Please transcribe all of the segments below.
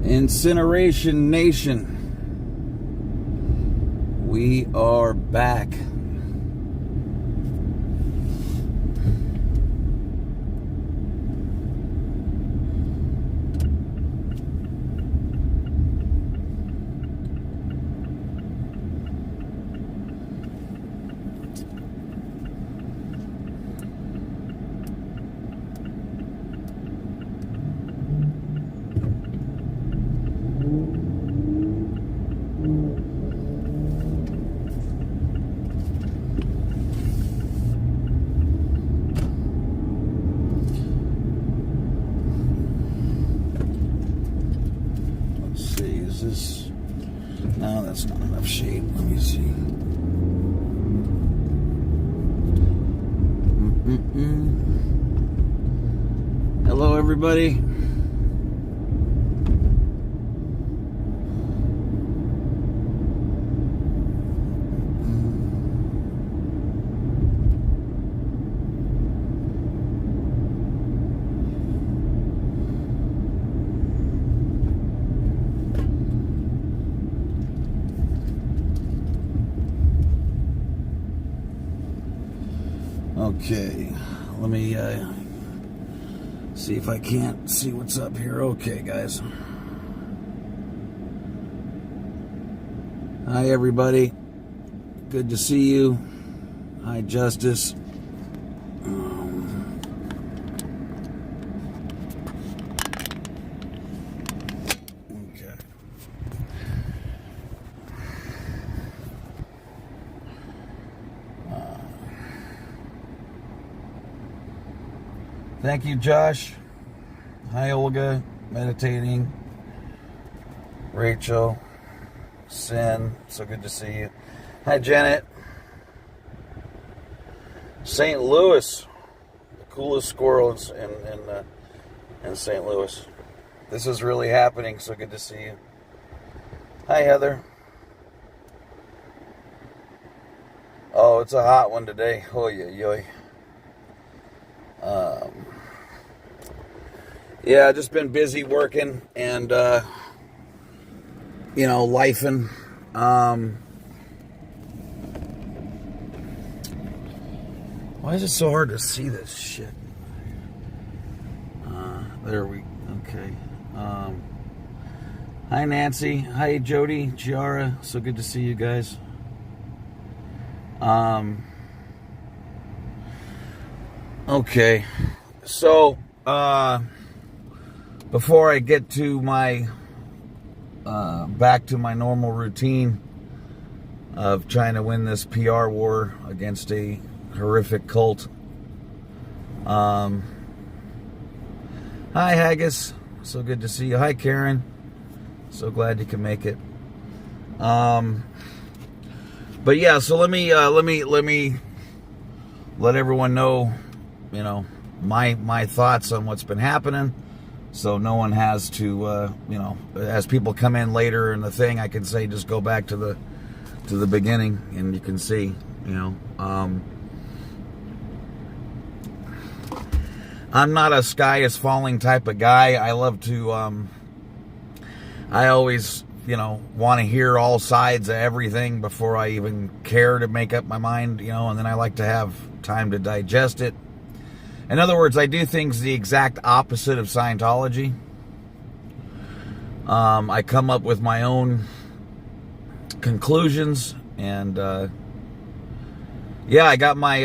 Incineration Nation, we are back. No, that's not enough shade. Let me see. Hello, everybody. Okay, let me see if I can't see what's up here. Okay, guys. Hi, everybody. Good to see you. Hi, Justice. Okay. Thank you, Josh. Hi, Olga. Meditating. Rachel. Sin. So good to see you. Hi, Janet. St. Louis. The coolest squirrels in St. Louis. This is really happening. So good to see you. Hi, Heather. Oh, it's a hot one today. Oh, yeah. Yeah, just been busy working and, lifing. Why is it so hard to see this shit? There we, okay. Hi, Nancy. Hi, Jody, Giara. So good to see you guys. Okay. So, before I get to my back to my normal routine of trying to win this PR war against a horrific cult. Hi, Haggis. So good to see you. Hi, Karen. So glad you can make it. But yeah, so let me let everyone know, my thoughts on what's been happening. So no one has to, as people come in later in the thing, I can say just go back to the beginning, and you can see, I'm not a sky is falling type of guy. I love to, I always, want to hear all sides of everything before I even care to make up my mind, and then I like to have time to digest it. In other words, I do things the exact opposite of Scientology. I come up with my own conclusions, and yeah, I got my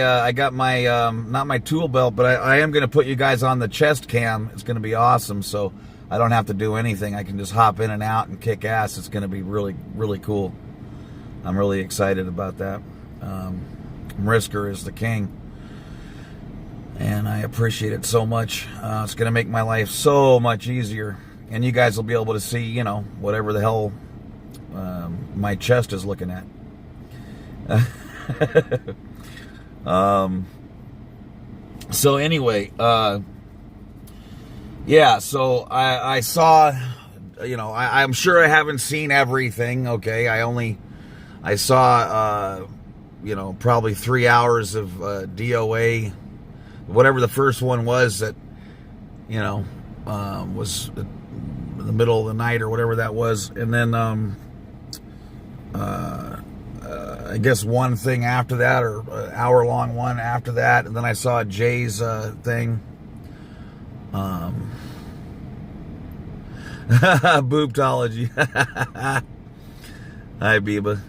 not my tool belt, but I am going to put you guys on the chest cam. It's going to be awesome, so I don't have to do anything. I can just hop in and out and kick ass. It's going to be really, really cool. I'm really excited about that. Marisker is the king. And I appreciate it so much. It's going to make my life so much easier. And you guys will be able to see, whatever the hell my chest is looking at. So anyway, yeah, so I saw, I'm sure I haven't seen everything, okay? I saw, probably 3 hours of DOA, whatever the first one was that, was the middle of the night or whatever that was. And then I guess one thing after that, or an hour-long one after that. And then I saw Jay's thing. Boobtology. Hi, Biba.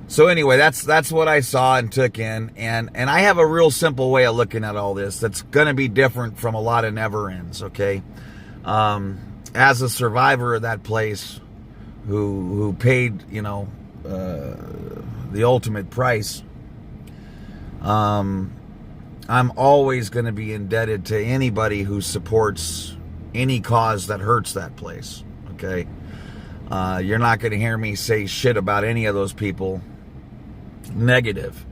So anyway, that's what I saw and took in, and I have a real simple way of looking at all this that's going to be different from a lot of never ends. Okay, as a survivor of that place, who paid, you know, the ultimate price, I'm always going to be indebted to anybody who supports any cause that hurts that place. Okay, you're not going to hear me say shit about any of those people negative.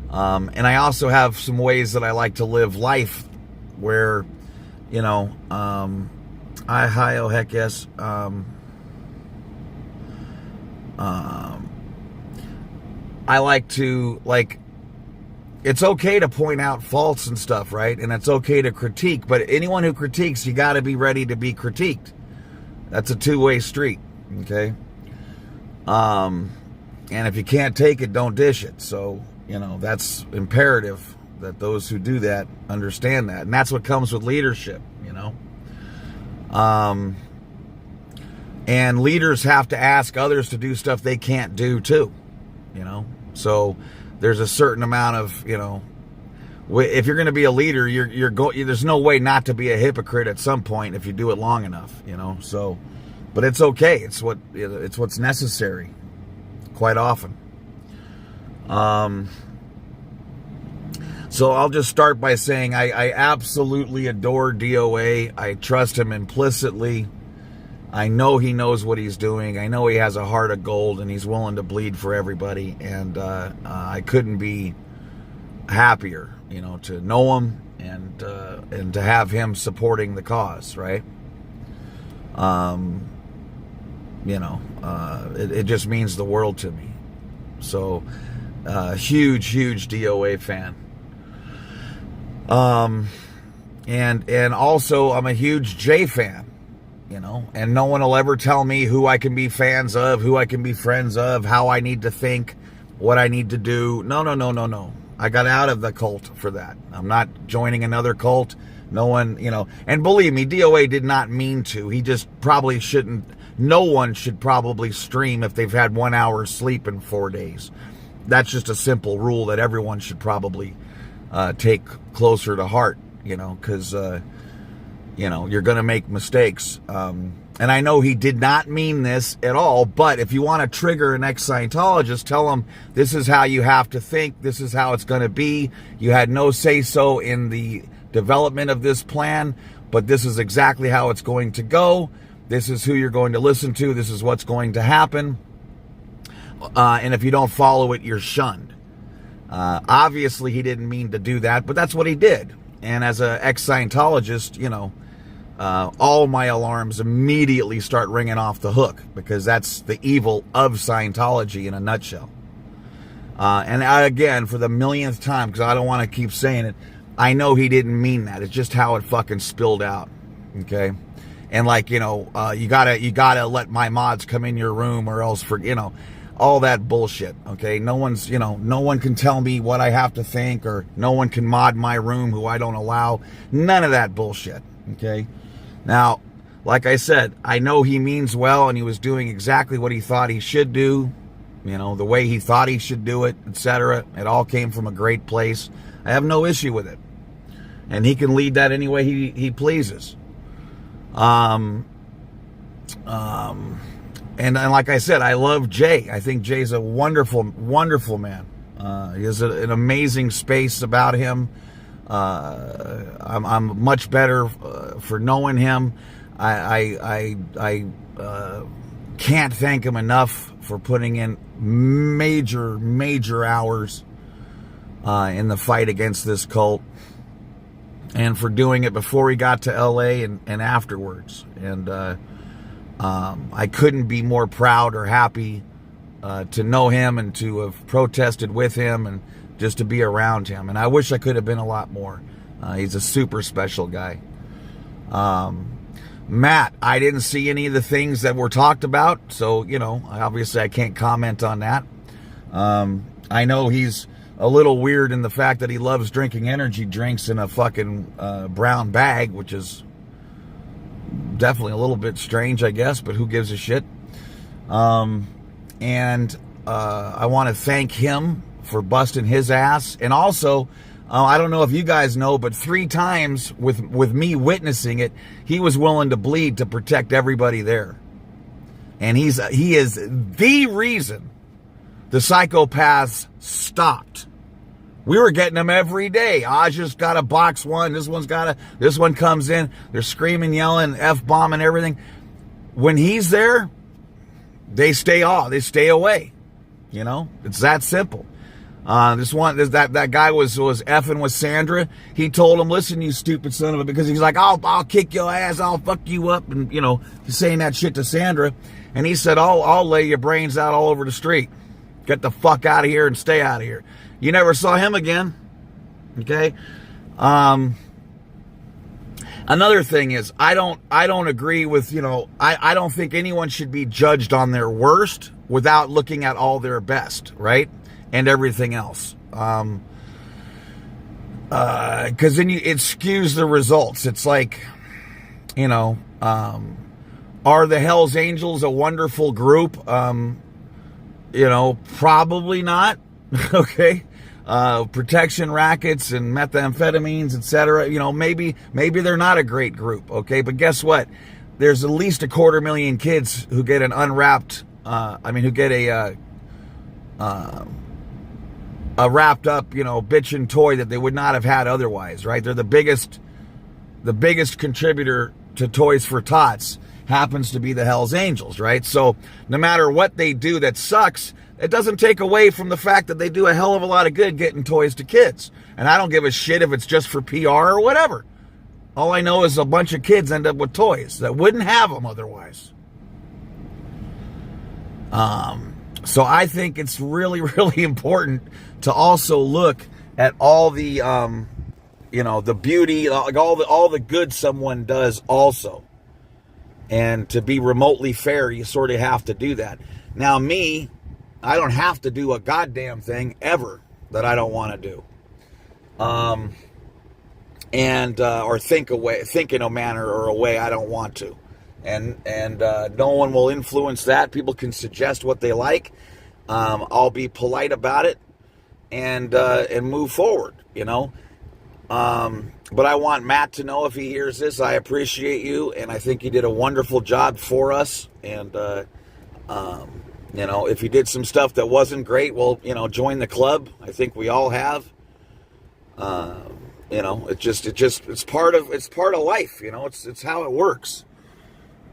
And I also have some ways that I like to live life where, you know, oh heck yes. I like to, like, it's okay to point out faults and stuff, right? And it's okay to critique, but anyone who critiques, you got to be ready to be critiqued. That's a two-way street, okay? And if you can't take it, don't dish it. So, you know, that's imperative that those who do that understand that. And that's what comes with leadership, you know? And leaders have to ask others to do stuff they can't do too, you know? So there's a certain amount of, you know, if you're going to be a leader, there's no way not to be a hypocrite at some point if you do it long enough, you know? So, but it's okay. It's what's necessary quite often. So I'll just start by saying I absolutely adore DOA. I trust him implicitly. I know he knows what he's doing. I know he has a heart of gold, and he's willing to bleed for everybody. And I couldn't be happier, you know, to know him and to have him supporting the cause, right? You know, it just means the world to me. So, huge DOA fan. And also I'm a huge J fan, you know, and no one will ever tell me who I can be fans of, who I can be friends of, how I need to think, what I need to do. No. I got out of the cult for that. I'm not joining another cult. No one, you know, and believe me, DOA did not mean to. He just probably shouldn't. No one should probably stream if they've had 1 hour sleep in 4 days. That's just a simple rule that everyone should probably take closer to heart, you know, because, you know, you're going to make mistakes. And I know he did not mean this at all, but if you want to trigger an ex-Scientologist, tell him this is how you have to think, this is how it's going to be. You had no say-so in the development of this plan, but this is exactly how it's going to go. This is who you're going to listen to. This is what's going to happen. And if you don't follow it, you're shunned. Obviously, he didn't mean to do that, but that's what he did. And as an ex-Scientologist, you know, all my alarms immediately start ringing off the hook, because that's the evil of Scientology in a nutshell. And again, for the millionth time, because I don't want to keep saying it, I know he didn't mean that. It's just how it fucking spilled out. Okay. And like, you know, you gotta let my mods come in your room, or else, for, you know, all that bullshit. Okay. No one's, you know, no one can tell me what I have to think, or no one can mod my room who I don't allow. None of that bullshit. Okay. Now, like I said, I know he means well, and he was doing exactly what he thought he should do, you know, the way he thought he should do it, etc. It all came from a great place. I have no issue with it. And he can lead that any way he pleases. And like I said, I love Jay. I think Jay's a wonderful man. He has an amazing space about him. I'm much better for knowing him. I can't thank him enough for putting in major hours in the fight against this cult, and for doing it before he got to LA and afterwards. And I couldn't be more proud or happy to know him, and to have protested with him, and just to be around him. And I wish I could have been a lot more. He's a super special guy. Matt, I didn't see any of the things that were talked about, so, obviously I can't comment on that. I know he's a little weird in the fact that he loves drinking energy drinks in a fucking brown bag, which is definitely a little bit strange, I guess, but who gives a shit? And I want to thank him for busting his ass. And also, I don't know if you guys know, but 3 times with me witnessing it, he was willing to bleed to protect everybody there. And he is the reason the psychopaths stopped. We were getting them every day. I just got a box one. This one comes in. They're screaming, yelling, F-bombing, everything. When he's there, they stay off. They stay away. It's that simple. That guy was effing with Sandra. He told him, listen, you stupid son of a, because he's like, I'll kick your ass. I'll fuck you up. And, he's saying that shit to Sandra. And he said, I'll lay your brains out all over the street. Get the fuck out of here and stay out of here. You never saw him again. Okay. Another thing is, I don't agree with, I don't think anyone should be judged on their worst without looking at all their best, right? And everything else. Because then it skews the results. It's like, are the Hells Angels a wonderful group? Probably not. Okay. Protection rackets and methamphetamines, etc. Maybe they're not a great group. Okay. But guess what? There's at least 250,000 kids who get an unwrapped, who get a wrapped up, bitchin' toy that they would not have had otherwise, right? They're the biggest contributor to Toys for Tots happens to be the Hells Angels, right? So no matter what they do that sucks, it doesn't take away from the fact that they do a hell of a lot of good getting toys to kids. And I don't give a shit if it's just for PR or whatever. All I know is a bunch of kids end up with toys that wouldn't have them otherwise. So I think it's really, really important to also look at all the, the beauty, like all the good someone does also. And to be remotely fair, you sort of have to do that. Now me, I don't have to do a goddamn thing ever that I don't want to do. Or think in a manner or a way I don't want to. And no one will influence that. People can suggest what they like. I'll be polite about it and move forward, But I want Matt to know, if he hears this, I appreciate you, and I think you did a wonderful job for us. And if you did some stuff that wasn't great, well, join the club. I think we all have. It's part of life. It's how it works.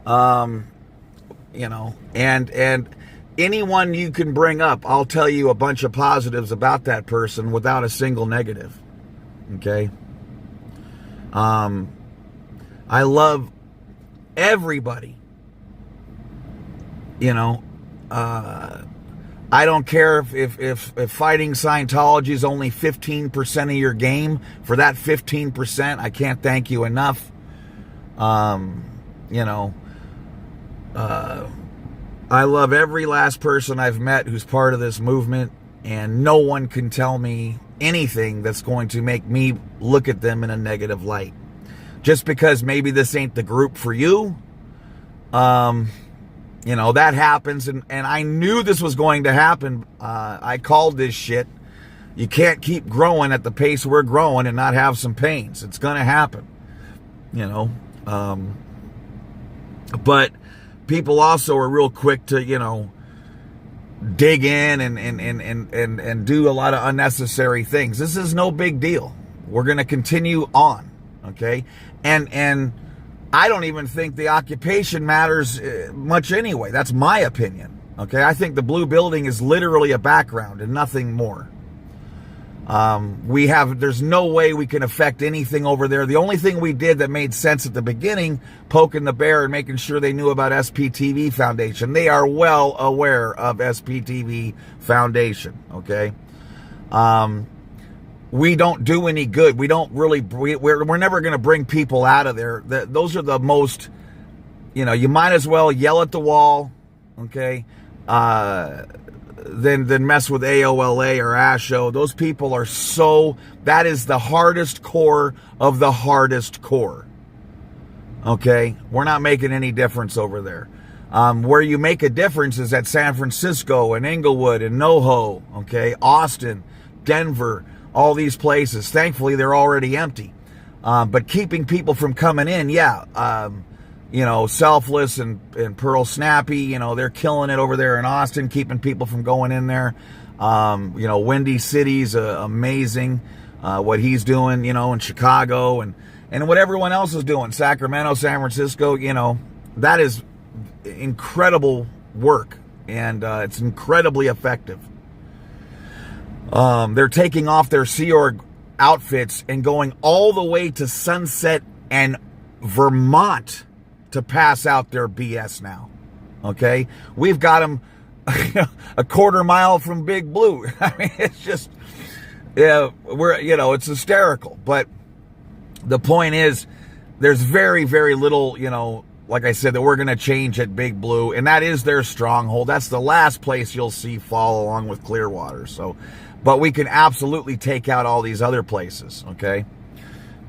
And anyone you can bring up, I'll tell you a bunch of positives about that person without a single negative. Okay. I love everybody. I don't care if fighting Scientology is only 15% of your game. For that 15%, I can't thank you enough. I love every last person I've met who's part of this movement, and no one can tell me anything that's going to make me look at them in a negative light. Just because maybe this ain't the group for you, that happens, and I knew this was going to happen. I called this shit. You can't keep growing at the pace we're growing and not have some pains. It's going to happen, but people also are real quick to, dig in and do a lot of unnecessary things. This is no big deal. We're going to continue on. Okay. And I don't even think the occupation matters much anyway. That's my opinion. Okay. I think the blue building is literally a background and nothing more. There's no way we can affect anything over there. The only thing we did that made sense at the beginning, poking the bear and making sure they knew about SPTV Foundation. They are well aware of SPTV Foundation. Okay. we don't do any good. We don't really, we're never going to bring people out of there. Those are the most, you might as well yell at the wall, okay, than mess with AOLA or ASHO. Those people are that is the hardest core of the hardest core. Okay, we're not making any difference over there. Where you make a difference is at San Francisco and Inglewood and NoHo, okay, Austin, Denver, all these places. Thankfully, they're already empty. But keeping people from coming in, Selfless and Pearl Snappy, they're killing it over there in Austin, keeping people from going in there. Windy City's amazing, what he's doing, in Chicago and what everyone else is doing. Sacramento, San Francisco, that is incredible work, and it's incredibly effective. They're taking off their Sea Org outfits and going all the way to Sunset and Vermont to pass out their BS now. Okay? We've got them a quarter mile from Big Blue. I mean, it's just, it's hysterical. But the point is, there's very, very little, like I said, that we're going to change at Big Blue, and that is their stronghold. That's the last place you'll see fall, along with Clearwater. So, but we can absolutely take out all these other places, okay?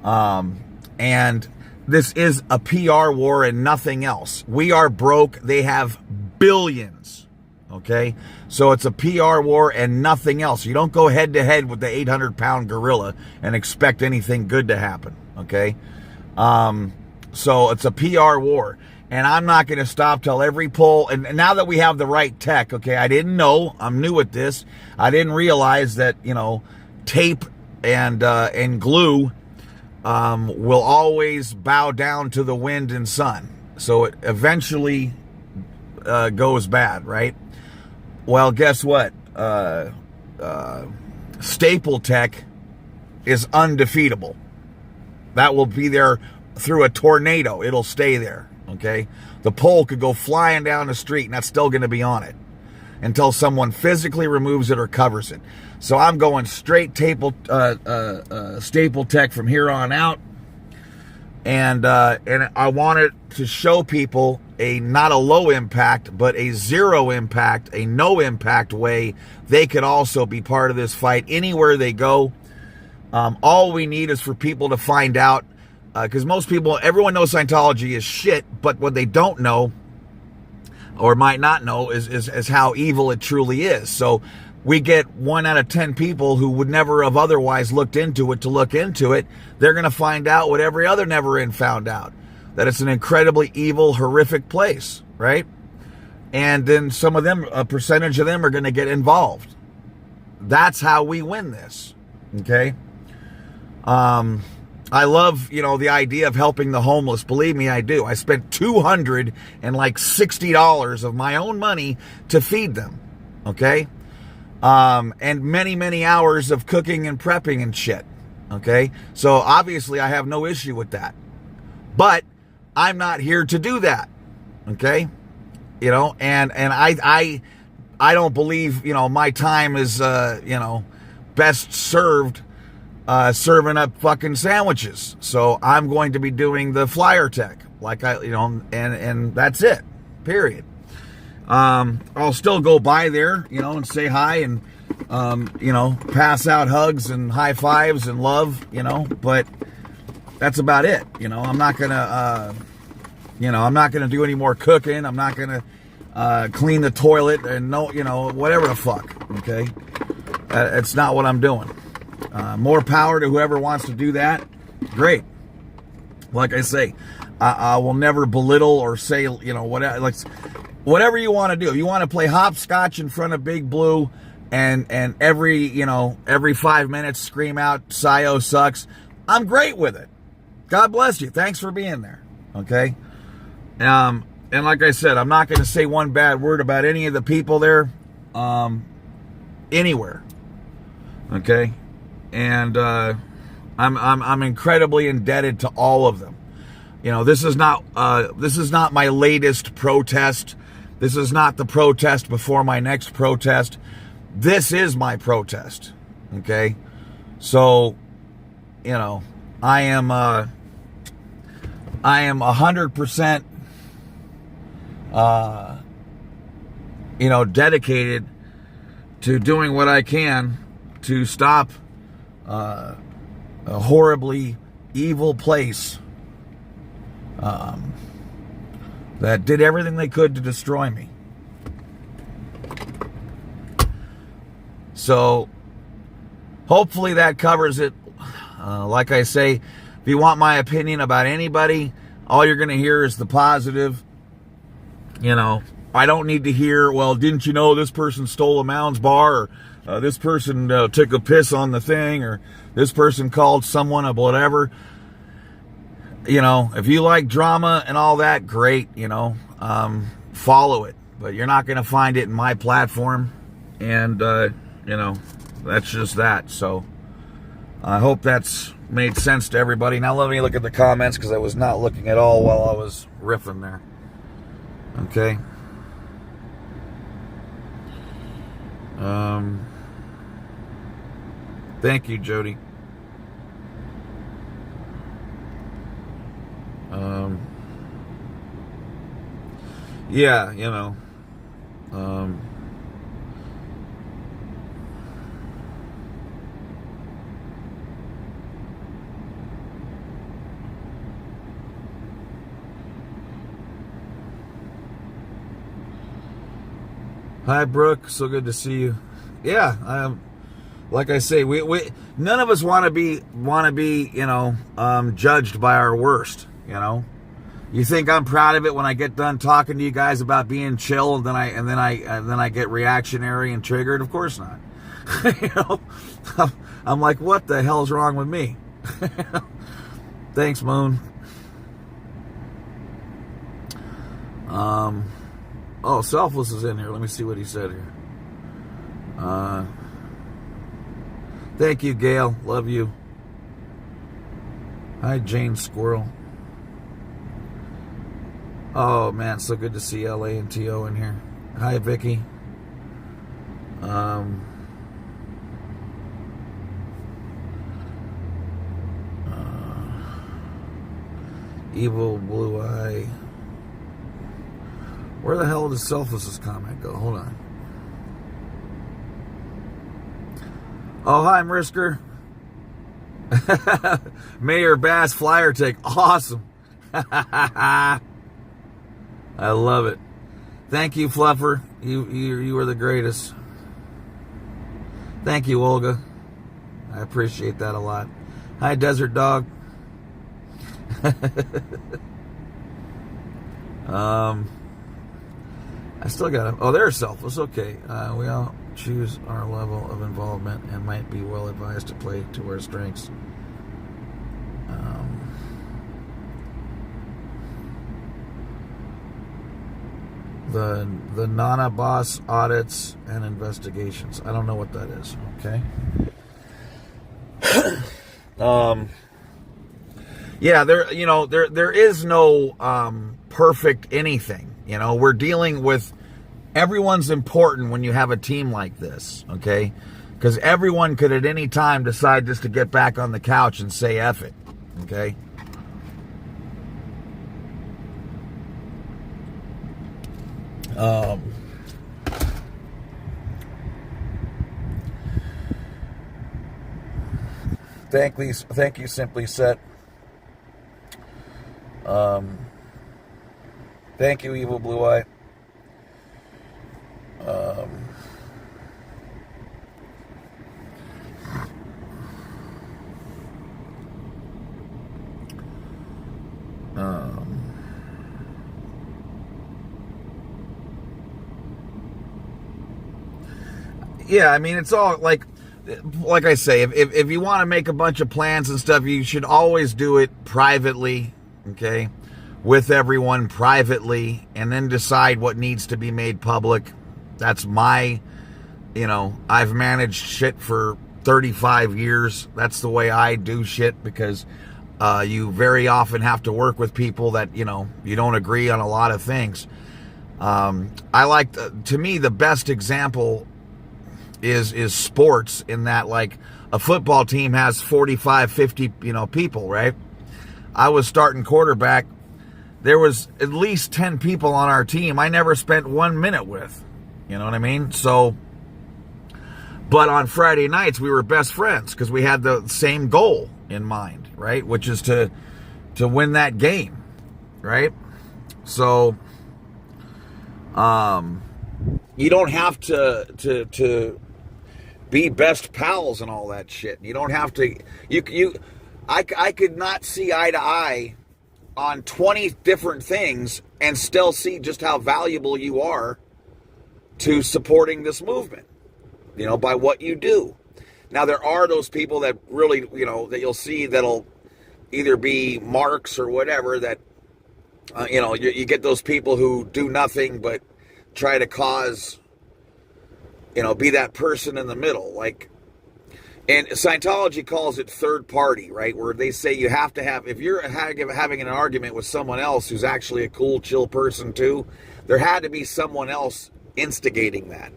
And this is a PR war and nothing else. We are broke. They have billions, okay? So it's a PR war and nothing else. You don't go head to head with the 800-pound gorilla and expect anything good to happen, okay? So it's a PR war, and I'm not going to stop till every poll. And now that we have the right tech, okay, I didn't know. I'm new at this. I didn't realize that, tape and glue will always bow down to the wind and sun. So it eventually goes bad, right? Well, guess what? Staple tech is undefeatable. That will be there through a tornado. It'll stay there, okay? The pole could go flying down the street, and that's still going to be on it until someone physically removes it or covers it. So I'm going straight staple tech from here on out, and I wanted to show people not a low impact, but a zero impact, a no impact way they could also be part of this fight anywhere they go. All we need is for people to find out, because everyone knows Scientology is shit, but what they don't know or might not know is how evil it truly is. So we get 1 out of 10 people who would never have otherwise looked into it to look into it. They're going to find out what every other never-in found out, that it's an incredibly evil, horrific place, right? And then some of them, a percentage of them, are going to get involved. That's how we win this, okay? I love, the idea of helping the homeless. Believe me, I do. I spent $260 of my own money to feed them, okay? And many, many hours of cooking and prepping and shit, okay? So obviously I have no issue with that. But I'm not here to do that, okay? And I don't believe, my time is, best served serving up fucking sandwiches. So I'm going to be doing the flyer tech, and that's it, period. I'll still go by there, and say hi and, pass out hugs and high fives and love, but that's about it. I'm not gonna, I'm not gonna do any more cooking. I'm not gonna, clean the toilet and whatever the fuck. Okay. It's not what I'm doing. More power to whoever wants to do that. Great. Like I say, I will never belittle or say, whatever you want to do. If you want to play hopscotch in front of Big Blue and every 5 minutes scream out, "Scio sucks," I'm great with it. God bless you. Thanks for being there. Okay. And like I said, I'm not going to say one bad word about any of the people there, anywhere. Okay. And I'm incredibly indebted to all of them. This is not my latest protest. This is not the protest before my next protest. This is my protest. Okay? So, I am 100%, dedicated to doing what I can to stop a horribly evil place that did everything they could to destroy me. So, hopefully that covers it. Like I say, if you want my opinion about anybody, all you're going to hear is the positive. I don't need to hear, well, didn't you know this person stole a Mounds bar, or this person took a piss on the thing, or this person called someone a whatever. If you like drama and all that, great, follow it. But you're not going to find it in my platform. And, that's just that. So I hope that's made sense to everybody. Now let me look at the comments, because I was not looking at all while I was riffing there. Okay. Thank you, Jody. Yeah, Hi, Brooke. So good to see you. Yeah, like I say, we none of us want to be judged by our worst. You think I'm proud of it when I get done talking to you guys about being chill, and then I get reactionary and triggered? Of course not. I'm like, what the hell's wrong with me? Thanks, Moon. Oh, Selfless is in here. Let me see what he said here. Thank you, Gail. Love you. Hi, Jane Squirrel. Oh, man, so good to see LA and TO in here. Hi, Vicky. Evil Blue Eye. Where the hell does Selfless's comment go? Hold on. Oh, hi, Mrisker. Mayor Bass flyer take. Awesome. I love it. Thank you, Fluffer. You are the greatest. Thank you, Olga. I appreciate that a lot. Hi, Desert Dog. I still got to... Oh, they're Selfless. Okay. We all choose our level of involvement and might be well advised to play to our strengths. The Nana Boss audits and investigations. I don't know what that is. Okay. Yeah, there is no perfect anything. We're dealing with... Everyone's important when you have a team like this, okay? Because everyone could at any time decide just to get back on the couch and say F it, okay? Thank you, Simply Set. Thank you, Evil Blue Eye. Yeah, I mean, it's all like I say, if you want to make a bunch of plans and stuff, you should always do it privately, okay, with everyone privately, and then decide what needs to be made public. That's my, I've managed shit for 35 years. That's the way I do shit, because you very often have to work with people that, you don't agree on a lot of things. I like, to me, the best example is sports, in that, like, a football team has 45, 50, people, right? I was starting quarterback. There was at least 10 people on our team I never spent 1 minute with. You know what I mean? So, but on Friday nights, we were best friends because we had the same goal in mind, right? Which is to win that game, right? So, you don't have to be best pals and all that shit. You don't have to, I could not see eye to eye on 20 different things and still see just how valuable you are to supporting this movement, by what you do. Now, there are those people that really, that you'll see that'll either be marks or whatever that, you get those people who do nothing but try to cause, be that person in the middle. Like, and Scientology calls it third party, right? Where they say you have to have, if you're having an argument with someone else who's actually a cool, chill person too, there had to be someone else instigating that.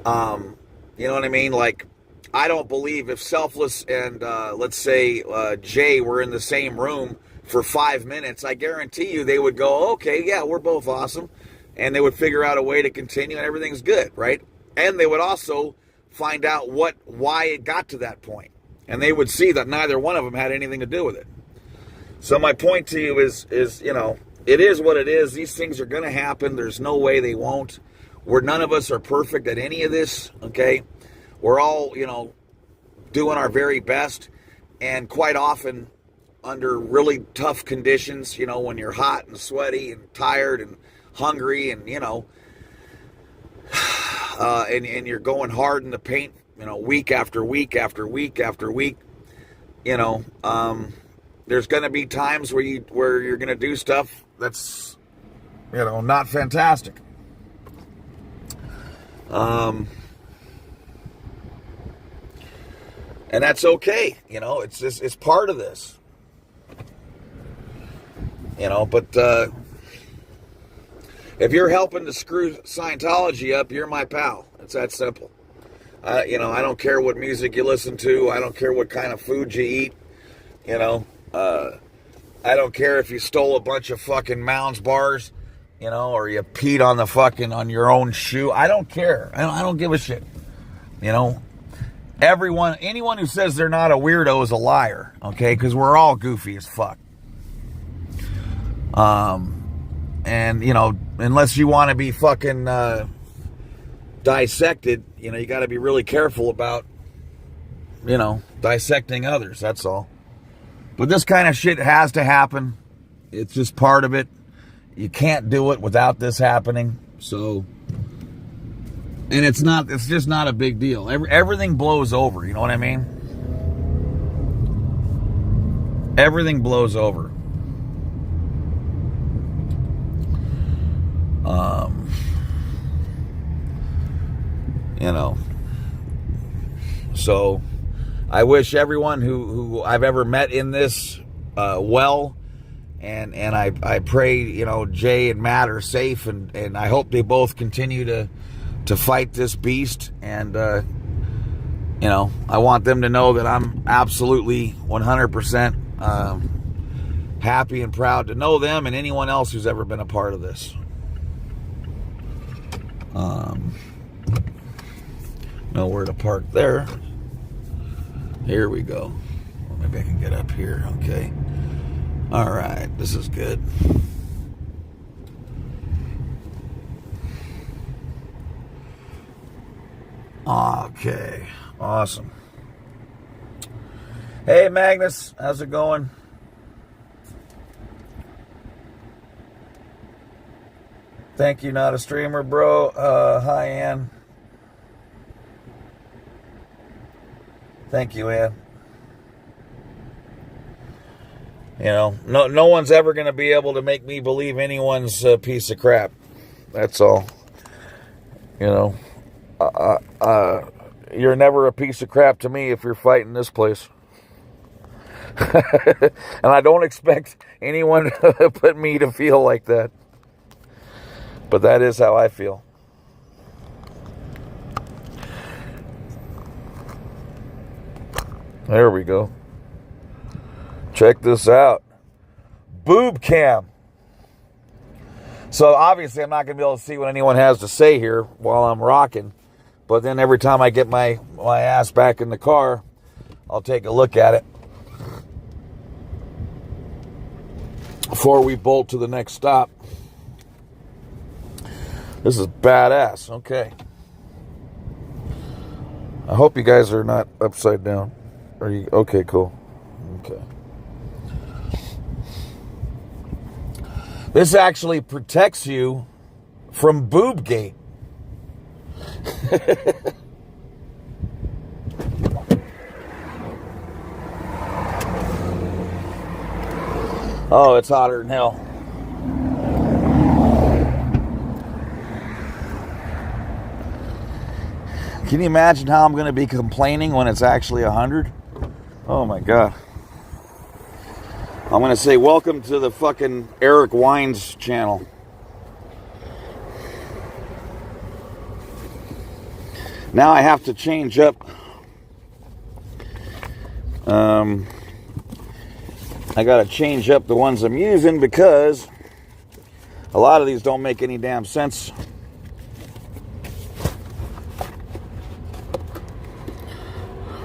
You know what I mean? Like, I don't believe if Selfless and, let's say, Jay were in the same room for 5 minutes, I guarantee you they would go, okay, yeah, we're both awesome. And they would figure out a way to continue and everything's good, right? And they would also find out why it got to that point. And they would see that neither one of them had anything to do with it. So my point to you is it is what it is. These things are going to happen. There's no way they won't. None of us are perfect at any of this, okay? We're all, doing our very best. And quite often, under really tough conditions, when you're hot and sweaty and tired and hungry and, and you're going hard in the paint, week after week after week after week, there's going to be times where you're going to do stuff that's, not fantastic. And that's okay. It's just, it's part of this, but, if you're helping to screw Scientology up, you're my pal. It's that simple. I don't care what music you listen to. I don't care what kind of food you eat. I don't care if you stole a bunch of fucking Mounds bars, or you peed on your own shoe. I don't care. I don't give a shit. Anyone who says they're not a weirdo is a liar. Okay, because we're all goofy as fuck. And, unless you want to be fucking dissected, you got to be really careful about, dissecting others. That's all. But this kind of shit has to happen. It's just part of it. You can't do it without this happening. So, and it's just not a big deal. Everything blows over. You know what I mean? Everything blows over. So I wish everyone who I've ever met in this well, and I pray Jay and Matt are safe, and I hope they both continue to fight this beast, and I want them to know that I'm absolutely 100% happy and proud to know them and anyone else who's ever been a part of this. Nowhere to park there. Here we go. Well, maybe I can get up here. Okay. All right. This is good. Okay. Awesome. Hey, Magnus. How's it going? Thank you, not a streamer, bro. Hi, Ann. Thank you, Ann. No one's ever going to be able to make me believe anyone's a piece of crap. That's all. You're never a piece of crap to me if you're fighting this place. And I don't expect anyone but me to feel like that. But that is how I feel. There we go. Check this out. Boob cam. So obviously I'm not going to be able to see what anyone has to say here while I'm rocking. But then every time I get my ass back in the car, I'll take a look at it before we bolt to the next stop. This is badass. Okay. I hope you guys are not upside down. Are you? Okay, cool. Okay. This actually protects you from boob gate. Oh, it's hotter than hell. Can you imagine how I'm going to be complaining when it's actually 100? Oh my God. I'm going to say, welcome to the fucking Eric Wines channel. Now I have to change up. I got to change up the ones I'm using because a lot of these don't make any damn sense.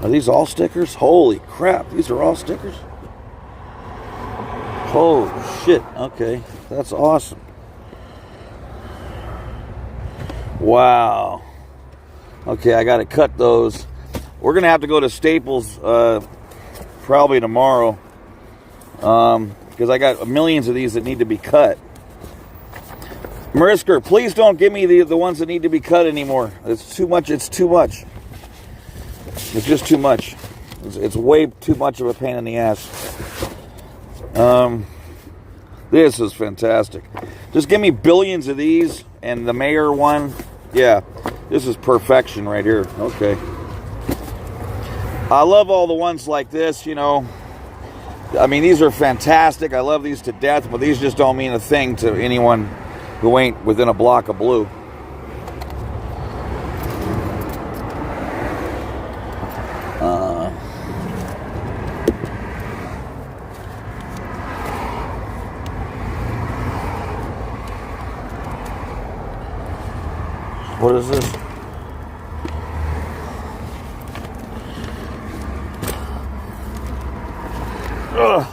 Are these all stickers? Holy crap, these are all stickers? Holy shit, okay, that's awesome. Wow. Okay, I gotta cut those. We're gonna have to go to Staples probably tomorrow because I got millions of these that need to be cut. Marisker, please don't give me the ones that need to be cut anymore. It's too much. It's too much. It's just too much. It's way too much of a pain in the ass. This is fantastic. Just give me billions of these and the mayor one. Yeah, this is perfection right here. Okay. I love all the ones like this, you know. I mean, these are fantastic. I love these to death, but these just don't mean a thing to anyone who ain't within a block of blue. What is this? Ugh.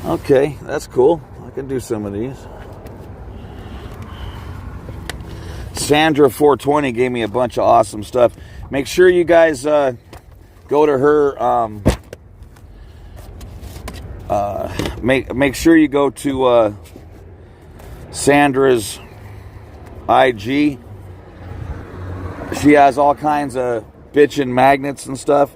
Okay, that's cool. I can do some of these. Sandra 420 gave me a bunch of awesome stuff. Make sure you guys go to her. Make sure you go to Sandra's IG. She has all kinds of bitchin' magnets and stuff.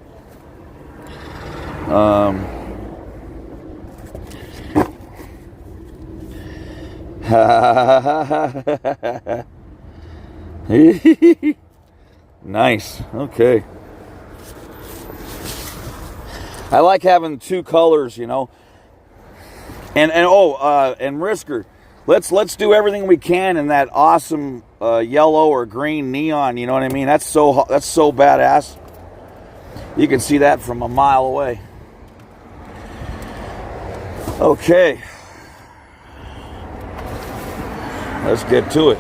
Nice. Okay. I like having two colors, you know. And Risker, let's do everything we can in that awesome yellow or green neon. You know what I mean? That's so badass. You can see that from a mile away. Okay. Let's get to it.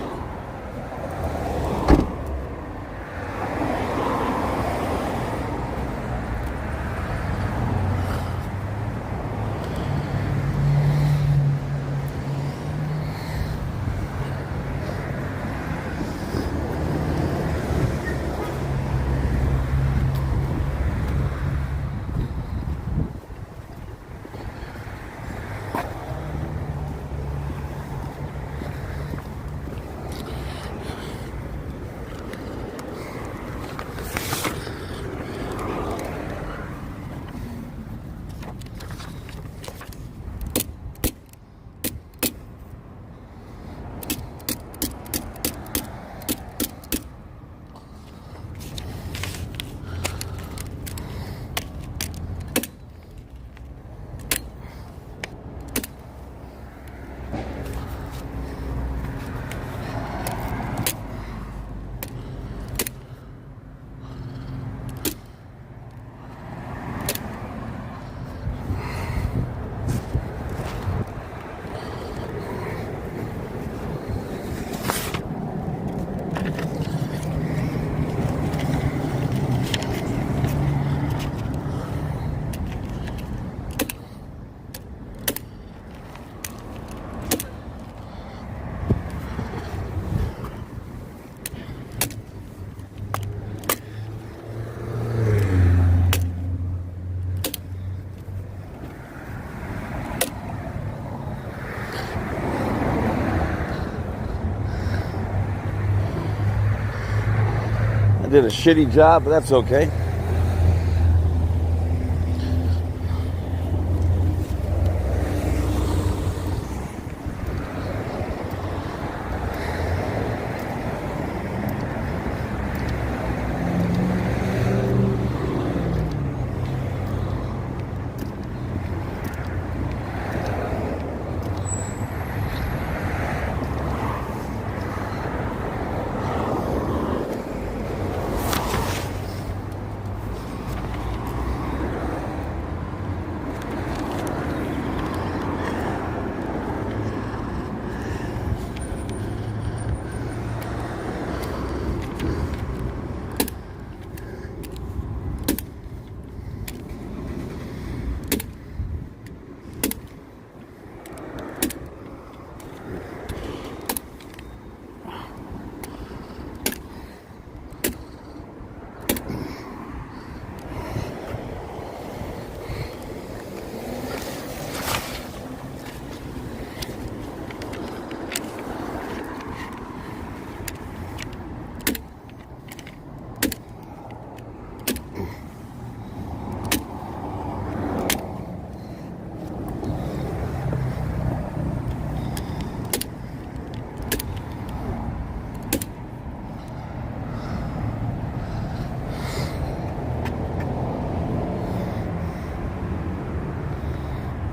did a shitty job, but that's okay.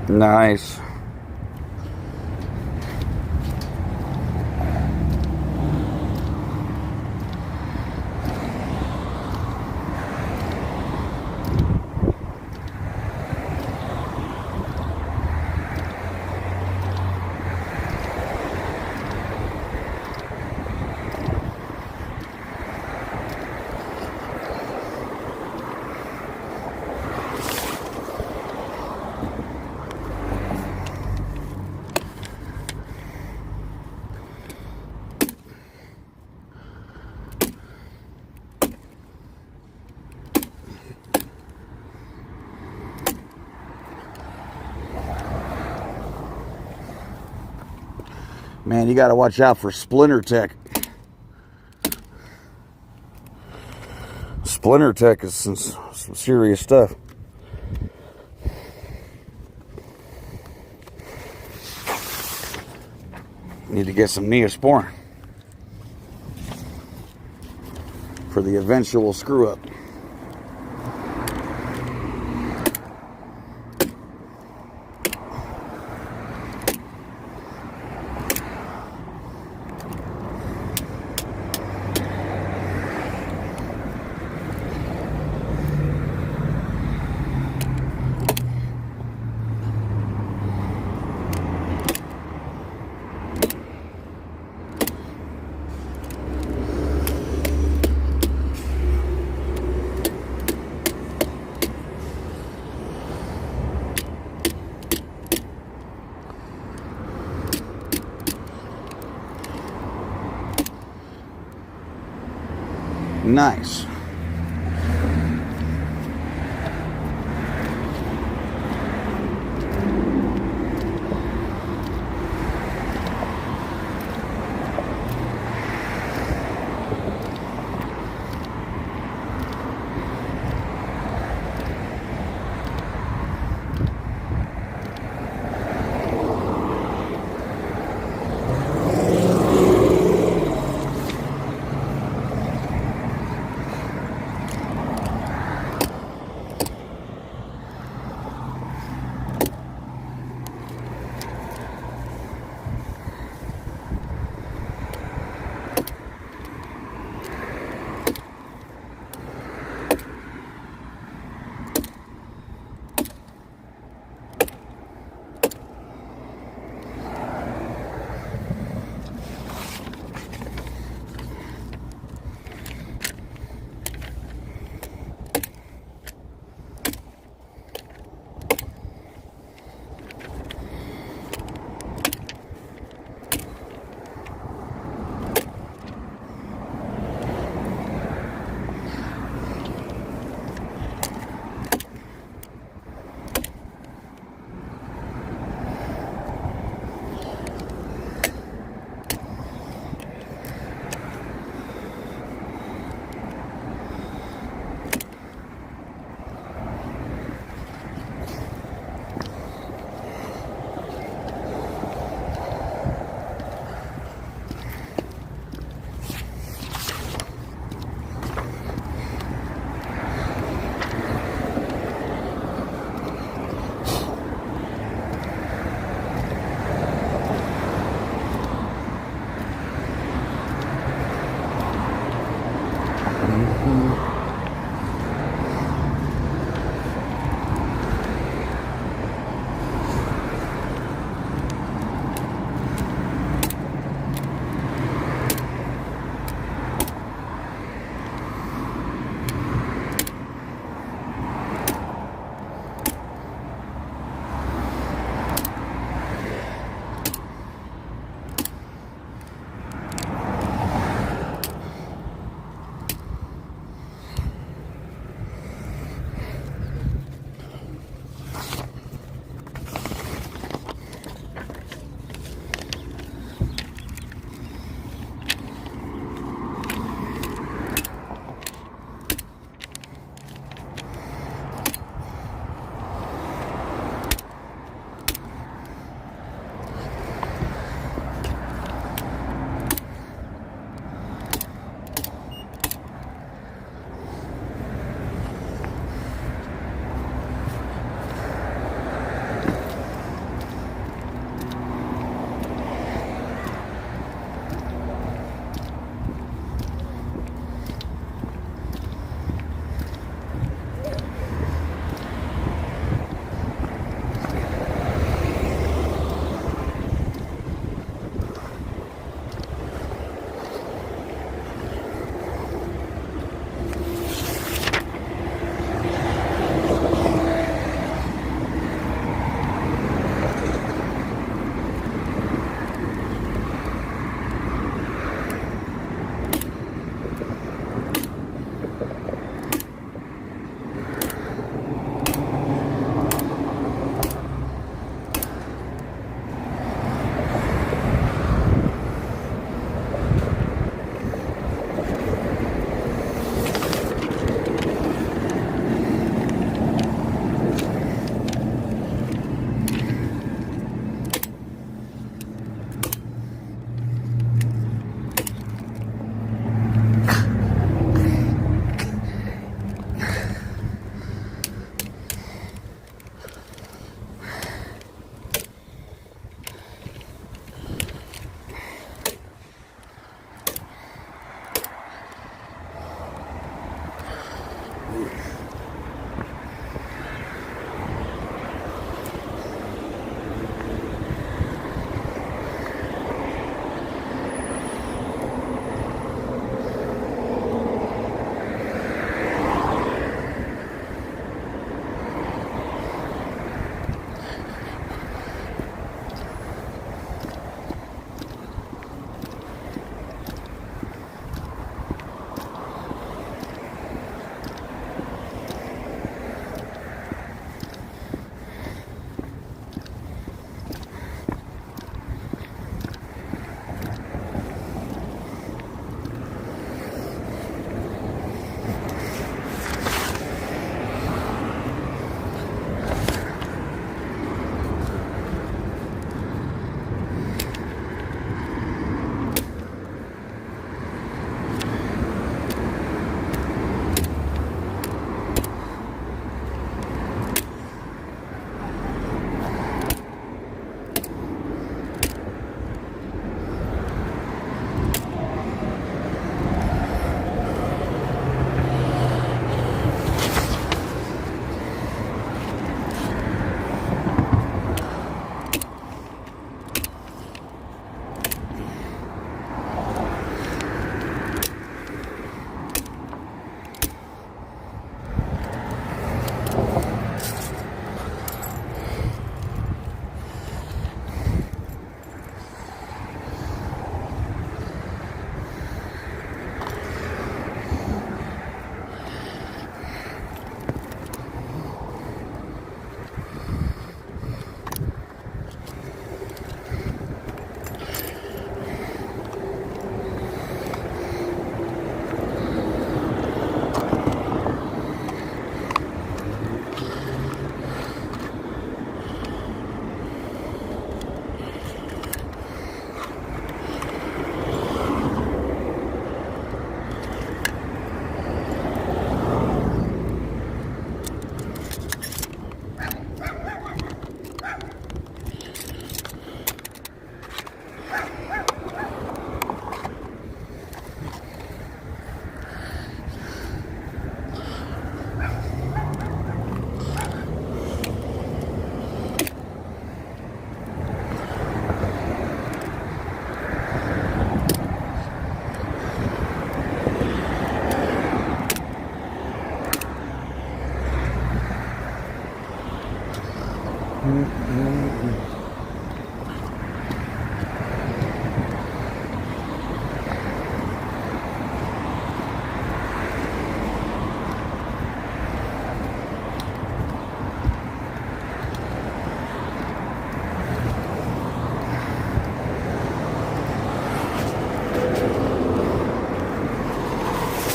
Nice. Man, you got to watch out for Splinter Tech. Splinter Tech is some serious stuff. Need to get some Neosporin for the eventual screw up. Nice.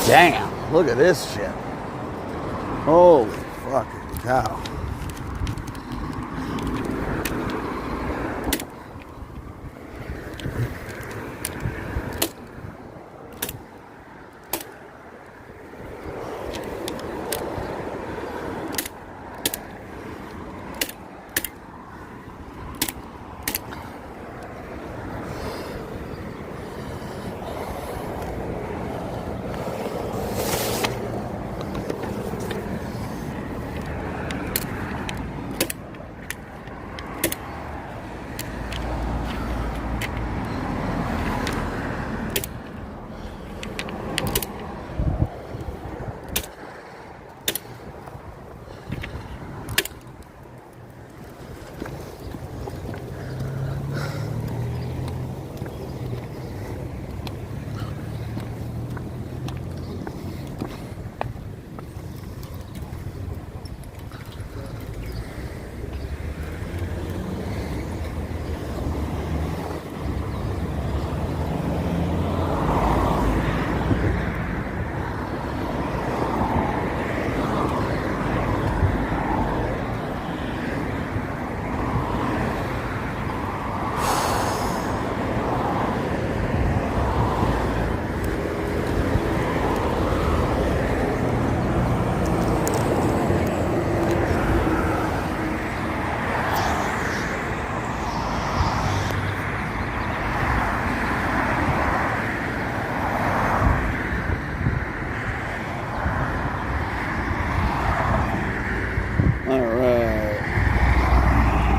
Damn, look at this shit. Holy fucking cow.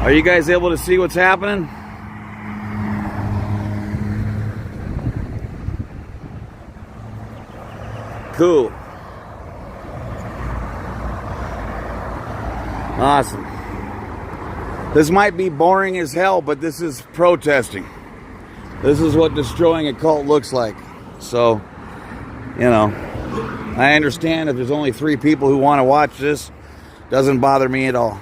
Are you guys able to see what's happening? Cool. Awesome. This might be boring as hell, but this is protesting. This is what destroying a cult looks like. So, you know, I understand if there's only 3 people who want to watch this. Doesn't bother me at all.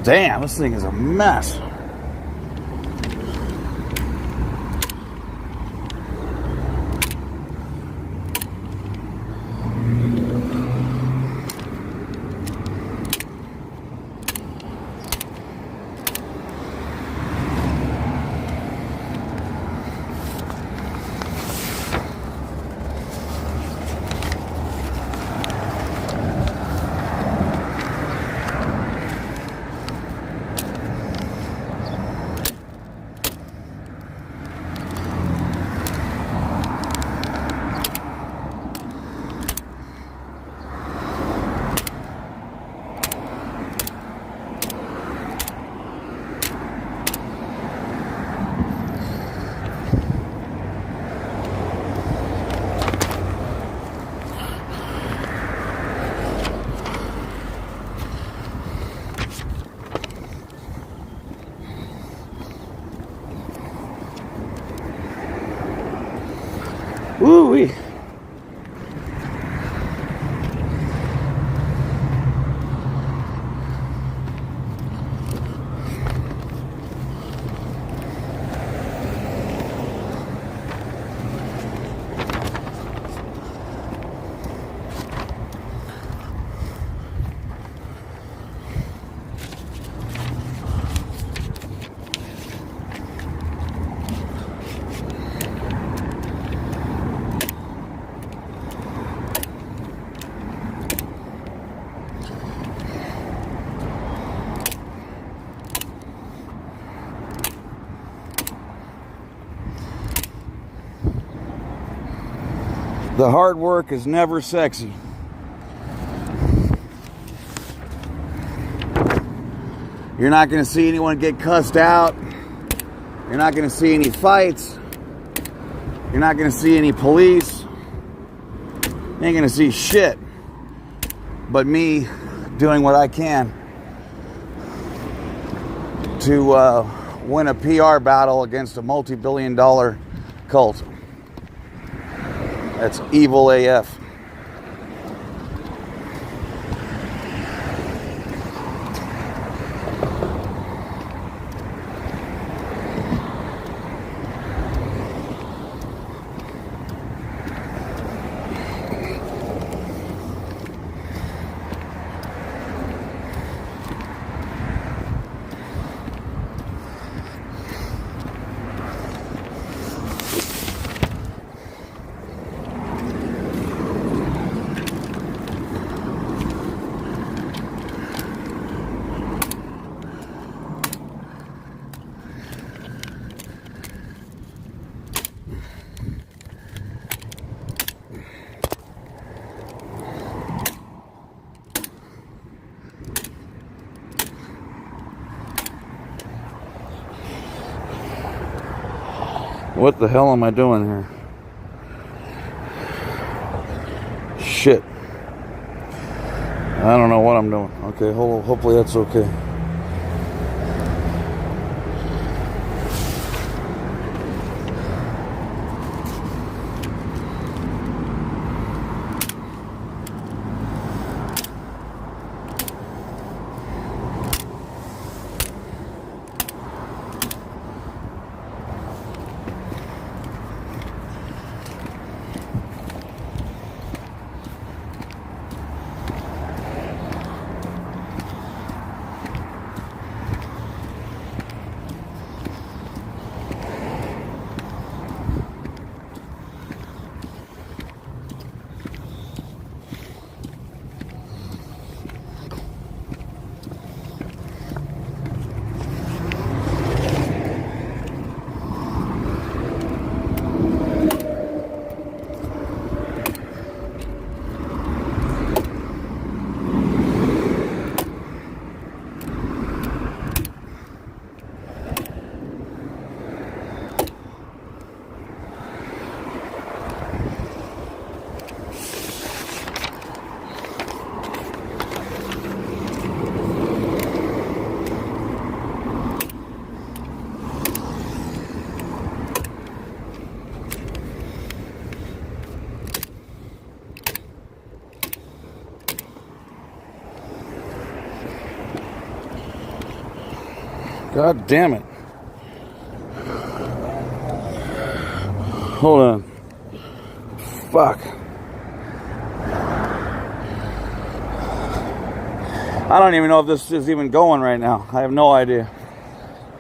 Damn, this thing is a mess. Woo-wee. The hard work is never sexy. You're not going to see anyone get cussed out. You're not going to see any fights. You're not going to see any police. You ain't going to see shit but me doing what I can to win a PR battle against a multi-billion-dollar cult. That's evil AF. What the hell am I doing here? Shit. I don't know what I'm doing. Okay, hopefully that's okay. God damn it. Hold on. Fuck. I don't even know if this is even going right now. I have no idea.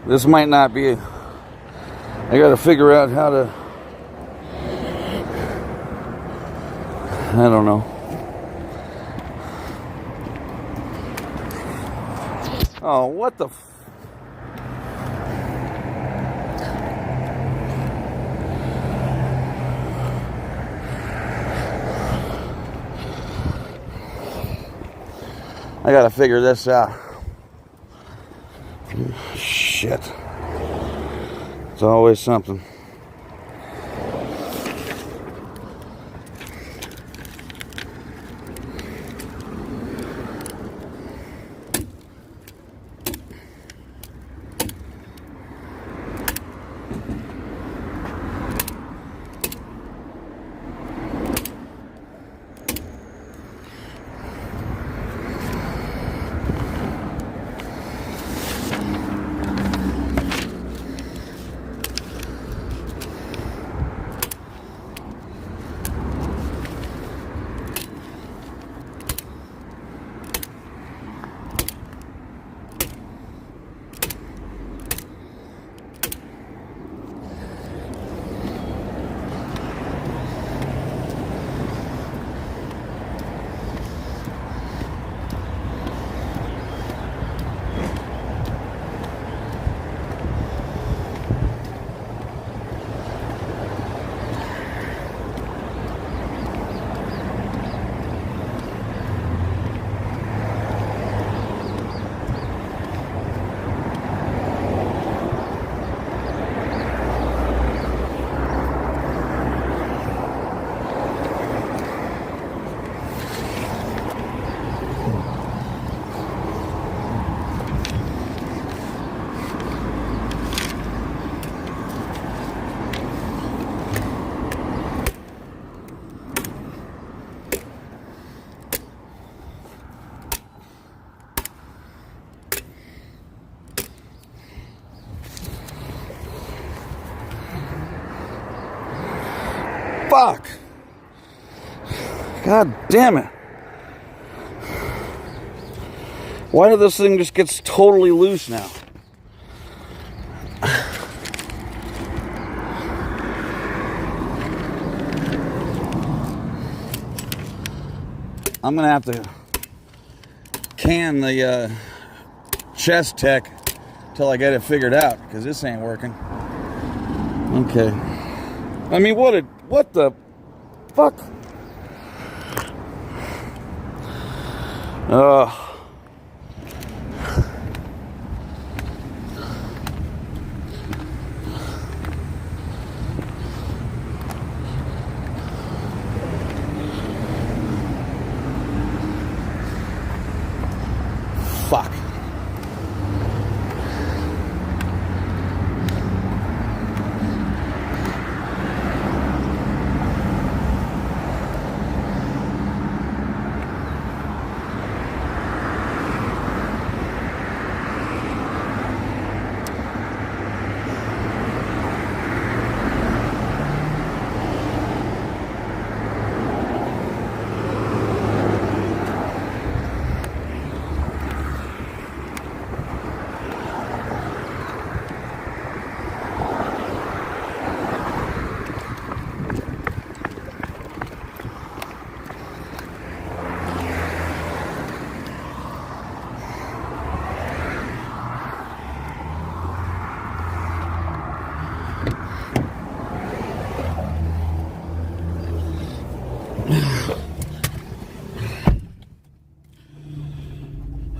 This might not be. I gotta figure out how to. I don't know. Oh, what the I gotta figure this out. Shit. It's always something. Fuck. God damn it. Why did this thing just get totally loose now? I'm going to have to can the chest tech till I get it figured out, because this ain't working. Okay. I mean, what the fuck? Fuck.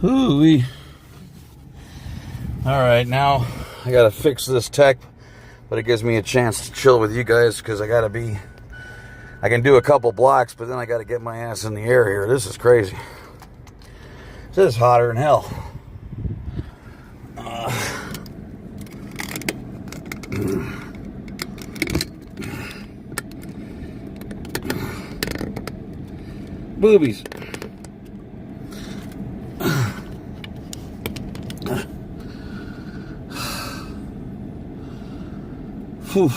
Hoo-wee. All right, now I gotta fix this tech, but it gives me a chance to chill with you guys, because I can do a couple blocks, but then I gotta get my ass in the air here. This is crazy. This is hotter than hell. Boobies. Whew.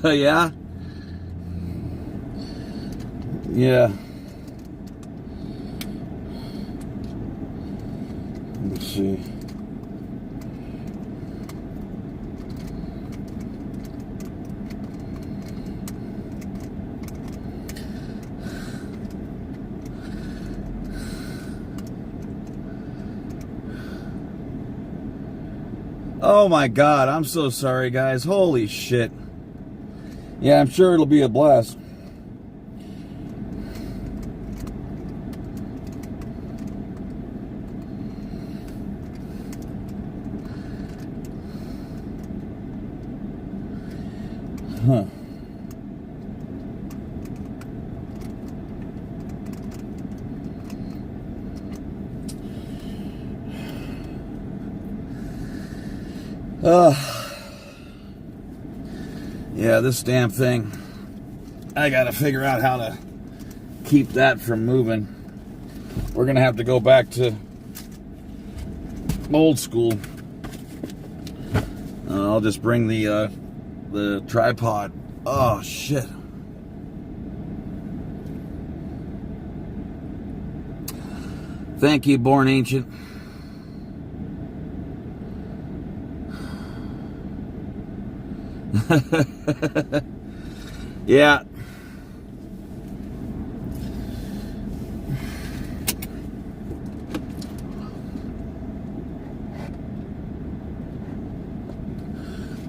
Yeah. Yeah. Let's see. Oh my God, I'm so sorry, guys. Holy shit. Yeah, I'm sure it'll be a blast. Huh. Yeah, this damn thing. I gotta figure out how to keep that from moving. We're gonna have to go back to old school. I'll just bring the tripod. Oh shit. Thank you, Born Ancient. Yeah.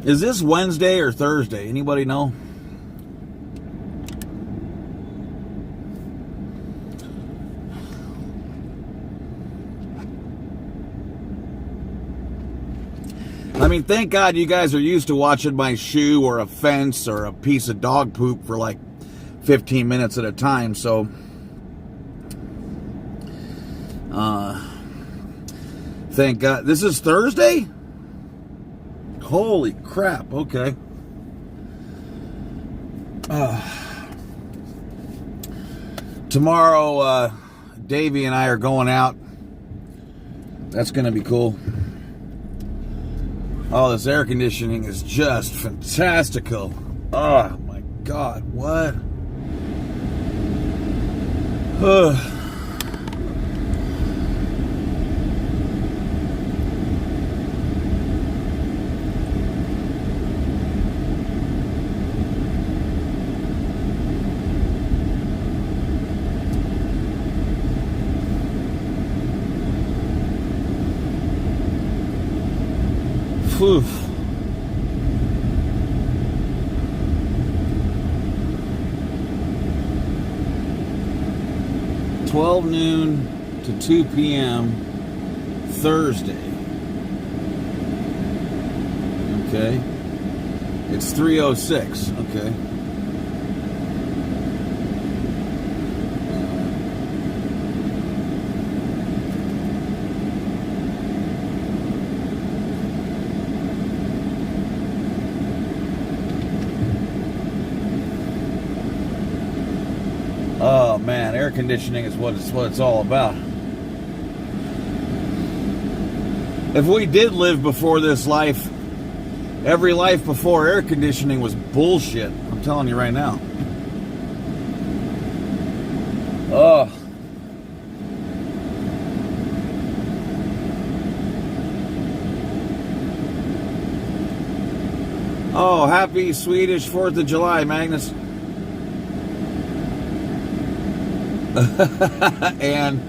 Is this Wednesday or Thursday? Anybody know? I mean, thank God you guys are used to watching my shoe or a fence or a piece of dog poop for like 15 minutes at a time, so thank God. This is Thursday? Holy crap, okay. Tomorrow, Davey and I are going out That's going to be cool. Oh, this air conditioning is just fantastical. Oh my God, what? Ugh. Whew. $12 noon to 2 p.m. Thursday. Okay. It's 3:06. Okay. Oh man, air conditioning is what it's all about. If we did live before this life, every life before air conditioning was bullshit. I'm telling you right now. Oh. Oh, happy Swedish 4th of July, Magnus. And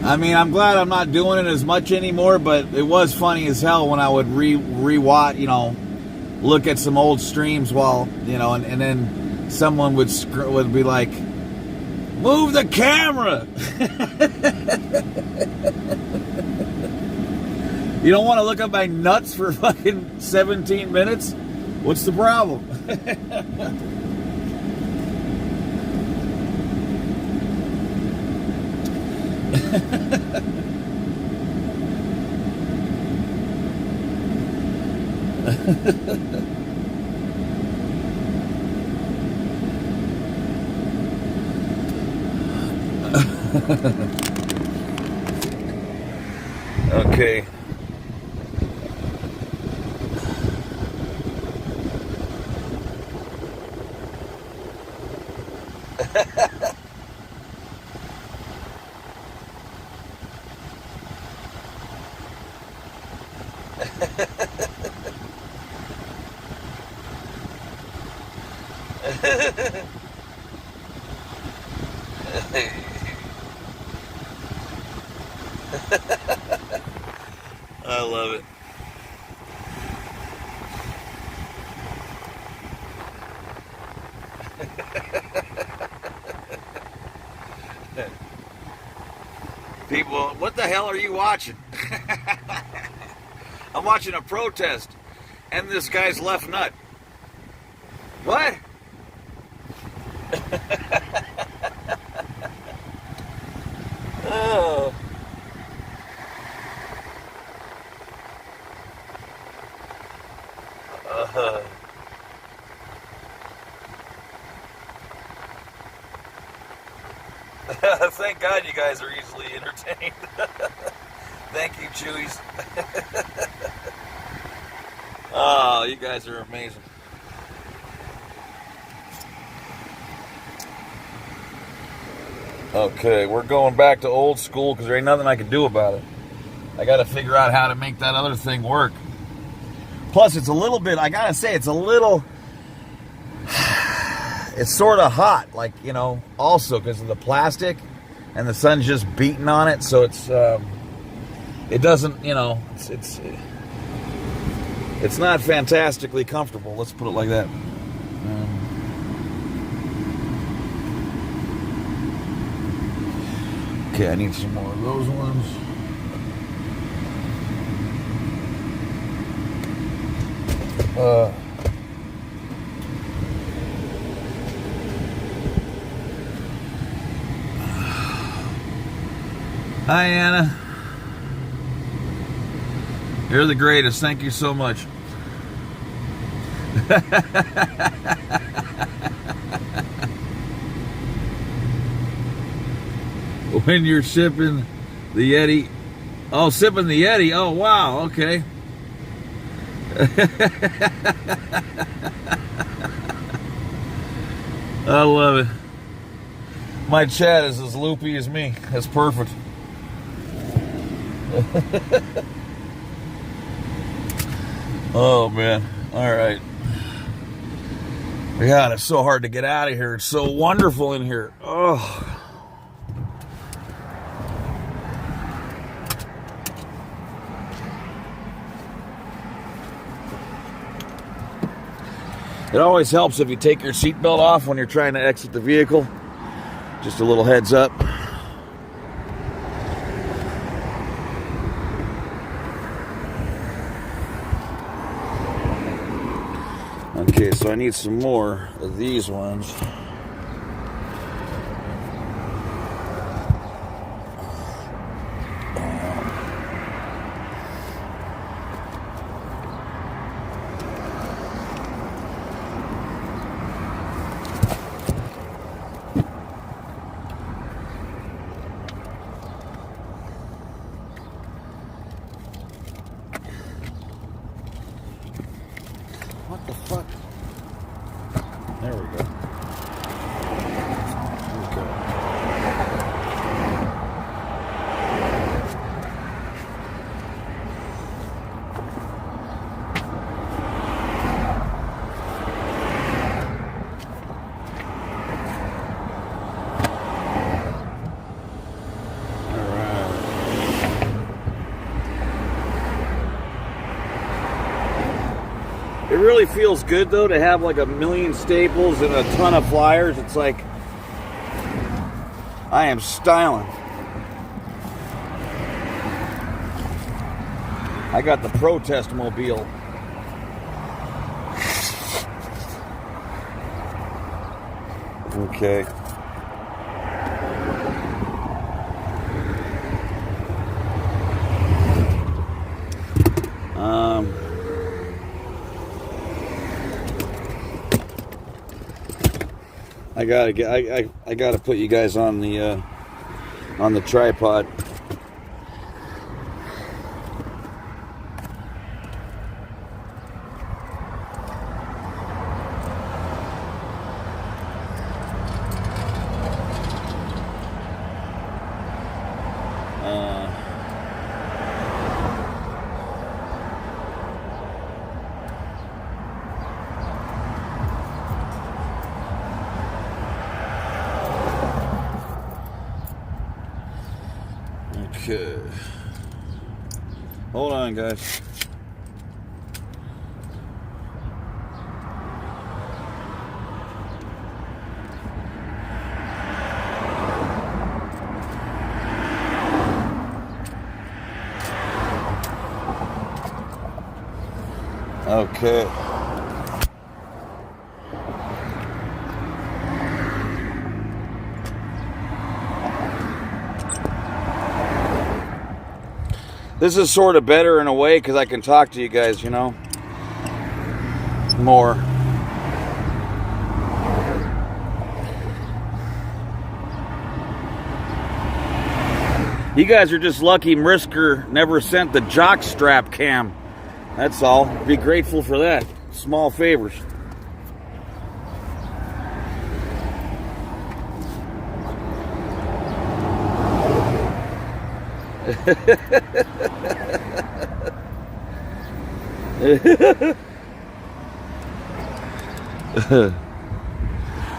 I mean, I'm glad I'm not doing it as much anymore, but it was funny as hell when I would re-watch, look at some old streams while, and then someone would be like, move the camera. You don't want to look at my nuts for fucking 17 minutes? What's the problem? Okay. I love it. People, what the hell are you watching? I'm watching a protest and this guy's left nut. What? Oh. Thank God you guys are easily entertained. Thank you, Chewies. Oh, you guys are amazing. Okay, we're going back to old school because there ain't nothing I can do about it. I got to figure out how to make that other thing work. Plus, it's a little bit, I got to say, it's sort of hot, like, also because of the plastic and the sun's just beating on it. So it doesn't, it's not fantastically comfortable. Let's put it like that. Okay, I need some more of those ones. Hi, Anna. You're the greatest. Thank you so much. when you're sipping the Yeti. Oh, sipping the Yeti. Oh, wow. Okay. I love it. My chat is as loopy as me. That's perfect. Oh, man. All right. God, it's so hard to get out of here. It's so wonderful in here. Oh. It always helps if you take your seatbelt off when you're trying to exit the vehicle. Just a little heads up. Okay, so I need some more of these ones. What the fuck? There we go. It really feels good, though, to have like a million staples and a ton of flyers. It's like I am styling. I got the protest mobile. Okay. I gotta put you guys on the tripod. Okay. Hold on, guys. Okay. This is sort of better in a way because I can talk to you guys, you know, more. You guys are just lucky Mrisker never sent the jock strap cam. That's all. Be grateful for that. Small favors.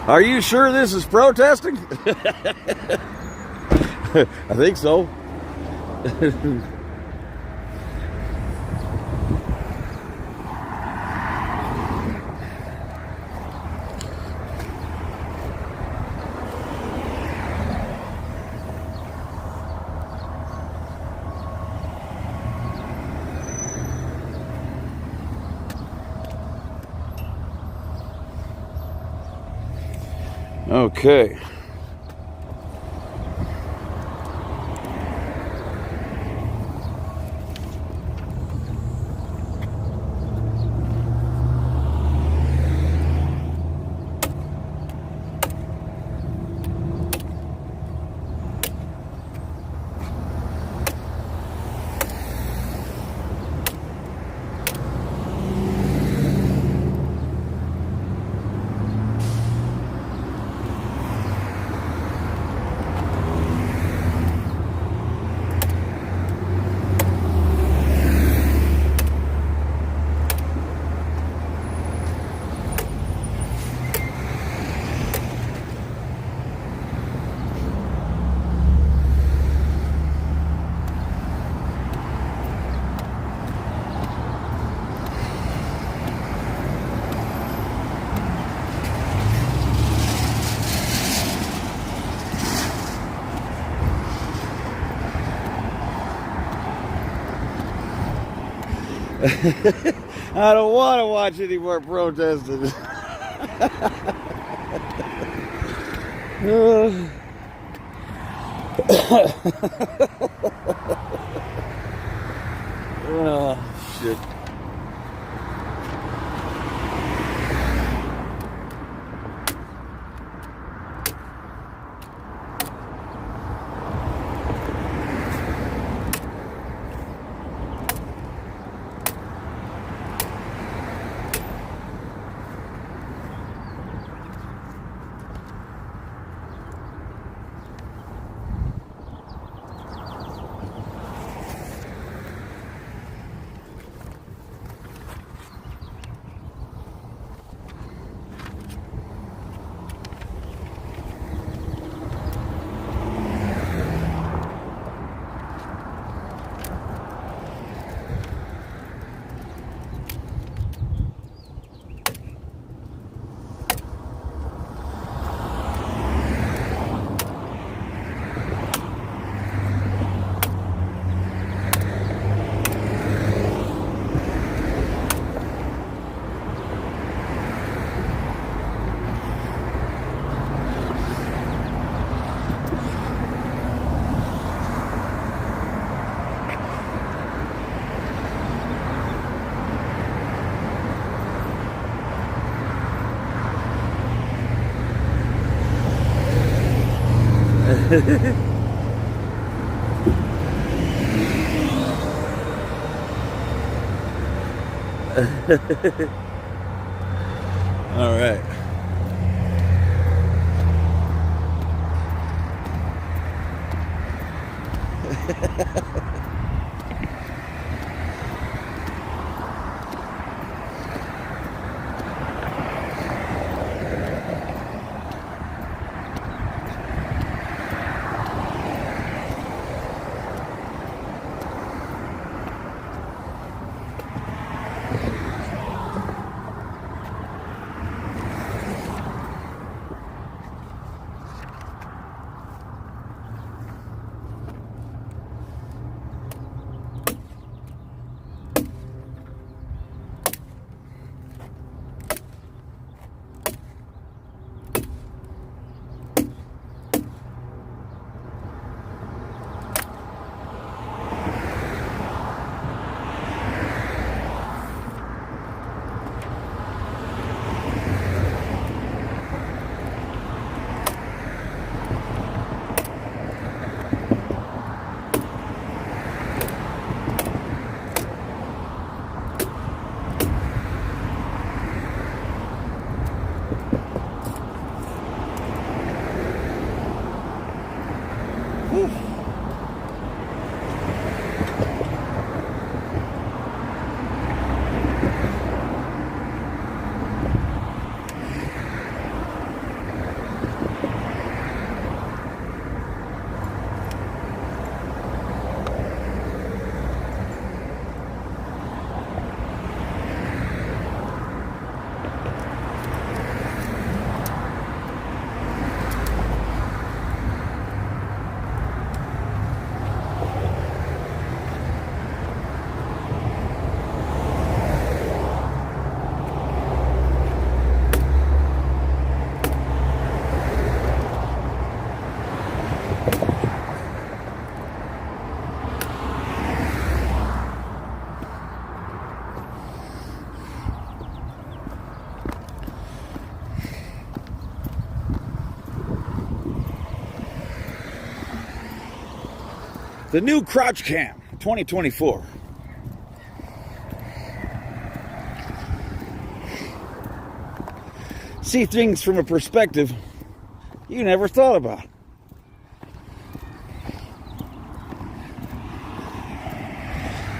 Are you sure this is protesting? I think so. Okay. I don't want to watch any more protesting. Oh, shit. All right. The new Crouch Cam 2024. See things from a perspective you never thought about.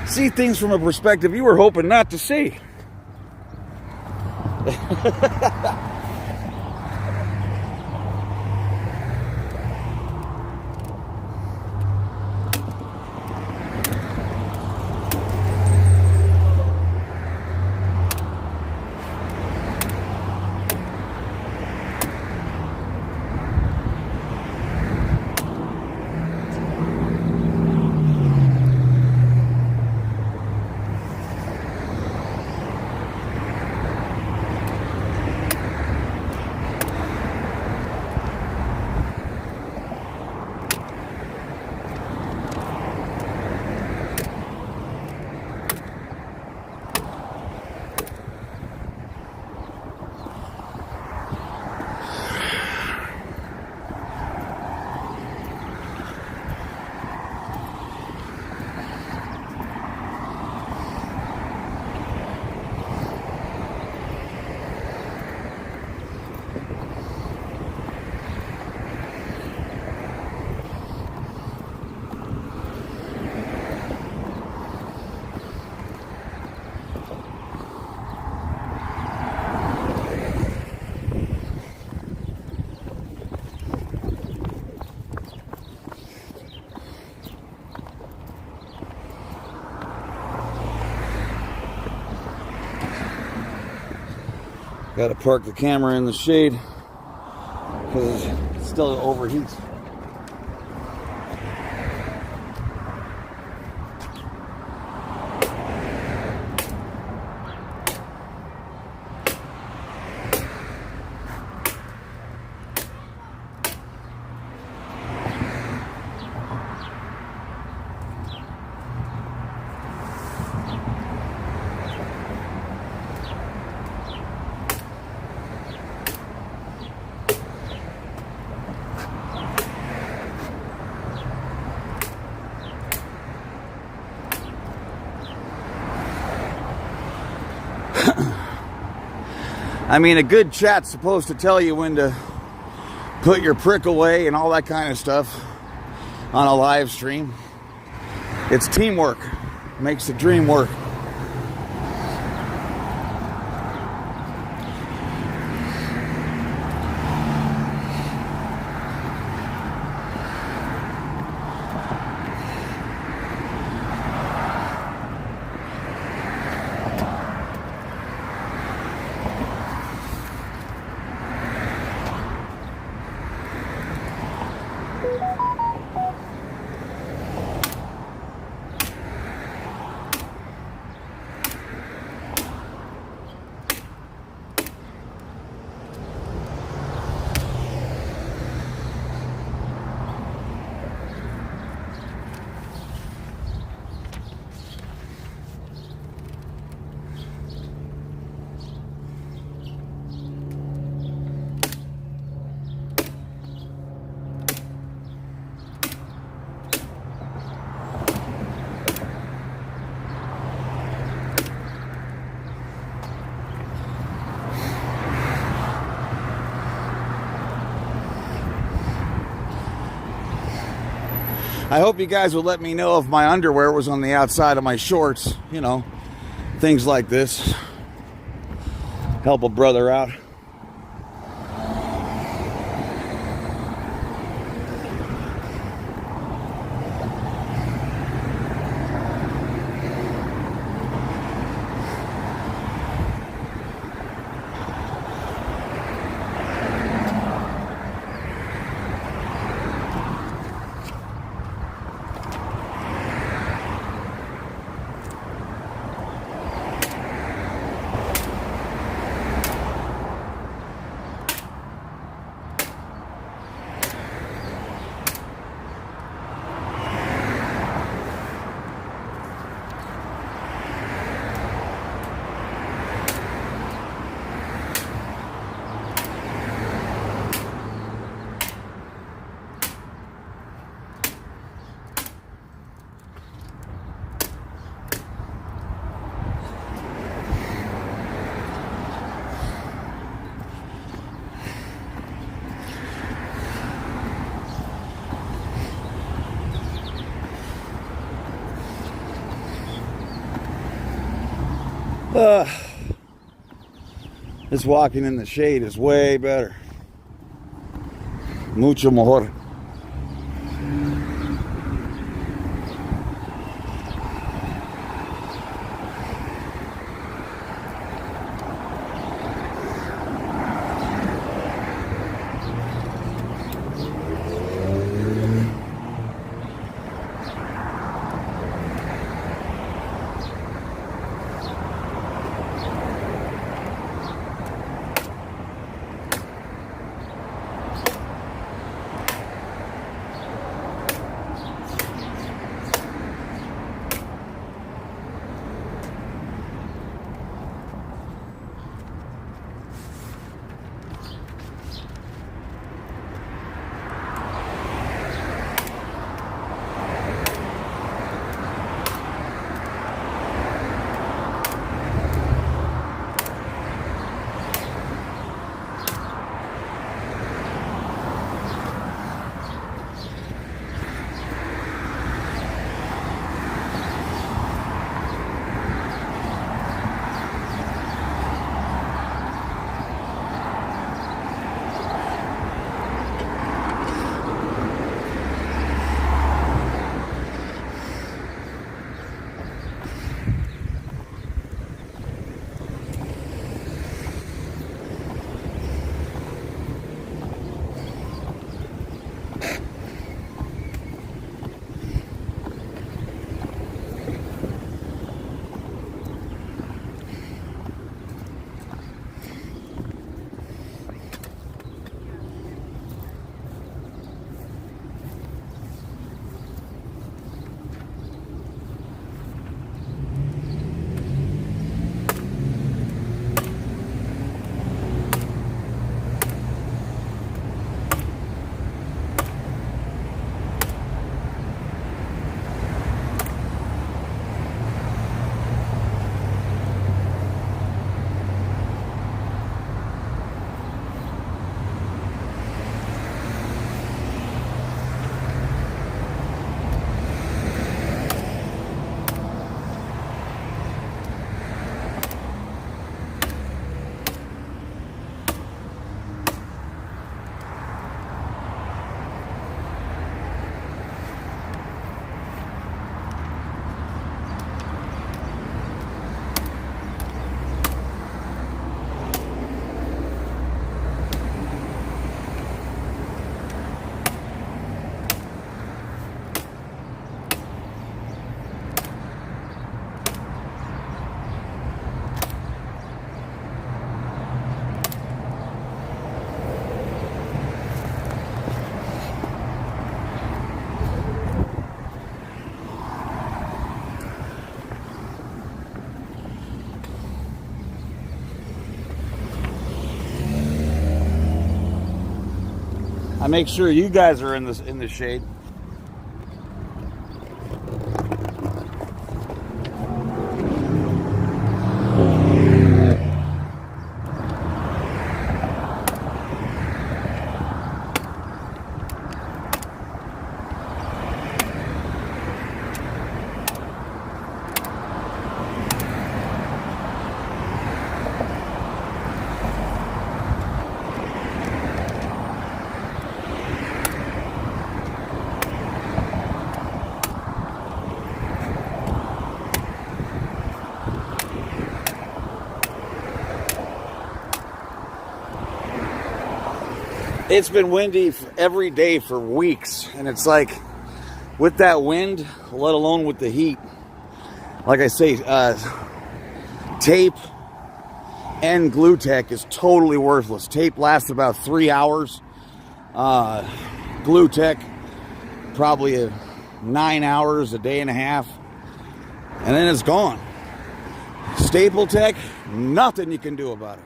See things from a perspective you were hoping not to see. Got to park the camera in the shade because it still overheats. I mean, a good chat's supposed to tell you when to put your prick away and all that kind of stuff on a live stream. It's teamwork. Makes the dream work. I hope you guys would let me know if my underwear was on the outside of my shorts. You know, things like this. Help a brother out. This walking in the shade is way better. Mucho mejor. I make sure you guys are in the shade. It's been windy every day for weeks, and it's like, with that wind, let alone with the heat, like I say, tape and glue tech is totally worthless. Tape lasts about 3 hours. Glue tech, probably 9 hours, a day and a half, and then it's gone. Staple tech, nothing you can do about it.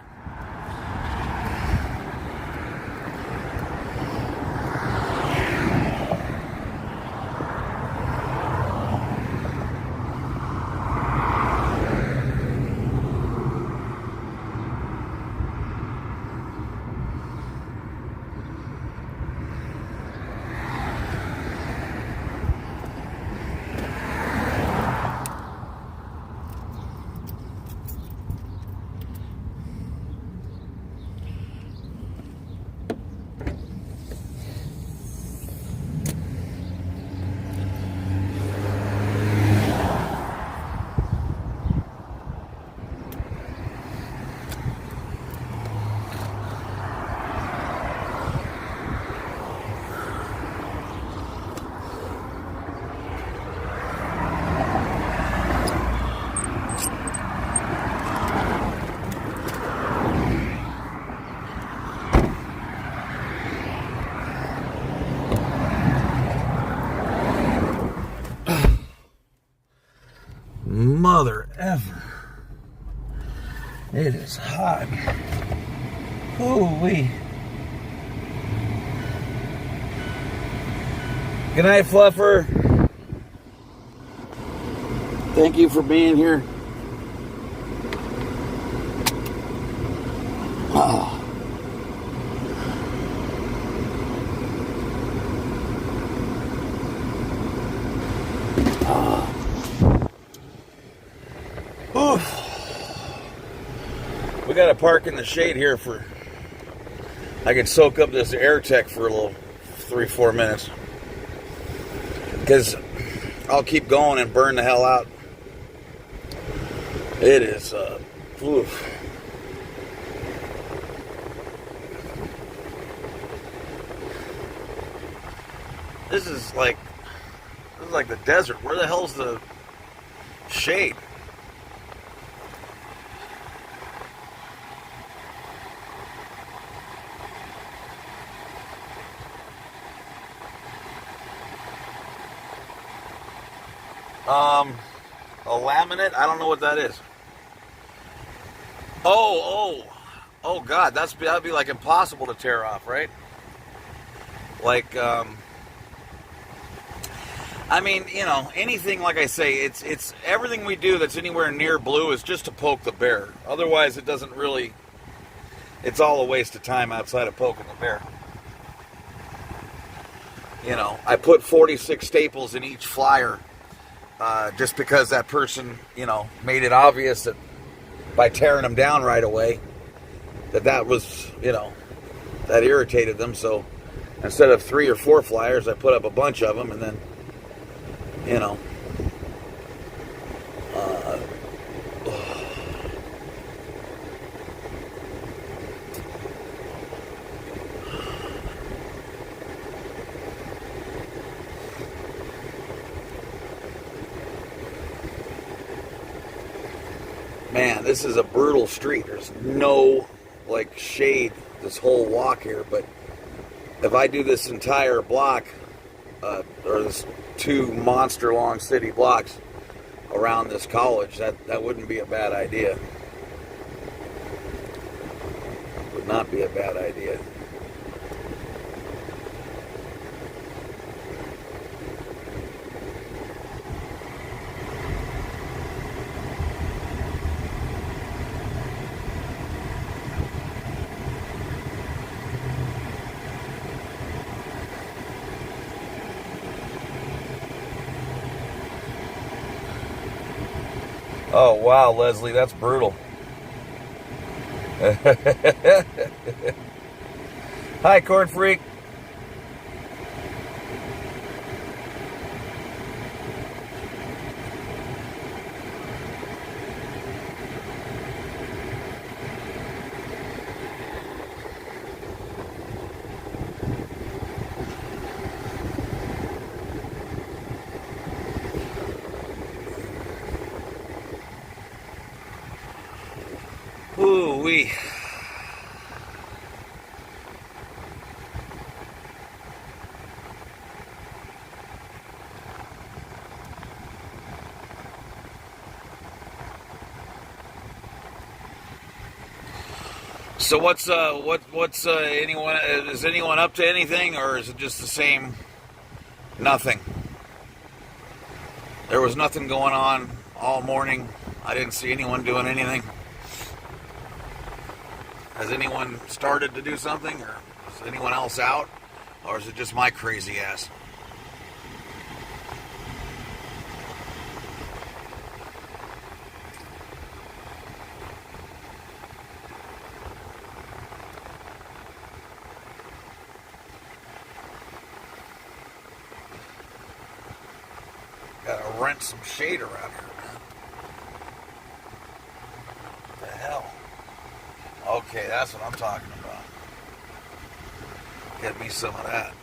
Mother ever. It is hot. Ooh-wee. Good night, Fluffer. Thank you for being here. Oh. We got to park in the shade here for, I can soak up this air tech for a little 3-4 minutes, because I'll keep going and burn the hell out. It is oof. This is like the desert. Where the hell's the shade? A laminate? I don't know what that is. Oh God, that'd be like impossible to tear off, right? Like, I mean, you know, anything, like I say, it's everything we do that's anywhere near blue is just to poke the bear. Otherwise, it doesn't really, it's all a waste of time outside of poking the bear. You know, I put 46 staples in each flyer. Just because that person, you know, made it obvious that by tearing them down right away, that was, you know, that irritated them. So instead of 3 or 4 flyers, I put up a bunch of them, and then, you know, man, this is a brutal street. There's no, like, shade this whole walk here, but if I do this entire block, or this 2 monster long city blocks around this college, that wouldn't be a bad idea. Would not be a bad idea. Oh, wow, Leslie, that's brutal. Hi, Corn Freak. Ooh-wee. So what's anyone, is anyone up to anything, or is it just the same nothing? There was nothing going on all morning. I didn't see anyone doing anything. Has anyone started to do something, or is anyone else out, or is it just my crazy ass? Gotta rent some shade around here, man. What the hell? Okay, that's what I'm talking about. Get me some of that.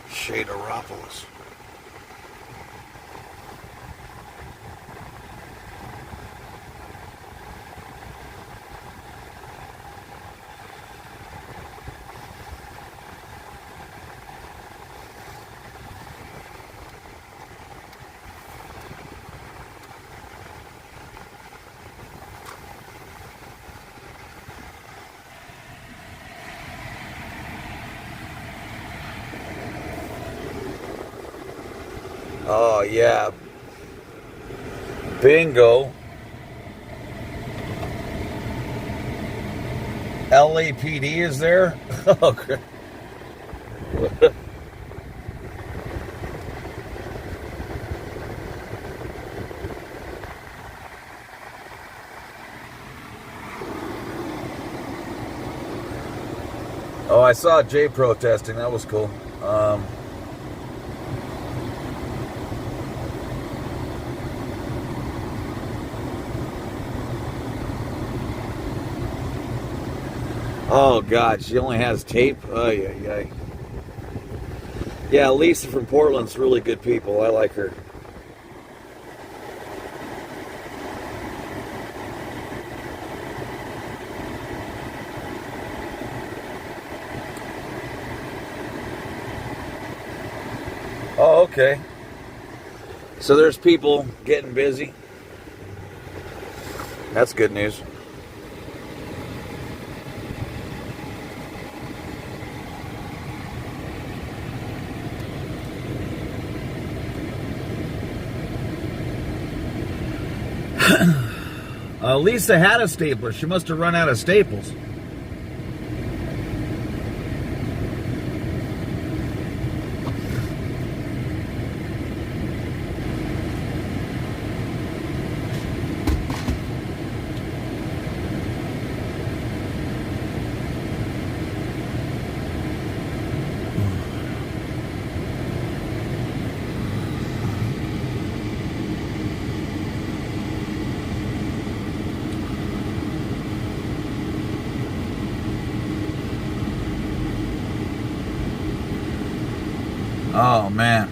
Shaderopolis. Oh, yeah. Bingo. LAPD is there? Oh, crap. Oh, I saw Jay protesting. That was cool. Oh, God, she only has tape? Oh, yeah. Yeah, Lisa from Portland's really good people. I like her. Oh, okay. So there's people getting busy. That's good news. Lisa had a stapler. She must have run out of staples. Oh, man.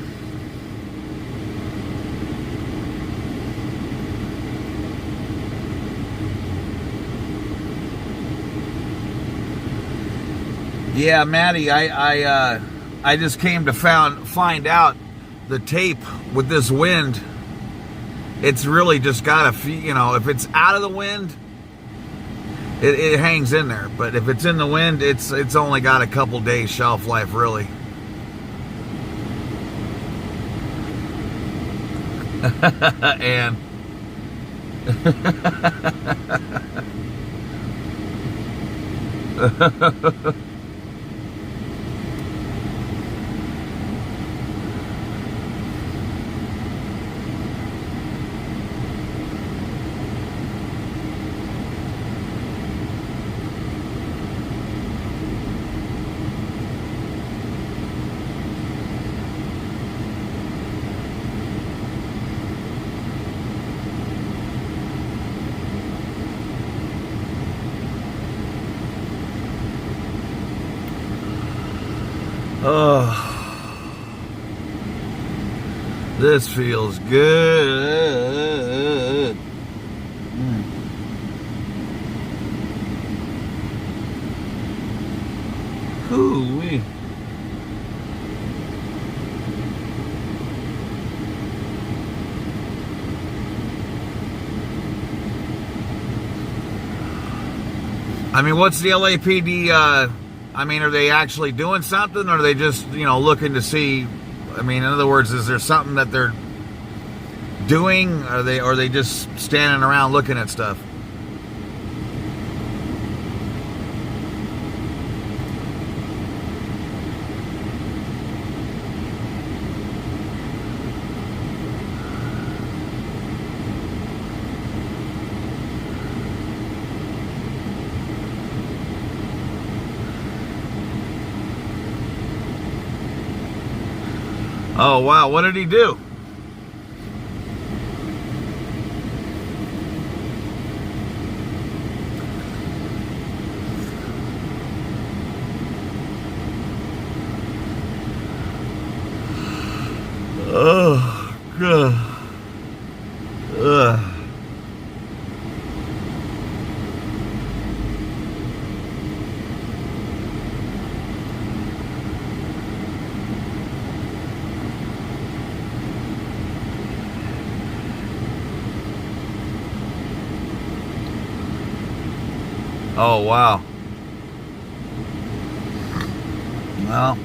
Yeah, Maddie, I just came to find out the tape with this wind. It's really just got a, if it's out of the wind, it hangs in there. But if it's in the wind, it's only got a couple days shelf life, really. And This feels good. Hoo-wee. I mean, what's the LAPD, I mean, are they actually doing something, or are they just, looking to see, I mean, in other words, is there something that they're doing? Or are they just standing around looking at stuff? Oh, wow. What did he do? Oh, God. Ugh. Oh, wow. Well,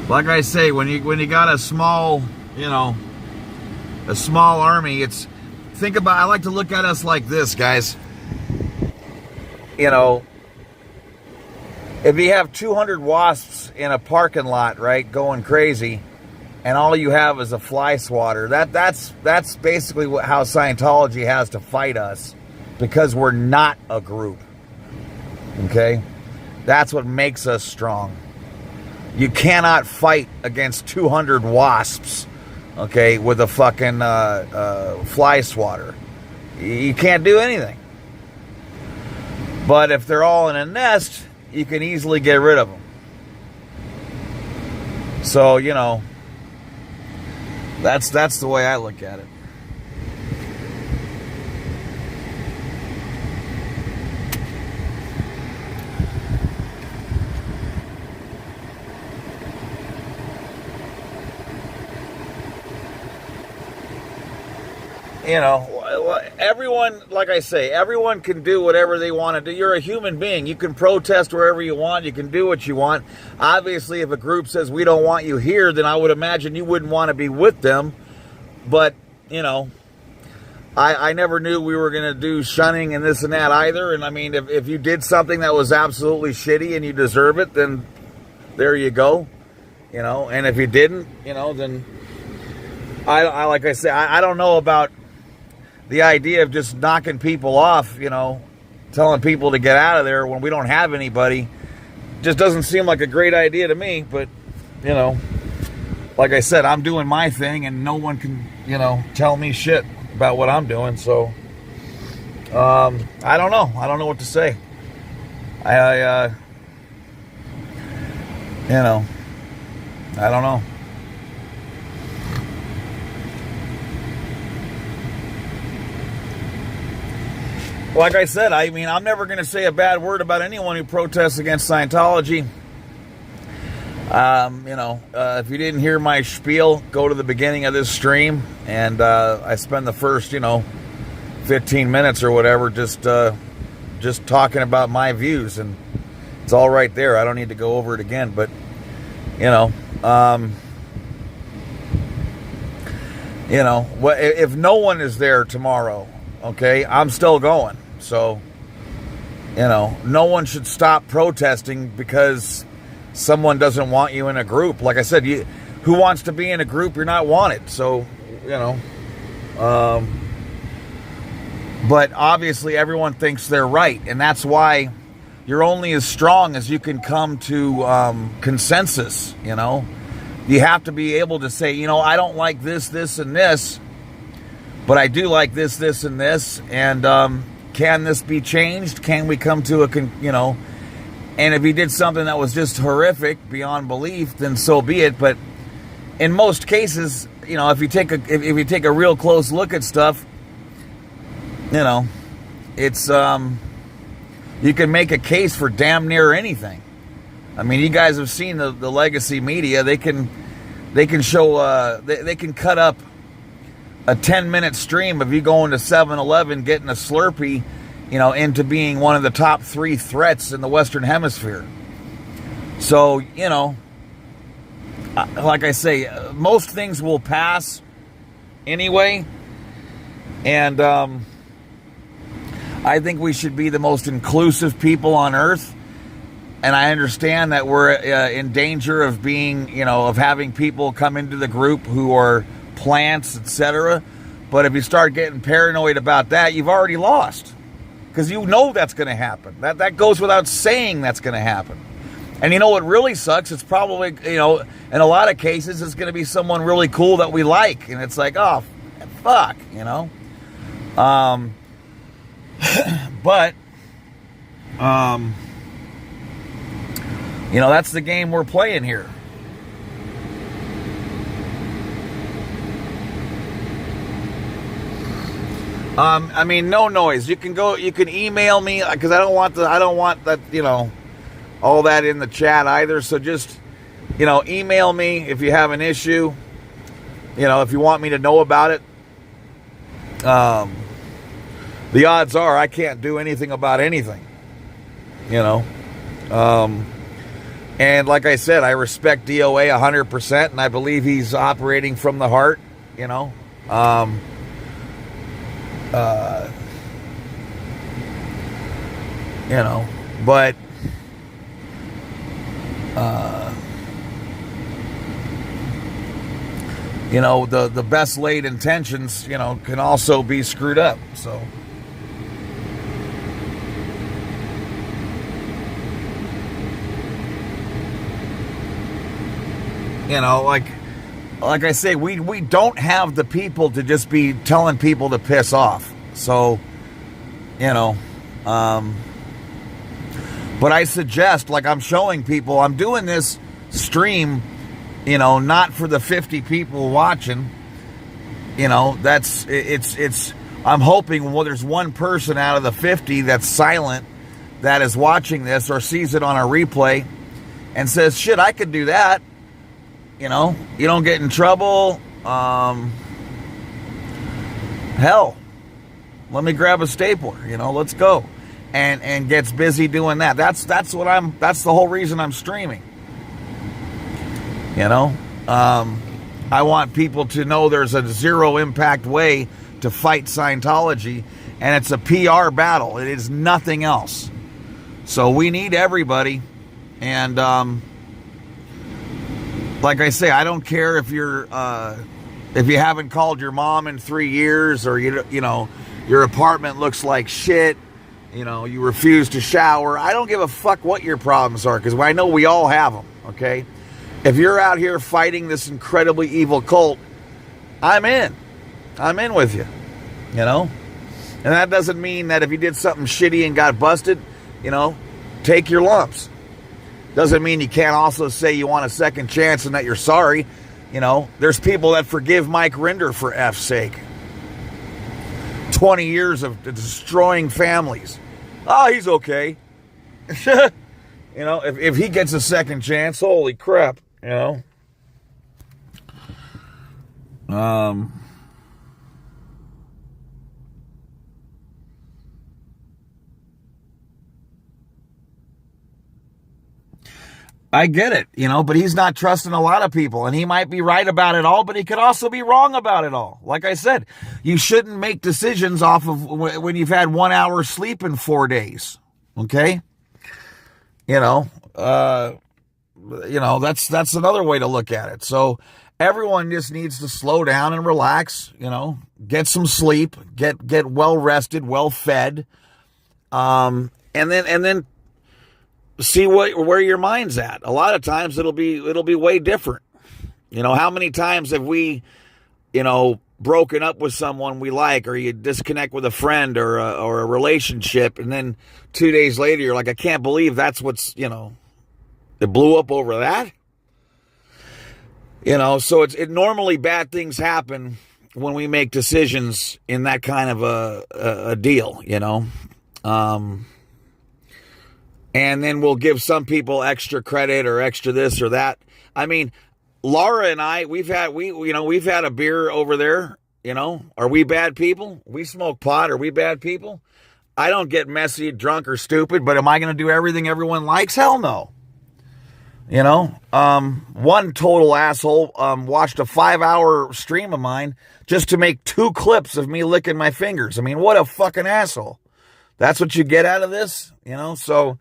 like I say, when you got a small, a small army, I like to look at us like this, guys. If you have 200 wasps in a parking lot, right, going crazy, and all you have is a fly swatter, that's basically how Scientology has to fight us, because we're not a group. Okay? That's what makes us strong. You cannot fight against 200 wasps, okay, with a fucking fly swatter. You can't do anything. But if they're all in a nest, you can easily get rid of them. So, that's the way I look at it. Everyone, like I say, everyone can do whatever they want to do. You're a human being. You can protest wherever you want. You can do what you want. Obviously, if a group says we don't want you here, then I would imagine you wouldn't want to be with them. But, I never knew we were going to do shunning and this and that either. And I mean, if you did something that was absolutely shitty and you deserve it, then there you go. And if you didn't, then I like I say, I don't know about the idea of just knocking people off, telling people to get out of there when we don't have anybody. Just doesn't seem like a great idea to me. But, like I said, I'm doing my thing and no one can, tell me shit about what I'm doing. So, I don't know. I don't know what to say. I don't know. Like I said, I mean, I'm never going to say a bad word about anyone who protests against Scientology. If you didn't hear my spiel, go to the beginning of this stream, and I spend the first, 15 minutes or whatever just talking about my views, and it's all right there. I don't need to go over it again, but, if no one is there tomorrow, okay, I'm still going. So, no one should stop protesting because someone doesn't want you in a group. Like I said, who wants to be in a group? You're not wanted. So, but obviously everyone thinks they're right. And that's why you're only as strong as you can come to consensus, You have to be able to say, I don't like this, this, and this, but I do like this, this, and this, and can this be changed? Can we come to And if he did something that was just horrific beyond belief, then so be it. But in most cases, you know, if you take a real close look at stuff, you know, it's you can make a case for damn near anything. I mean, you guys have seen the legacy media. They can show they can cut up a 10-minute stream of you going to 7-Eleven getting a Slurpee, you know, into being one of the top 3 threats in the Western Hemisphere. So, you know, like I say, most things will pass anyway. And I think we should be the most inclusive people on earth. And I understand that we're in danger of being, you know, of having people come into the group who are plants, etc. But if you start getting paranoid about that, you've already lost. Because you know that's going to happen. That goes without saying that's going to happen. And you know what really sucks? It's probably, you know, in a lot of cases, it's going to be someone really cool that we like. And it's like, oh, fuck, you know. But, you know, that's the game we're playing here. I mean, no noise. You can email me, because I don't want that, you know, all that in the chat either. So just, you know, email me if you have an issue, you know, if you want me to know about it. The odds are I can't do anything about anything, you know. And like I said, I respect DOA 100%, and I believe he's operating from the heart, you know. You know, but you know, the best laid intentions, you know, can also be screwed up. So you know, like I say, we don't have the people to just be telling people to piss off. So, you know, but I suggest, like I'm showing people, I'm doing this stream, you know, not for the 50 people watching, you know, I'm hoping, well, there's one person out of the 50 that's silent that is watching this or sees it on a replay and says, shit, I could do that. You know, you don't get in trouble. Hell, let me grab a stapler, you know, let's go. And gets busy doing that. That's the whole reason I'm streaming. You know, I want people to know there's a zero impact way to fight Scientology, and it's a PR battle. It is nothing else. So we need everybody. And like I say, I don't care if you haven't called your mom in 3 years, or you know your apartment looks like shit. You know, you refuse to shower. I don't give a fuck what your problems are, because I know we all have them. Okay, if you're out here fighting this incredibly evil cult, I'm in with you. You know, and that doesn't mean that if you did something shitty and got busted, you know, take your lumps. Doesn't mean you can't also say you want a second chance and that you're sorry. You know, there's people that forgive Mike Rinder for F's sake. 20 years of destroying families. Oh, he's okay. You know, if he gets a second chance, holy crap, you know. I get it, you know, but he's not trusting a lot of people, and he might be right about it all, but he could also be wrong about it all. Like I said, you shouldn't make decisions off of when you've had 1 hour sleep in 4 days. Okay. You know, that's another way to look at it. So everyone just needs to slow down and relax, you know, get some sleep, get well rested, well fed. And then see where your mind's at. A lot of times it'll be way different. You know, how many times have we, you know, broken up with someone we like, or you disconnect with a friend or a relationship, and then 2 days later you're like, I can't believe that's what's, it blew up over that. So it normally bad things happen when we make decisions in that kind of a deal, and then we'll give some people extra credit or extra this or that. I mean, Laura and I, we've had a beer over there. Are we bad people? We smoke pot. Are we bad people? I don't get messy, drunk, or stupid, but am I going to do everything everyone likes? Hell no. One total asshole watched a 5-hour stream of mine just to make 2 clips of me licking my fingers. I mean, what a fucking asshole. That's what you get out of this, So,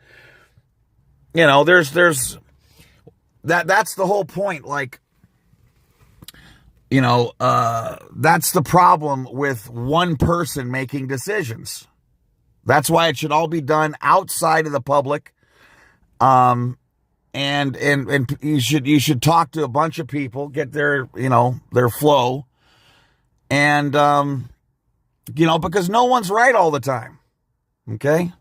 there's that's the whole point. Like, that's the problem with one person making decisions. That's why it should all be done outside of the public. And you should talk to a bunch of people, get their flow. And, because no one's right all the time. Okay.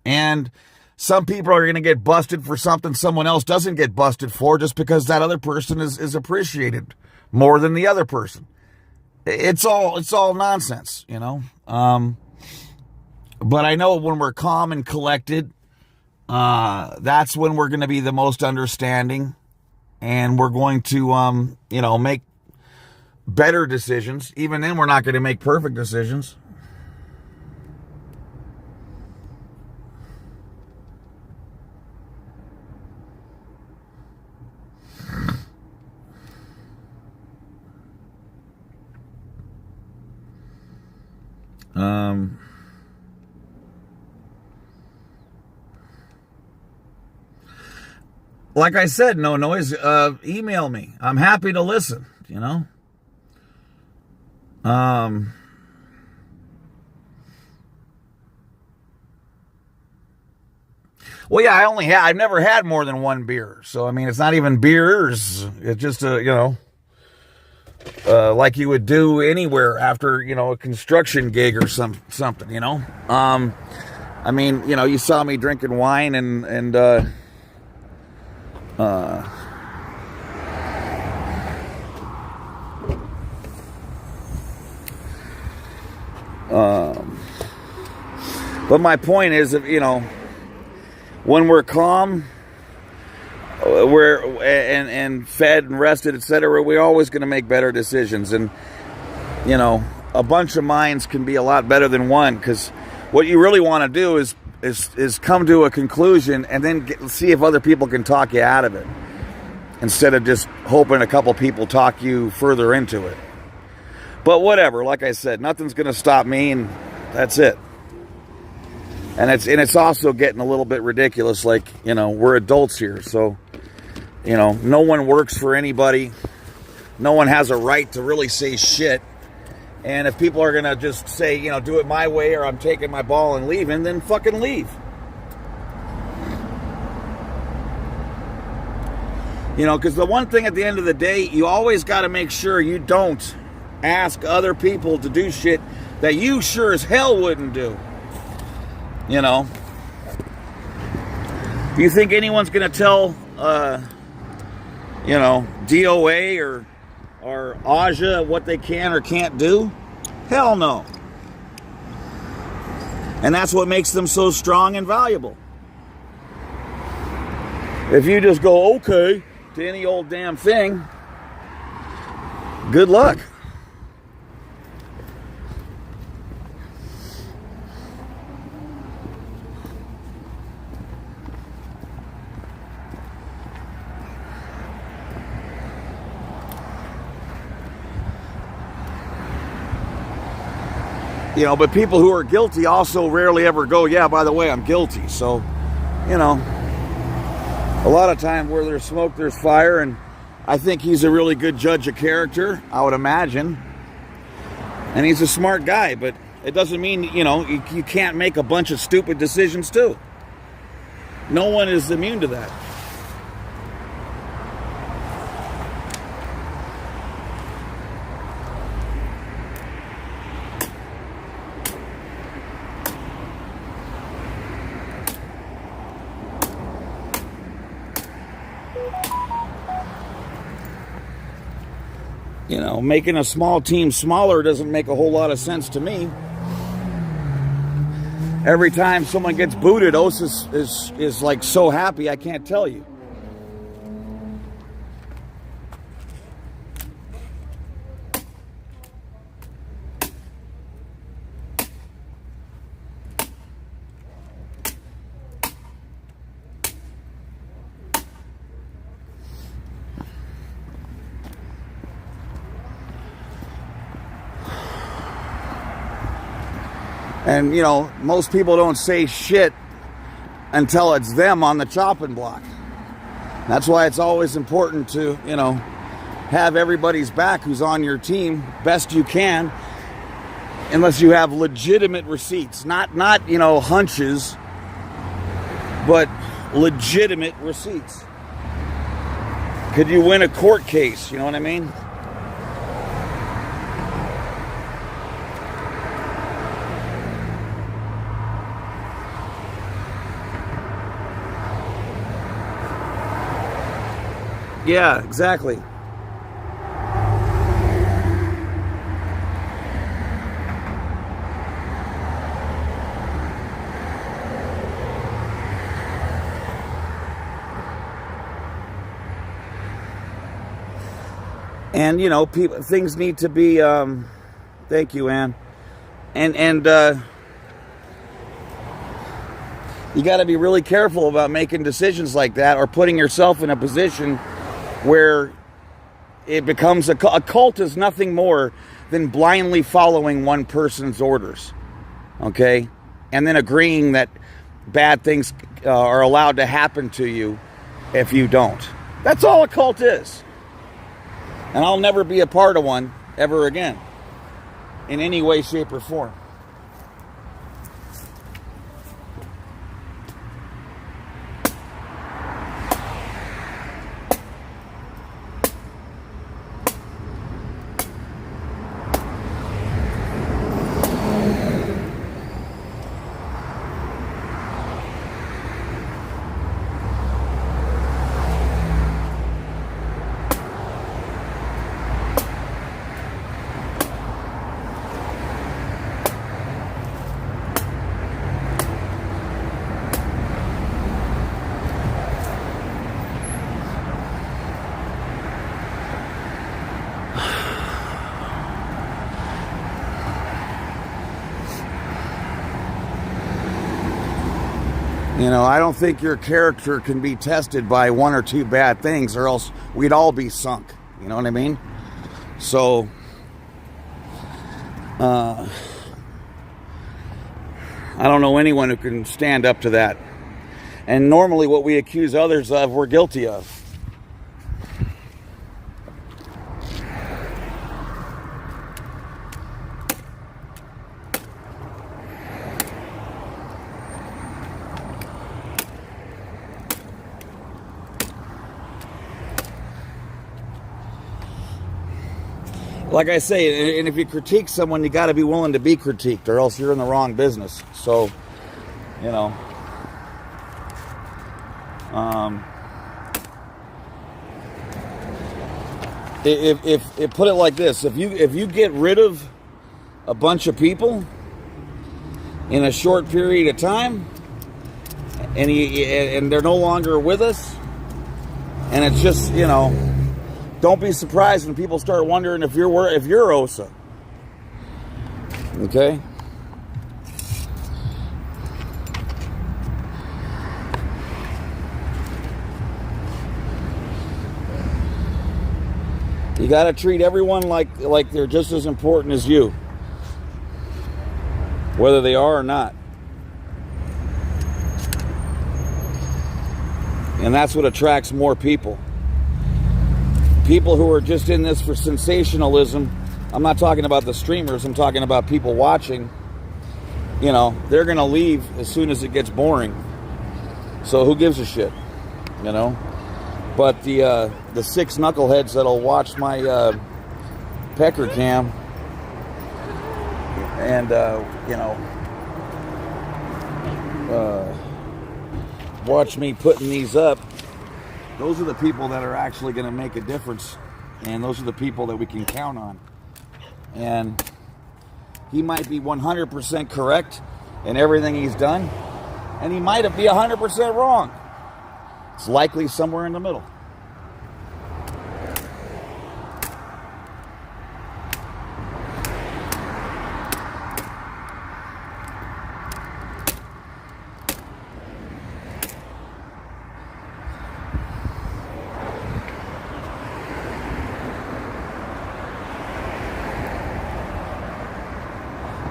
And some people are going to get busted for something someone else doesn't get busted for, just because that other person is appreciated more than the other person. It's all nonsense, but I know when we're calm and collected, that's when we're going to be the most understanding, and we're going to, make better decisions. Even then, we're not going to make perfect decisions. Like I said, no noise, email me. I'm happy to listen, Well, yeah, I've never had more than 1 beer. So, I mean, it's not even beers. It's just like you would do anywhere after, a construction gig or something, I mean, you saw me drinking wine and but my point is, if when we're calm, and fed and rested, etc., we're always going to make better decisions. And a bunch of minds can be a lot better than one, because what you really want to do is come to a conclusion and then see if other people can talk you out of it, instead of just hoping a couple people talk you further into it. But whatever, like I said, nothing's going to stop me, and that's it. And it's also getting a little bit ridiculous. Like, we're adults here, so no one works for anybody. No one has a right to really say shit. And if people are going to just say, do it my way, or I'm taking my ball and leaving, then fucking leave. Because the one thing at the end of the day, you always got to make sure you don't ask other people to do shit that you sure as hell wouldn't do. Do you think anyone's going to tell, DOA or Aja what they can or can't do? Hell no. And that's what makes them so strong and valuable. If you just go okay to any old damn thing, good luck. But people who are guilty also rarely ever go, yeah, by the way, I'm guilty. So, a lot of time where there's smoke, there's fire. And I think he's a really good judge of character, I would imagine. And he's a smart guy, but it doesn't mean, you can't make a bunch of stupid decisions too. No one is immune to that. You know, making a small team smaller doesn't make a whole lot of sense to me. Every time someone gets booted, Osa is like so happy, I can't tell you. And, you know, most people don't say shit until it's them on the chopping block. That's why it's always important to, you know, have everybody's back who's on your team best you can, unless you have legitimate receipts. Not you know, hunches, but legitimate receipts. Could you win a court case? You know what I mean? Yeah, exactly. And, you know, things need to be, thank you, Ann. And you got to be really careful about making decisions like that, or putting yourself in a position where it becomes a cult is nothing more than blindly following one person's orders, okay? And then agreeing that bad things are allowed to happen to you if you don't. That's all a cult is. And I'll never be a part of one ever again, in any way, shape, or form. You know, I don't think your character can be tested by one or two bad things, or else we'd all be sunk. You know what I mean? So, I don't know anyone who can stand up to that. And normally what we accuse others of, we're guilty of. Like I say, and if you critique someone, you got to be willing to be critiqued, or else you're in the wrong business. So, you know, if put it like this, if you get rid of a bunch of people in a short period of time, and they're no longer with us, and it's just, you know, don't be surprised when people start wondering if you're Osa. Okay? You got to treat everyone like they're just as important as you, whether they are or not. And that's what attracts more people. People who are just in this for sensationalism. I'm not talking about the streamers. I'm talking about people watching. You know, they're going to leave as soon as it gets boring. So who gives a shit? You know? But the 6 knuckleheads that'll watch my pecker cam and, you know, watch me putting these up, Those are the people that are actually going to make a difference, and those are the people that we can count on. And he might be 100% correct in everything he's done, and he might be 100% wrong. It's likely somewhere in the middle.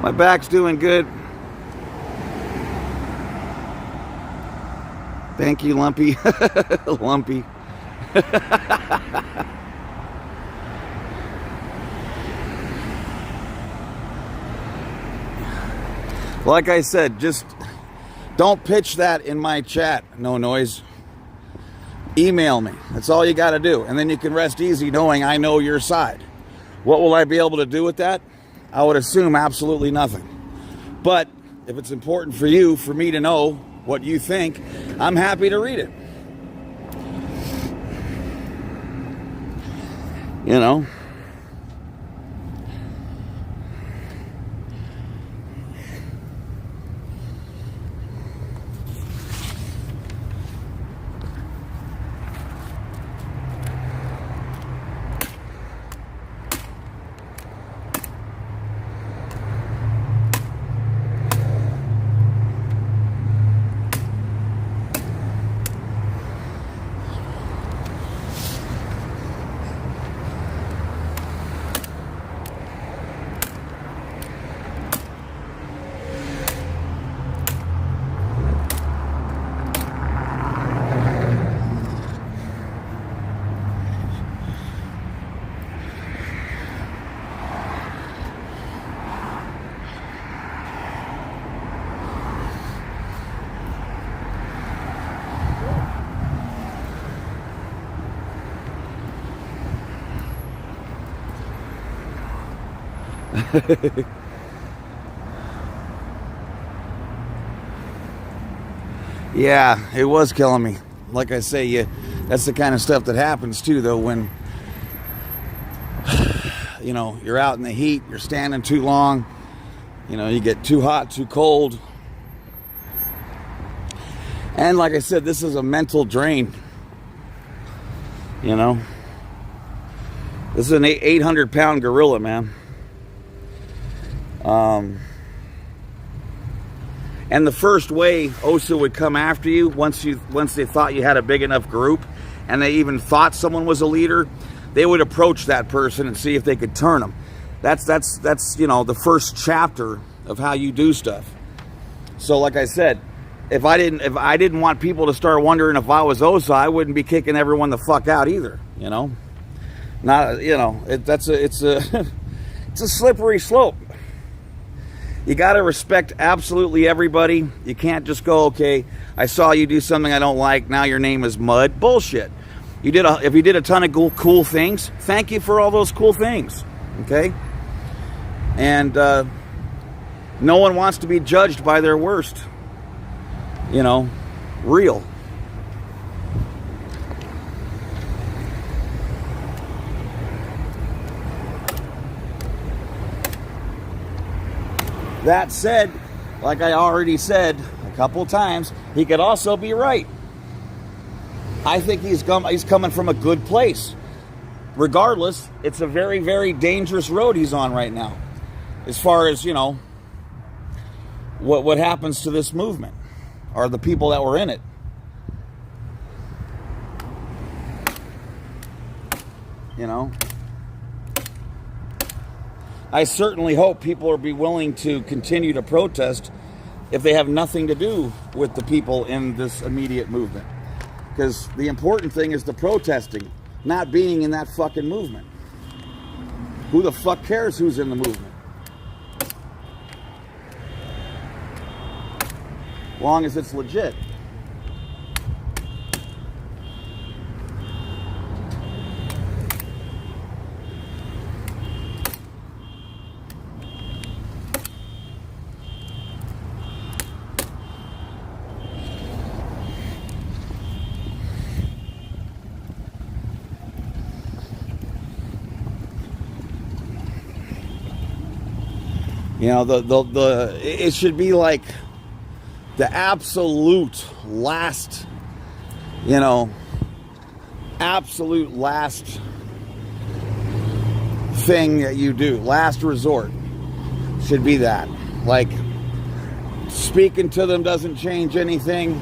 My back's doing good. Thank you, Lumpy. Lumpy. Like I said, just don't pitch that in my chat, No Noise. Email me. That's all you got to do. And then you can rest easy knowing I know your side. What will I be able to do with that? I would assume absolutely nothing. But if it's important for you, for me to know what you think, I'm happy to read it. You know? Yeah, it was killing me. Like I say, that's the kind of stuff that happens too, though, when you know, you're out in the heat, you're standing too long, you know, you get too hot, too cold. And like I said, this is a mental drain. You know, this is an 800-pound gorilla, man. And the first way OSA would come after you, once they thought you had a big enough group, and they even thought someone was a leader, they would approach that person and see if they could turn them. That's you know, the first chapter of how you do stuff. So like I said, if I didn't want people to start wondering if I was OSA, I wouldn't be kicking everyone the fuck out either. You know, not, you know, it's a it's a slippery slope. You got to respect absolutely everybody. You can't just go, okay, I saw you do something I don't like, now your name is mud. Bullshit. If you did a ton of cool things, thank you for all those cool things. Okay? And no one wants to be judged by their worst. You know, real. That said, like I already said a couple times, he could also be right. I think he's coming from a good place. Regardless, it's a very, very dangerous road he's on right now. As far as, you know, what happens to this movement, or the people that were in it. You know? I certainly hope people will be willing to continue to protest if they have nothing to do with the people in this immediate movement. Because the important thing is the protesting, not being in that fucking movement. Who the fuck cares who's in the movement? As long as it's legit. You know, it should be like the absolute last, you know, absolute last thing that you do, last resort should be that. Like, speaking to them doesn't change anything.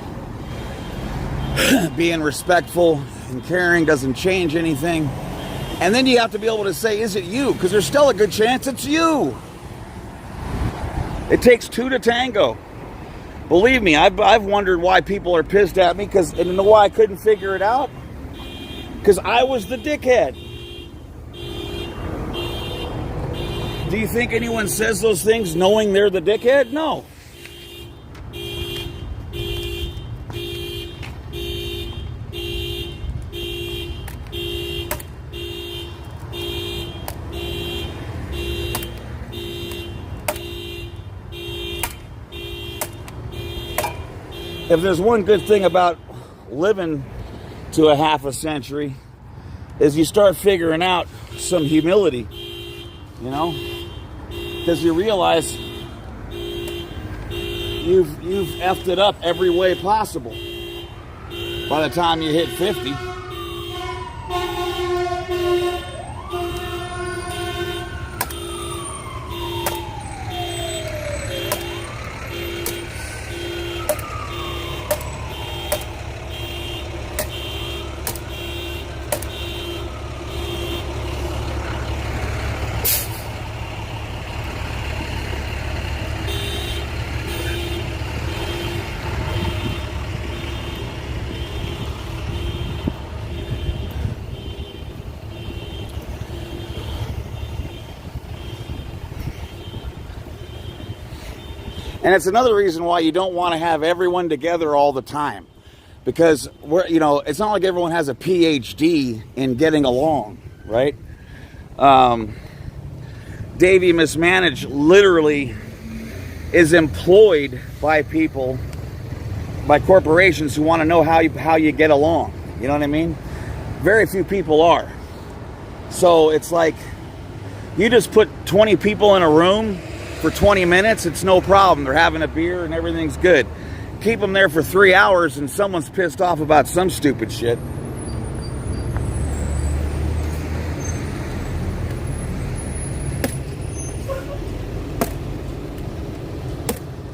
Being respectful and caring doesn't change anything. And then you have to be able to say, is it you? Because there's still a good chance it's you. It takes two to tango. Believe me, I've wondered why people are pissed at me, and you know why I couldn't figure it out? Because I was the dickhead. Do you think anyone says those things knowing they're the dickhead? No. If there's one good thing about living to a half a century, is you start figuring out some humility, you know, because you realize you've effed it up every way possible by the time you hit 50. And it's another reason why you don't want to have everyone together all the time. Because, it's not like everyone has a PhD in getting along, right? Davey Mismanaged literally is employed by people, by corporations who want to know how you get along. You know what I mean? Very few people are. So it's like, you just put 20 people in a room for 20 minutes, it's no problem. They're having a beer and everything's good. Keep them there for 3 hours and someone's pissed off about some stupid shit.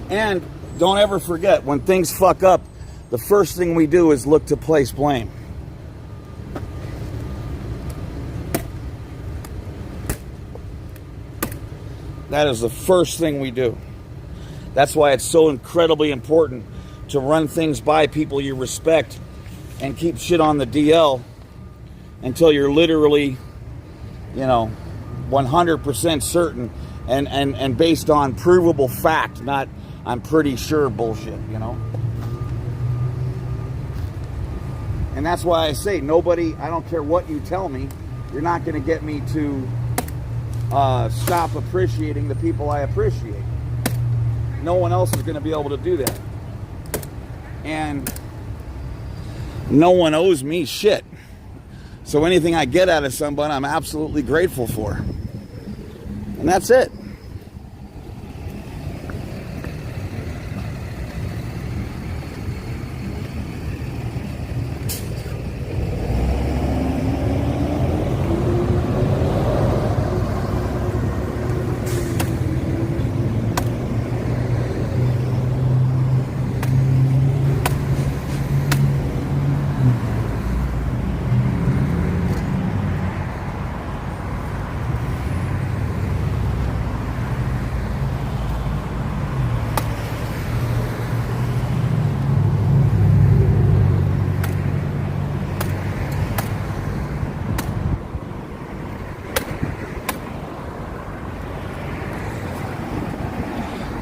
And don't ever forget, when things fuck up, the first thing we do is look to place blame. That is the first thing we do. That's why it's so incredibly important to run things by people you respect and keep shit on the DL until you're literally, 100% certain and based on provable fact, not I'm pretty sure bullshit, And that's why I say, I don't care what you tell me, you're not going to get me to stop appreciating the people I appreciate. No one else is going to be able to do that. And no one owes me shit. So anything I get out of somebody, I'm absolutely grateful for. And that's it.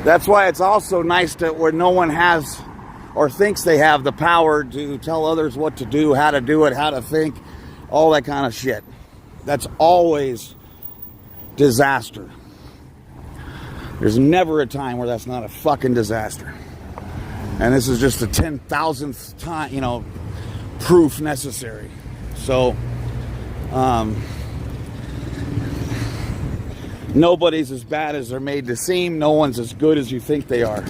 That's why it's also nice where no one has or thinks they have the power to tell others what to do, how to think, all that kind of shit. That's always disaster. There's never a time where that's not a fucking disaster. And this is just the 10,000th time, proof necessary. So, Nobody's as bad as they're made to seem. No one's as good as you think they are.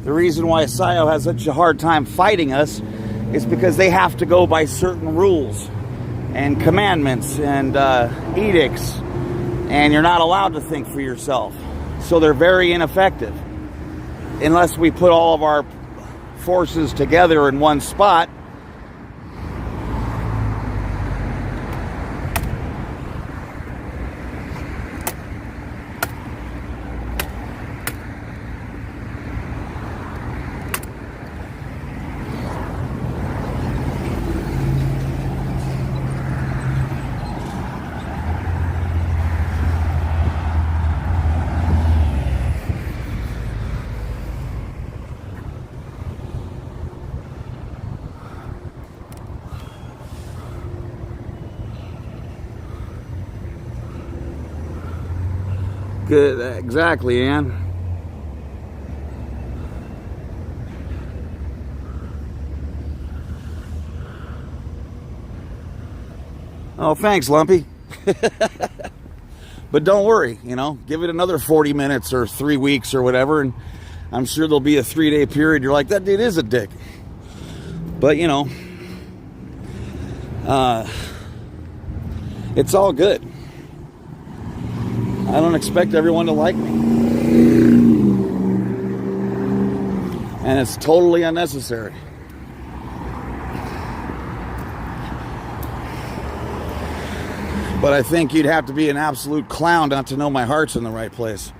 The reason why SIO has such a hard time fighting us is because they have to go by certain rules and commandments and edicts, and you're not allowed to think for yourself. So they're very ineffective. Unless we put all of our forces together in one spot, good, exactly, Ann. Oh, thanks, Lumpy. But don't worry, you know, give it another 40 minutes or 3 weeks or whatever, and I'm sure there'll be a 3-day period. You're like, that dude is a dick. But, you know, it's all good. I don't expect everyone to like me. And it's totally unnecessary. But I think you'd have to be an absolute clown not to know my heart's in the right place.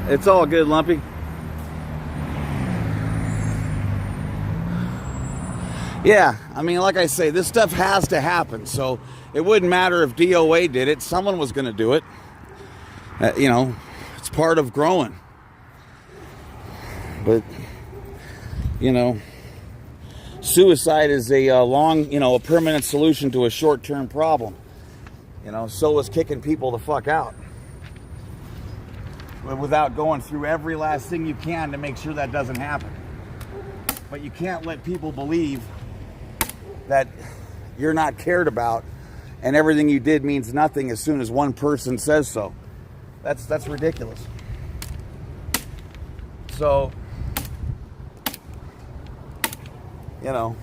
It's all good, Lumpy. Yeah, I mean, like I say, this stuff has to happen. So it wouldn't matter if DOA did it. Someone was going to do it. You know, it's part of growing. But, you know, suicide is a a permanent solution to a short-term problem. You know, so is kicking people the fuck out. But without going through every last thing you can to make sure that doesn't happen. But you can't let people believe that you're not cared about and everything you did means nothing as soon as one person says so. That's ridiculous. So, you know,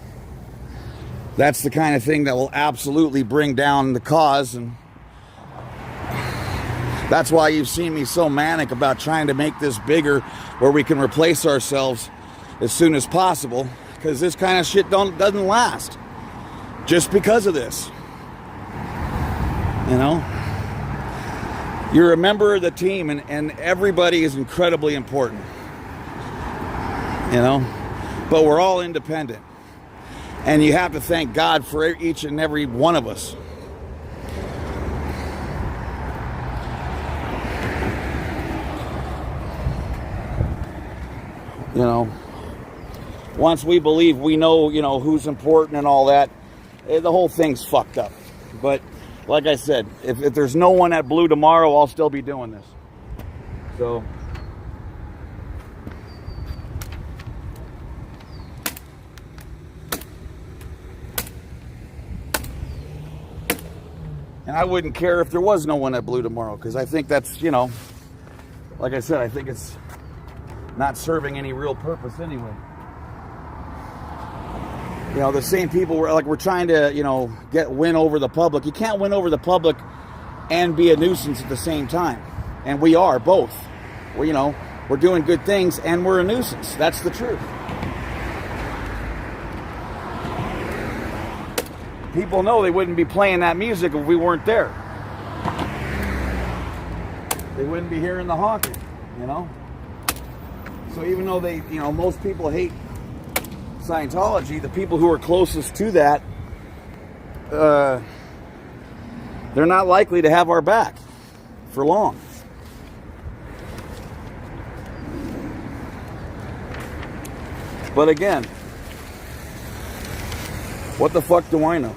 that's the kind of thing that will absolutely bring down the cause. And that's why you've seen me so manic about trying to make this bigger, where we can replace ourselves as soon as possible, because this kind of shit doesn't last just because of this. You know, you're a member of the team, and everybody is incredibly important, you know, but we're all independent, and you have to thank God for each and every one of us. You know, once we believe we know, you know, who's important and all that, the whole thing's fucked up. But like I said, if there's no one at Blue tomorrow, I'll still be doing this. So, and I wouldn't care if there was no one at Blue tomorrow, because I think that's, you know, like I said, I think it's not serving any real purpose anyway. You know, the same people we're trying to, you know, win over the public. You can't win over the public and be a nuisance at the same time. And we are both. You know, we're doing good things and we're a nuisance. That's the truth. People know they wouldn't be playing that music if we weren't there. They wouldn't be hearing the honking, you know. So even though they, you know, most people hate Scientology, the people who are closest to that, they're not likely to have our back for long. But again, what the fuck do I know?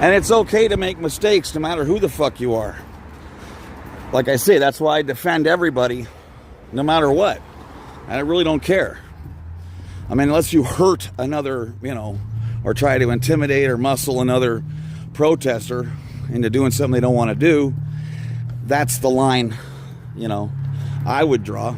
And it's okay to make mistakes no matter who the fuck you are. Like I say, that's why I defend everybody no matter what. I really don't care. I mean, unless you hurt another, you know, or try to intimidate or muscle another protester into doing something they don't want to do, that's the line, you know, I would draw.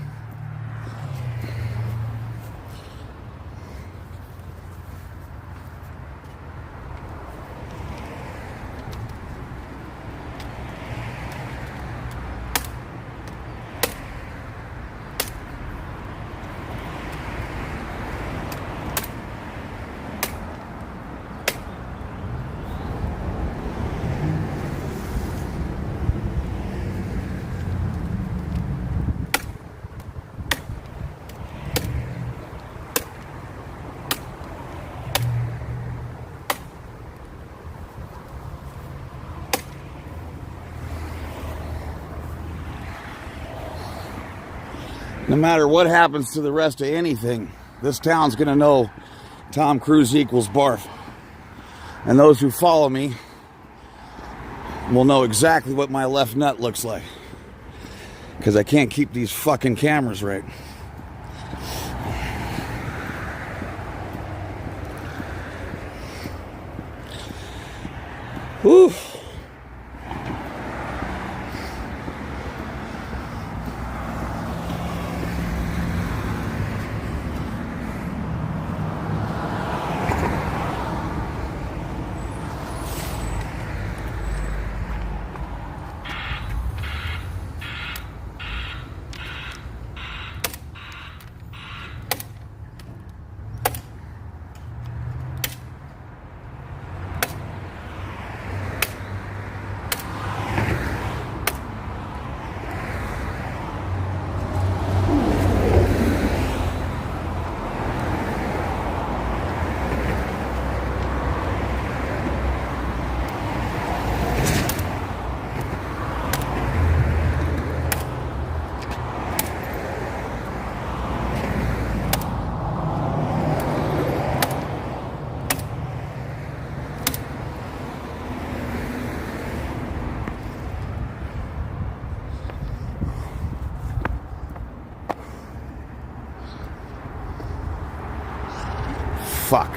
No matter what happens to the rest of anything, this town's going to know Tom Cruise equals barf. And those who follow me will know exactly what my left nut looks like. Because I can't keep these fucking cameras right. Whew. Fuck.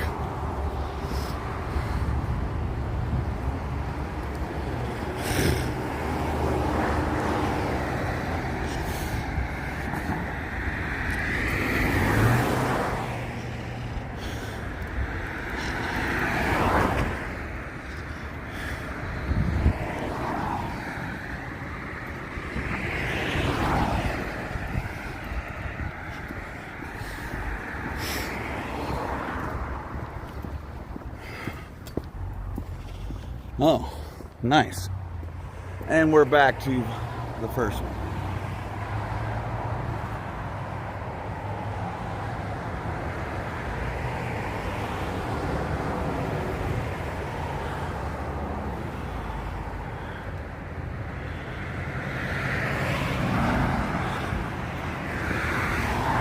Oh, nice. And we're back to the first one.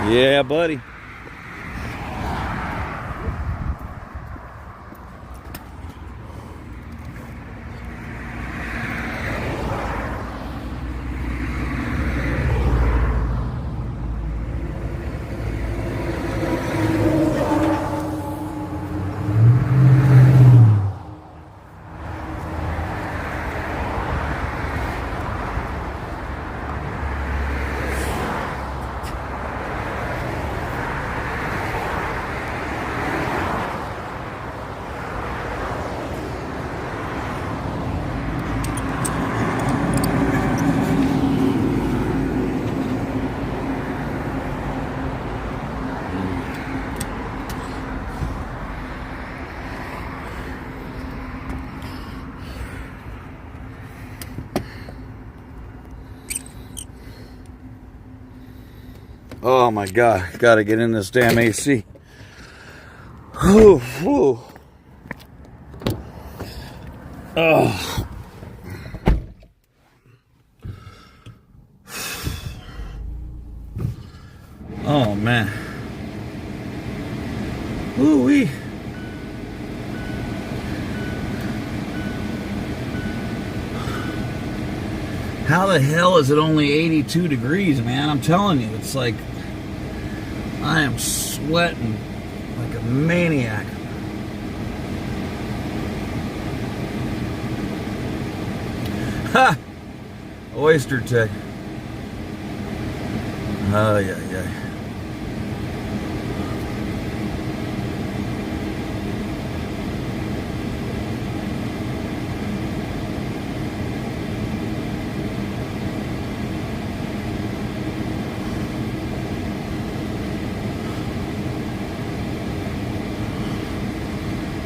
Yeah, buddy. Oh my God, gotta get in this damn AC. Whew, whew. Oh. Oh man. Ooh-wee. How the hell is it only 82 degrees, man? I'm telling you, it's like I am sweating like a maniac. Ha! Oyster tech. Oh, yeah.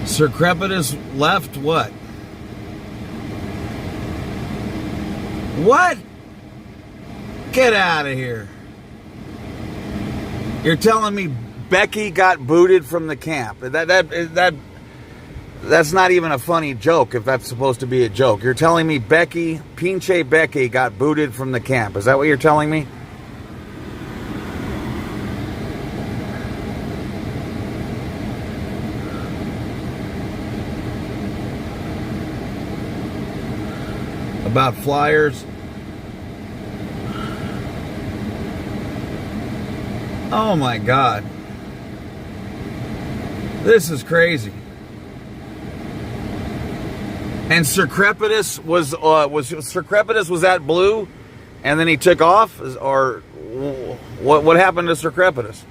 Sir Crepitus left what? What? Get out of here. You're telling me Becky got booted from the camp? That's not even a funny joke if that's supposed to be a joke. You're telling me Pinche Becky got booted from the camp. Is that what you're telling me? About flyers? Oh my God. This is crazy. And Sir Crepitus was that blue and then he took off? Or what happened to Sir Crepitus?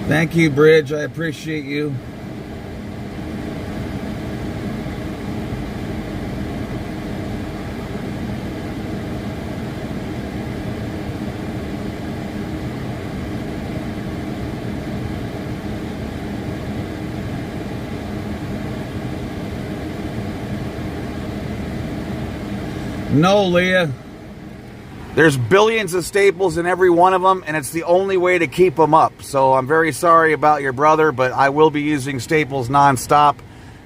Thank you, Bridge. I appreciate you. No, Leah. There's billions of staples in every one of them, and it's the only way to keep them up. So I'm very sorry about your brother, but I will be using staples nonstop,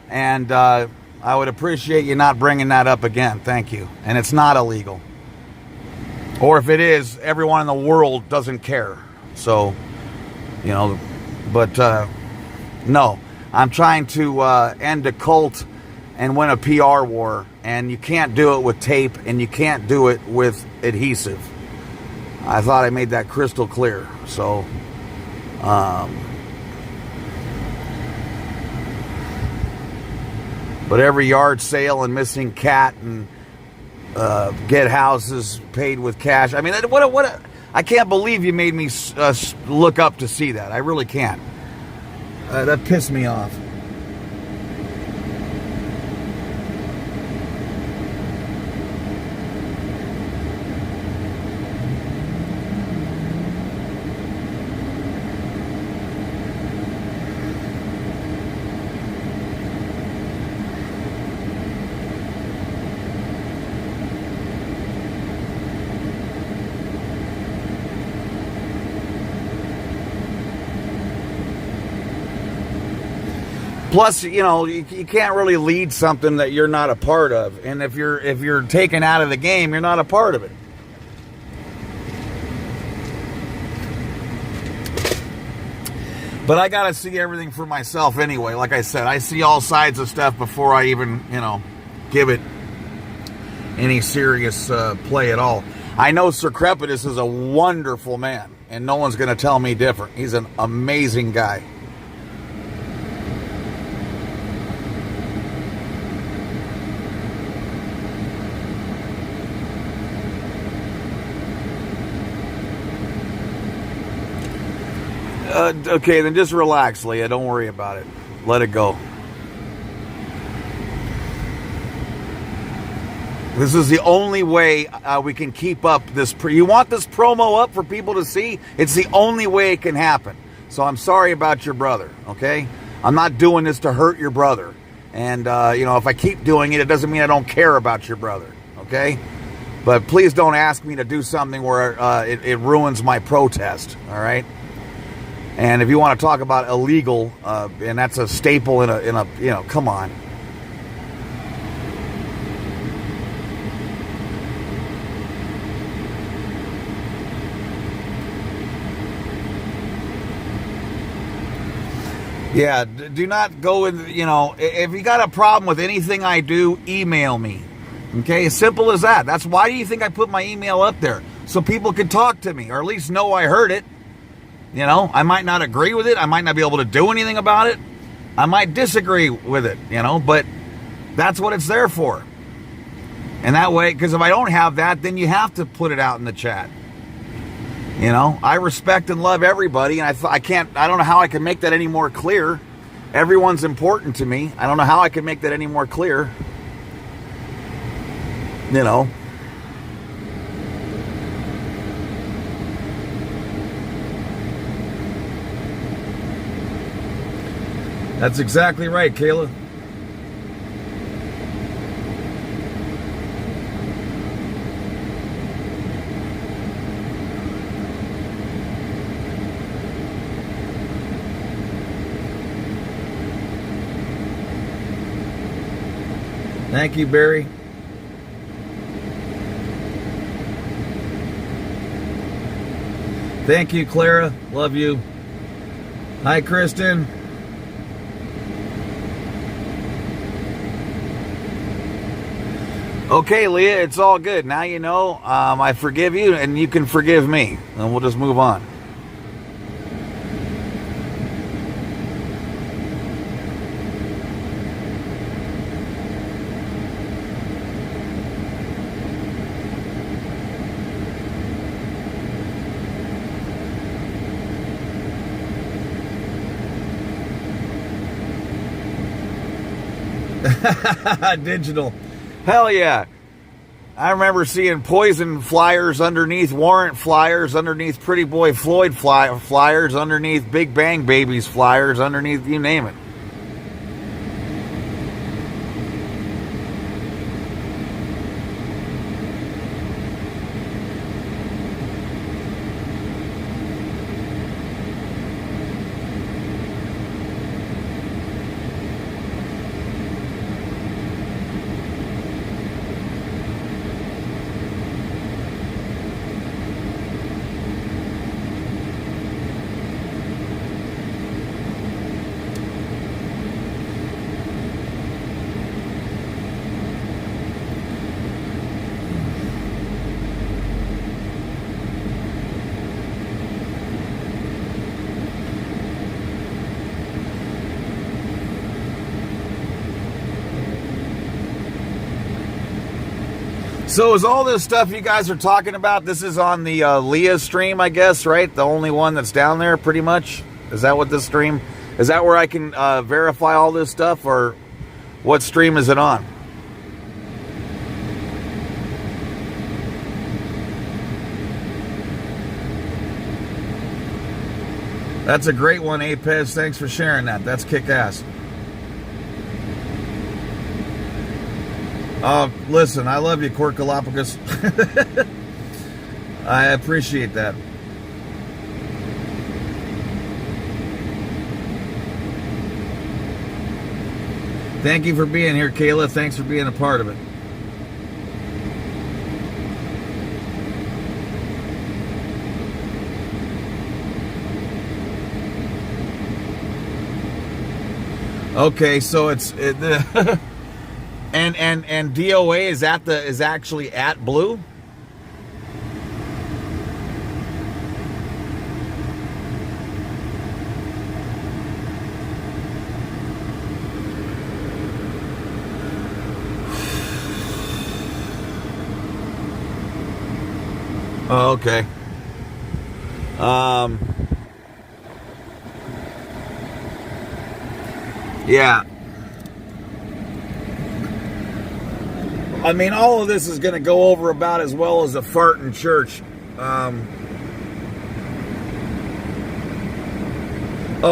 and I would appreciate you not bringing that up again. Thank you. And it's not illegal. Or if it is, everyone in the world doesn't care. So, you know, but no. I'm trying to end a cult and win a PR war, and you can't do it with tape, and you can't do it with adhesive. I thought I made that crystal clear. So, but every yard sale and missing cat and get houses paid with cash. I mean, what? I can't believe you made me look up to see that. I really can't. That pissed me off. Plus, you know, you can't really lead something that you're not a part of. And if you're taken out of the game, you're not a part of it. But I got to see everything for myself anyway. Like I said, I see all sides of stuff before I even, you know, give it any serious play at all. I know Sir Crepitus is a wonderful man, and no one's going to tell me different. He's an amazing guy. Okay, then just relax, Leah. Don't worry about it. Let it go. This is the only way we can keep up this. You want this promo up for people to see? It's the only way it can happen. So I'm sorry about your brother, okay? I'm not doing this to hurt your brother. And, you know, if I keep doing it, it doesn't mean I don't care about your brother, okay? But please don't ask me to do something where it ruins my protest, all right? And if you want to talk about illegal, and that's a staple in a, you know, come on. Yeah, do not go in, you know, if you got a problem with anything I do, email me. Okay, as simple as that. That's why do you think I put my email up there? So people can talk to me, or at least know I heard it. You know, I might not agree with it. I might not be able to do anything about it. I might disagree with it, you know, but that's what it's there for. And that way, because if I don't have that, then you have to put it out in the chat. You know, I respect and love everybody, and I don't know how I can make that any more clear. Everyone's important to me. I don't know how I can make that any more clear. You know. That's exactly right, Kayla. Thank you, Barry. Thank you, Clara. Love you. Hi, Kristen. Okay, Leah, it's all good. Now you know I forgive you, and you can forgive me. And we'll just move on. Digital. Hell yeah. I remember seeing Poison flyers underneath Warrant flyers, underneath Pretty Boy Floyd flyers, underneath Big Bang Babies flyers, underneath you name it. So is all this stuff you guys are talking about, this is on the Leah stream, I guess, right? The only one that's down there, pretty much? Is that what this stream... Is that where I can verify all this stuff, or what stream is it on? That's a great one, Apez. Thanks for sharing that. That's kick-ass. Listen, I love you, Court Galapagos. I appreciate that. Thank you for being here, Kayla. Thanks for being a part of it. Okay, so it's and DOA is actually at Blue. Oh, okay. Yeah. I mean, all of this is going to go over about as well as a fart in church. Oh,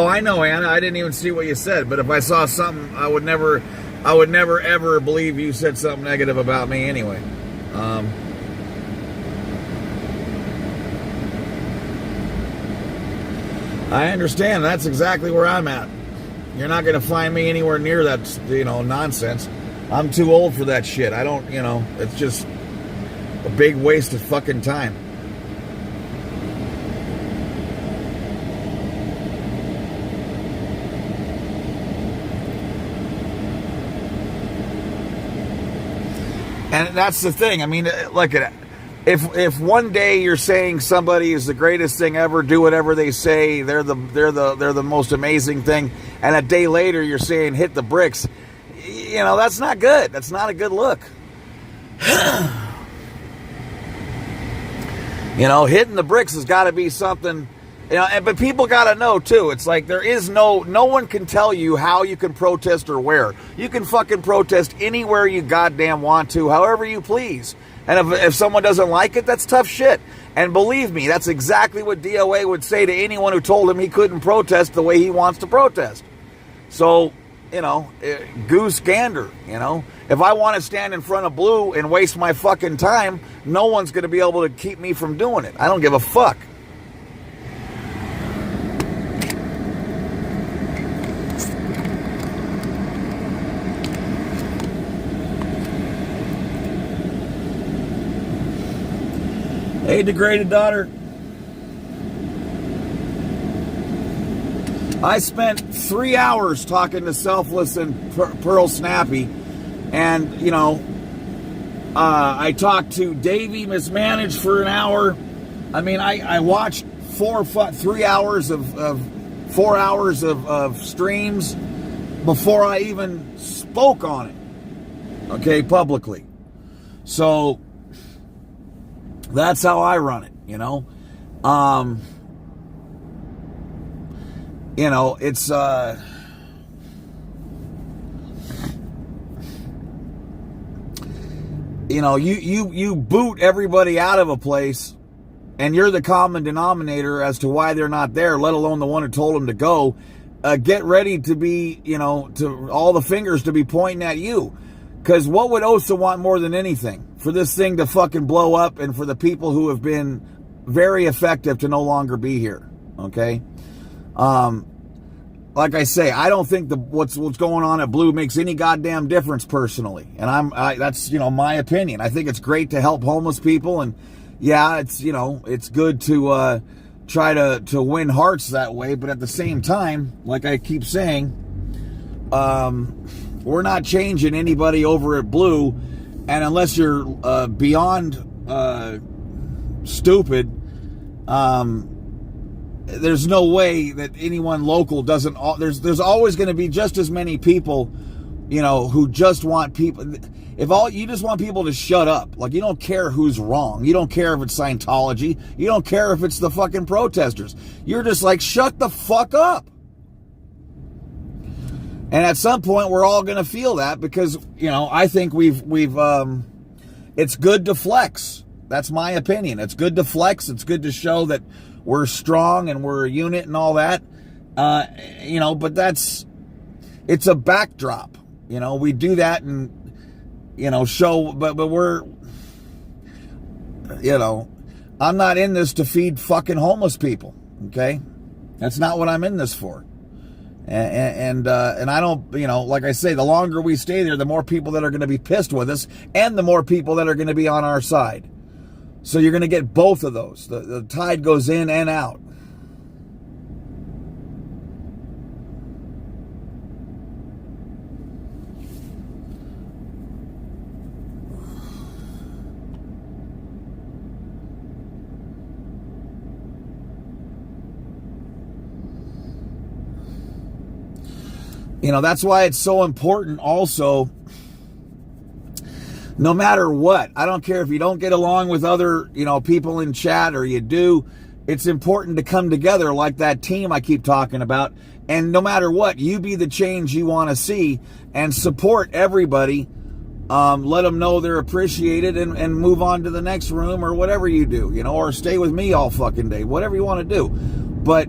I know, Anna. I didn't even see what you said, but if I saw something, I would never ever believe you said something negative about me anyway. I understand. That's exactly where I'm at. You're not going to find me anywhere near that, nonsense. I'm too old for that shit. I don't, it's just a big waste of fucking time. And that's the thing. I mean, look at it. If one day you're saying somebody is the greatest thing ever, do whatever they say, they're the most amazing thing, and a day later you're saying hit the bricks, that's not good. That's not a good look. Hitting the bricks has got to be something, but people got to know too. It's like there is no one can tell you how you can protest or where. You can fucking protest anywhere you goddamn want to, however you please. And if someone doesn't like it, that's tough shit. And believe me, that's exactly what DOA would say to anyone who told him he couldn't protest the way he wants to protest. So, goose gander, If I want to stand in front of Blue and waste my fucking time, no one's going to be able to keep me from doing it. I don't give a fuck. Hey, degraded daughter. I spent 3 hours talking to Selfless and Pearl Snappy, and I talked to Davey Mismanaged for an hour. I mean, I watched 3 hours of 4 hours of streams before I even spoke on it. Okay, publicly. So that's how I run it, it's you boot everybody out of a place, and you're the common denominator as to why they're not there, let alone the one who told them to go. Get ready to be, to all the fingers to be pointing at you. Because what would OSA want more than anything? For this thing to fucking blow up, and for the people who have been very effective to no longer be here. Okay? Like I say, I don't think what's going on at Blue makes any goddamn difference personally. And that's, my opinion. I think it's great to help homeless people, and yeah, it's, it's good to try to win hearts that way, but at the same time, like I keep saying, we're not changing anybody over at Blue, and unless you're beyond stupid, there's no way that anyone local doesn't. There's always going to be just as many people who just want people, if all you just want people to shut up, like you don't care who's wrong, you don't care if it's Scientology, you don't care if it's the fucking protesters, you're just like, shut the fuck up. And at some point we're all gonna feel that, because I think we've it's good to flex. That's my opinion. It's good to flex. It's good to show that we're strong and we're a unit and all that. But it's a backdrop. We do that and, show, but we're, I'm not in this to feed fucking homeless people. Okay. That's not what I'm in this for. And I don't, like I say, the longer we stay there, the more people that are going to be pissed with us and the more people that are going to be on our side. So you're going to get both of those. The tide goes in and out. That's why it's so important also, no matter what. I don't care if you don't get along with other, people in chat, or you do. It's important to come together like that team I keep talking about. And no matter what, you be the change you want to see and support everybody. Let them know they're appreciated and move on to the next room or whatever you do, or stay with me all fucking day, whatever you want to do. But,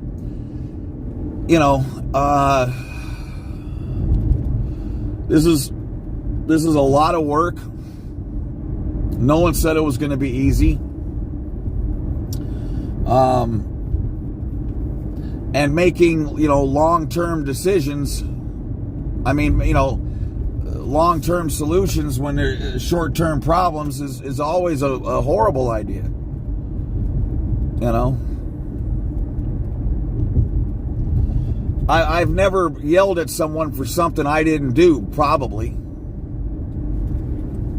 this is a lot of work. No one said it was going to be easy. And making, long-term decisions. I mean, long-term solutions when there's short-term problems is always a horrible idea. I've never yelled at someone for something I didn't do, probably.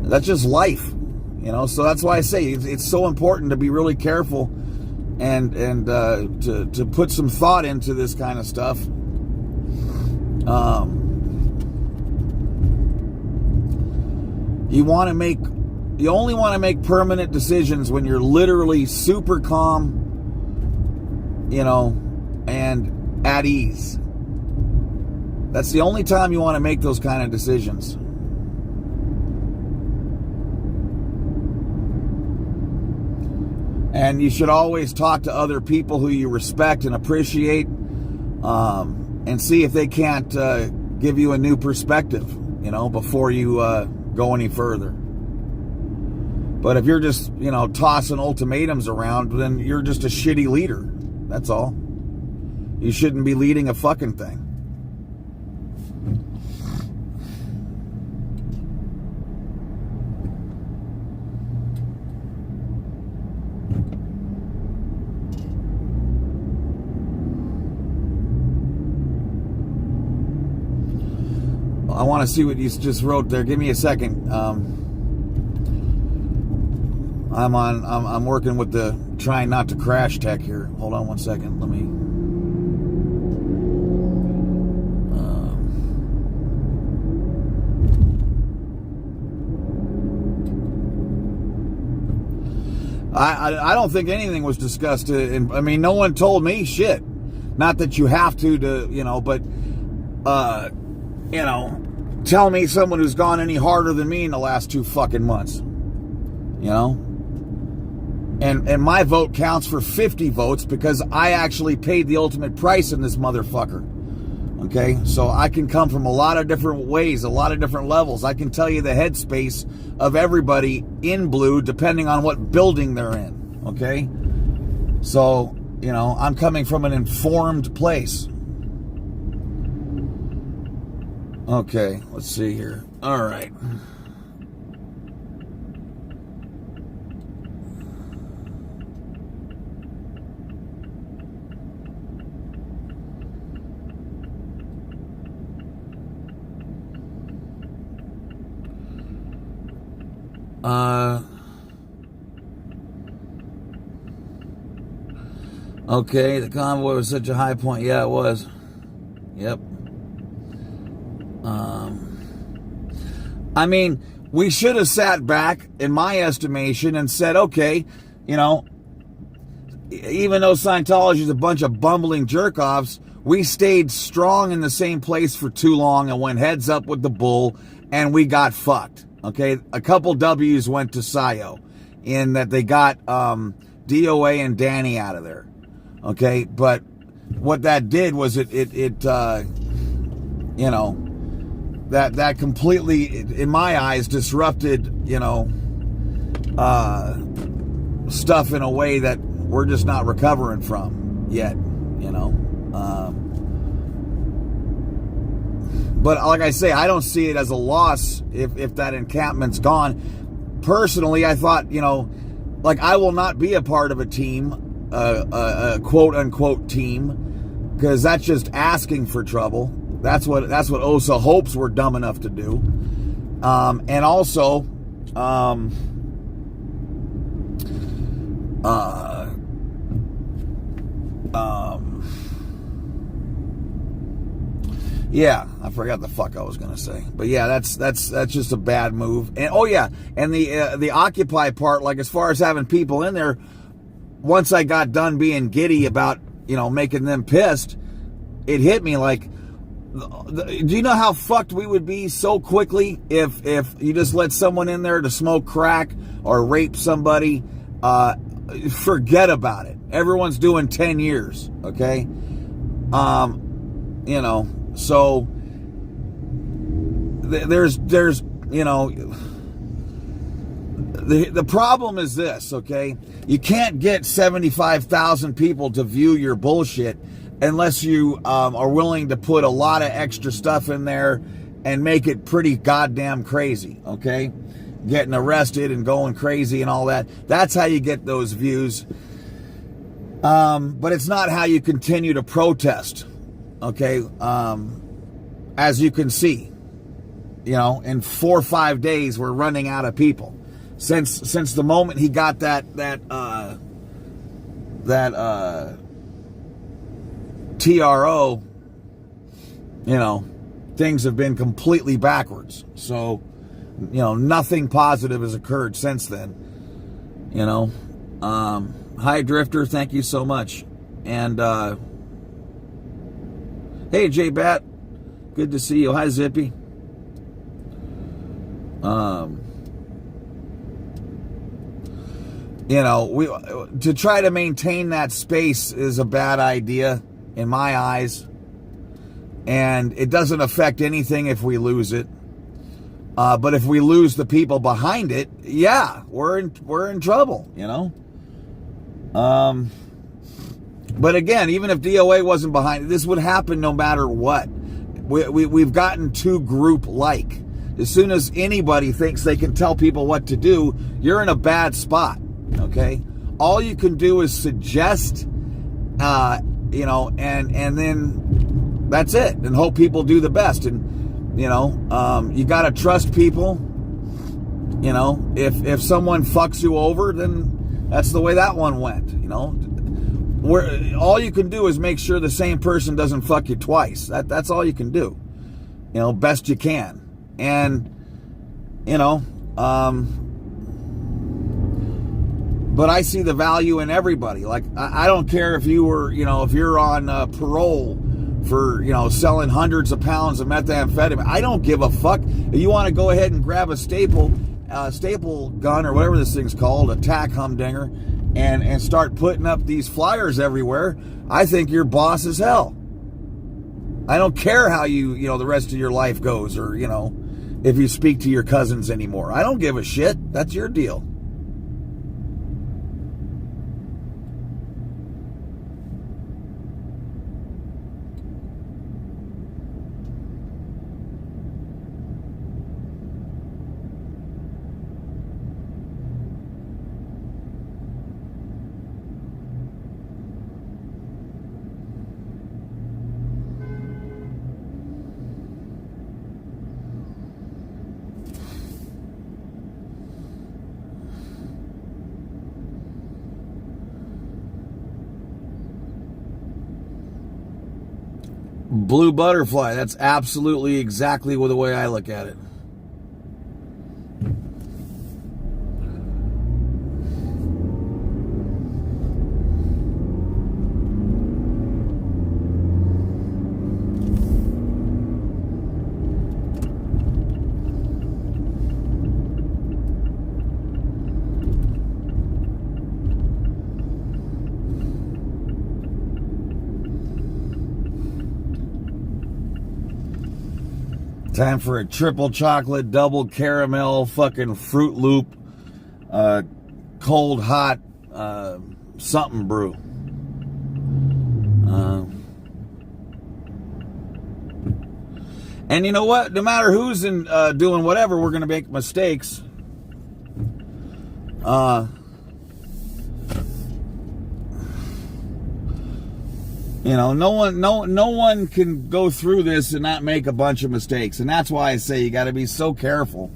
That's just life, so that's why I say it's so important to be really careful and to put some thought into this kind of stuff. You only want to make permanent decisions when you're literally super calm, and at ease. That's the only time you want to make those kind of decisions. And you should always talk to other people who you respect and appreciate, and see if they can't give you a new perspective, before you go any further. But if you're just, tossing ultimatums around, then you're just a shitty leader. That's all. You shouldn't be leading a fucking thing. I want to see what you just wrote there. Give me a second. I'm working with the trying not to crash tech here. Hold on one second. Let me. I don't think anything was discussed. No one told me shit. Not that you have to but tell me someone who's gone any harder than me in the last 2 fucking months. And my vote counts for 50 votes because I actually paid the ultimate price in this motherfucker. Okay? So I can come from a lot of different ways, a lot of different levels. I can tell you the headspace of everybody in blue depending on what building they're in. Okay? So, I'm coming from an informed place. Okay, let's see here. All right. Okay, the convoy was such a high point. Yeah, it was. Yep. I mean, we should have sat back, in my estimation, and said, okay, you know, even though Scientology is a bunch of bumbling jerk-offs, we stayed strong in the same place for too long and went heads up with the bull, and we got fucked. Okay, a couple W's went to Scio in that they got DOA and Danny out of there. Okay, but what that did was it you know, that completely, in my eyes, disrupted, you know, stuff in a way that we're just not recovering from yet, you know. But like I say, I don't see it as a loss if that encampment's gone. Personally, I thought, you know, like, I will not be a part of a team, a quote unquote team, because that's just asking for trouble. That's what Osa hopes we're dumb enough to do. And also, yeah, I forgot the fuck I was gonna say, but yeah, that's just a bad move. And oh yeah, and the Occupy part, like as far as having people in there, once I got done being giddy about, you know, making them pissed, it hit me like, do you know how fucked we would be so quickly if you just let someone in there to smoke crack or rape somebody? Forget about it. Everyone's doing 10 years, okay? You know, so there's you know, the problem is this, okay? You can't get 75,000 people to view your bullshit unless you are willing to put a lot of extra stuff in there and make it pretty goddamn crazy, okay? Getting arrested and going crazy and all that. That's how you get those views. But it's not how you continue to protest, okay? As you can see, you know, in 4 or 5 days, we're running out of people. Since the moment he got that TRO, you know, things have been completely backwards. So, you know, nothing positive has occurred since then. You know, hi Drifter, thank you so much. And hey J Bat, good to see you. Hi Zippy. You know, to try to maintain that space is a bad idea in my eyes, and it doesn't affect anything if we lose it. But if we lose the people behind it, yeah, we're in trouble, you know. But again, even if DOA wasn't behind it, this would happen no matter what. We've gotten too group-like. As soon as anybody thinks they can tell people what to do, you're in a bad spot, okay? All you can do is suggest, you know, and then that's it, and hope people do the best. And, you know, you got to trust people. You know, if someone fucks you over, then that's the way that one went, you know. All you can do is make sure the same person doesn't fuck you twice. That's all you can do, you know, best you can. And, you know, but I see the value in everybody. Like, I don't care if you were, you know, if you're on parole for, you know, selling hundreds of pounds of methamphetamine. I don't give a fuck. If you want to go ahead and grab a staple gun or whatever this thing's called, a tack humdinger, and start putting up these flyers everywhere, I think you're boss as hell. I don't care how you know, the rest of your life goes, or, you know, if you speak to your cousins anymore. I don't give a shit. That's your deal. Blue butterfly. That's absolutely exactly the way I look at it. Time for a triple chocolate, double caramel, fucking Fruit Loop, cold, hot, something brew. And you know what? No matter who's in doing whatever, we're gonna make mistakes. You know, no one can go through this and not make a bunch of mistakes, and that's why I say you got to be so careful.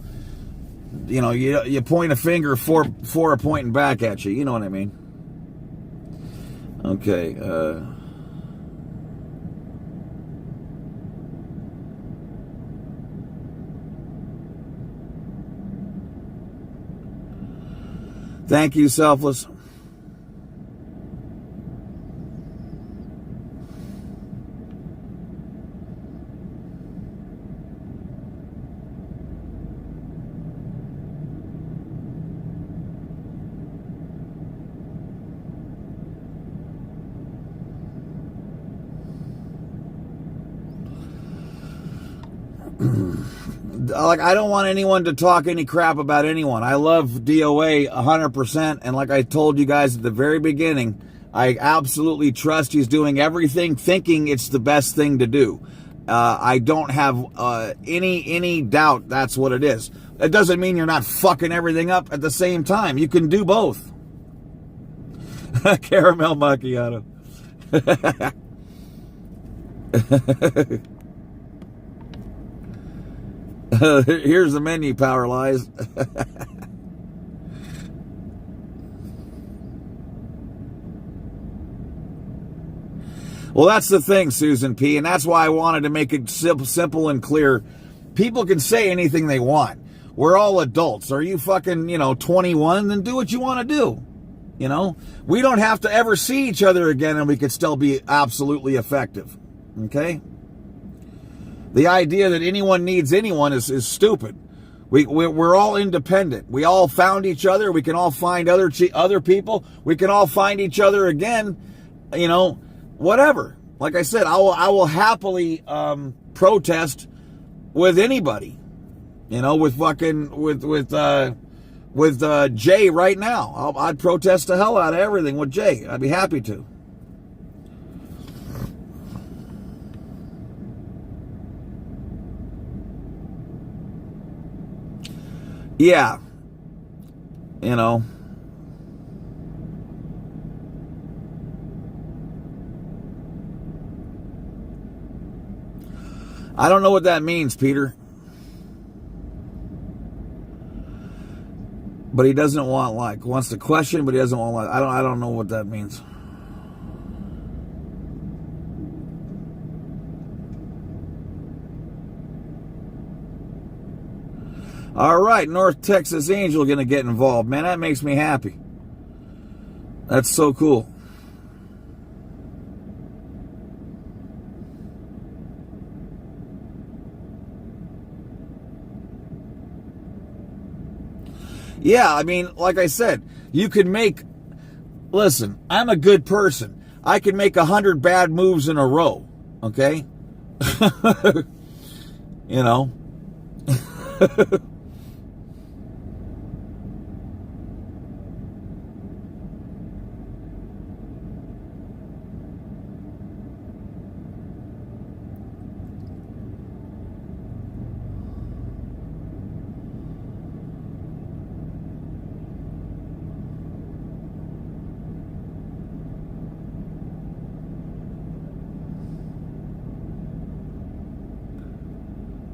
You know, you point a finger for a pointing back at you. You know what I mean? Okay. Thank you, Selfless. Like, I don't want anyone to talk any crap about anyone. I love DOA 100%, and like I told you guys at the very beginning, I absolutely trust he's doing everything thinking it's the best thing to do. I don't have any doubt that's what it is. It doesn't mean you're not fucking everything up at the same time. You can do both. Caramel macchiato. Here's the menu, Power Lies. Well, that's the thing, Susan P., and that's why I wanted to make it simple and clear. People can say anything they want. We're all adults. Are you fucking, 21? Then do what you want to do. We don't have to ever see each other again, and we could still be absolutely effective. Okay? The idea that anyone needs anyone is stupid. We're all independent. We all found each other. We can all find other people. We can all find each other again. Whatever. Like I said, I will happily protest with anybody. With Jay right now. I'd protest the hell out of everything with Jay. I'd be happy to. Yeah. I don't know what that means, Peter. But he doesn't want wants to question, but he doesn't want I don't know what that means. All right, North Texas Angel going to get involved. Man, that makes me happy. That's so cool. Yeah, I mean, like I said, you could listen, I'm a good person. I can make 100 bad moves in a row, okay?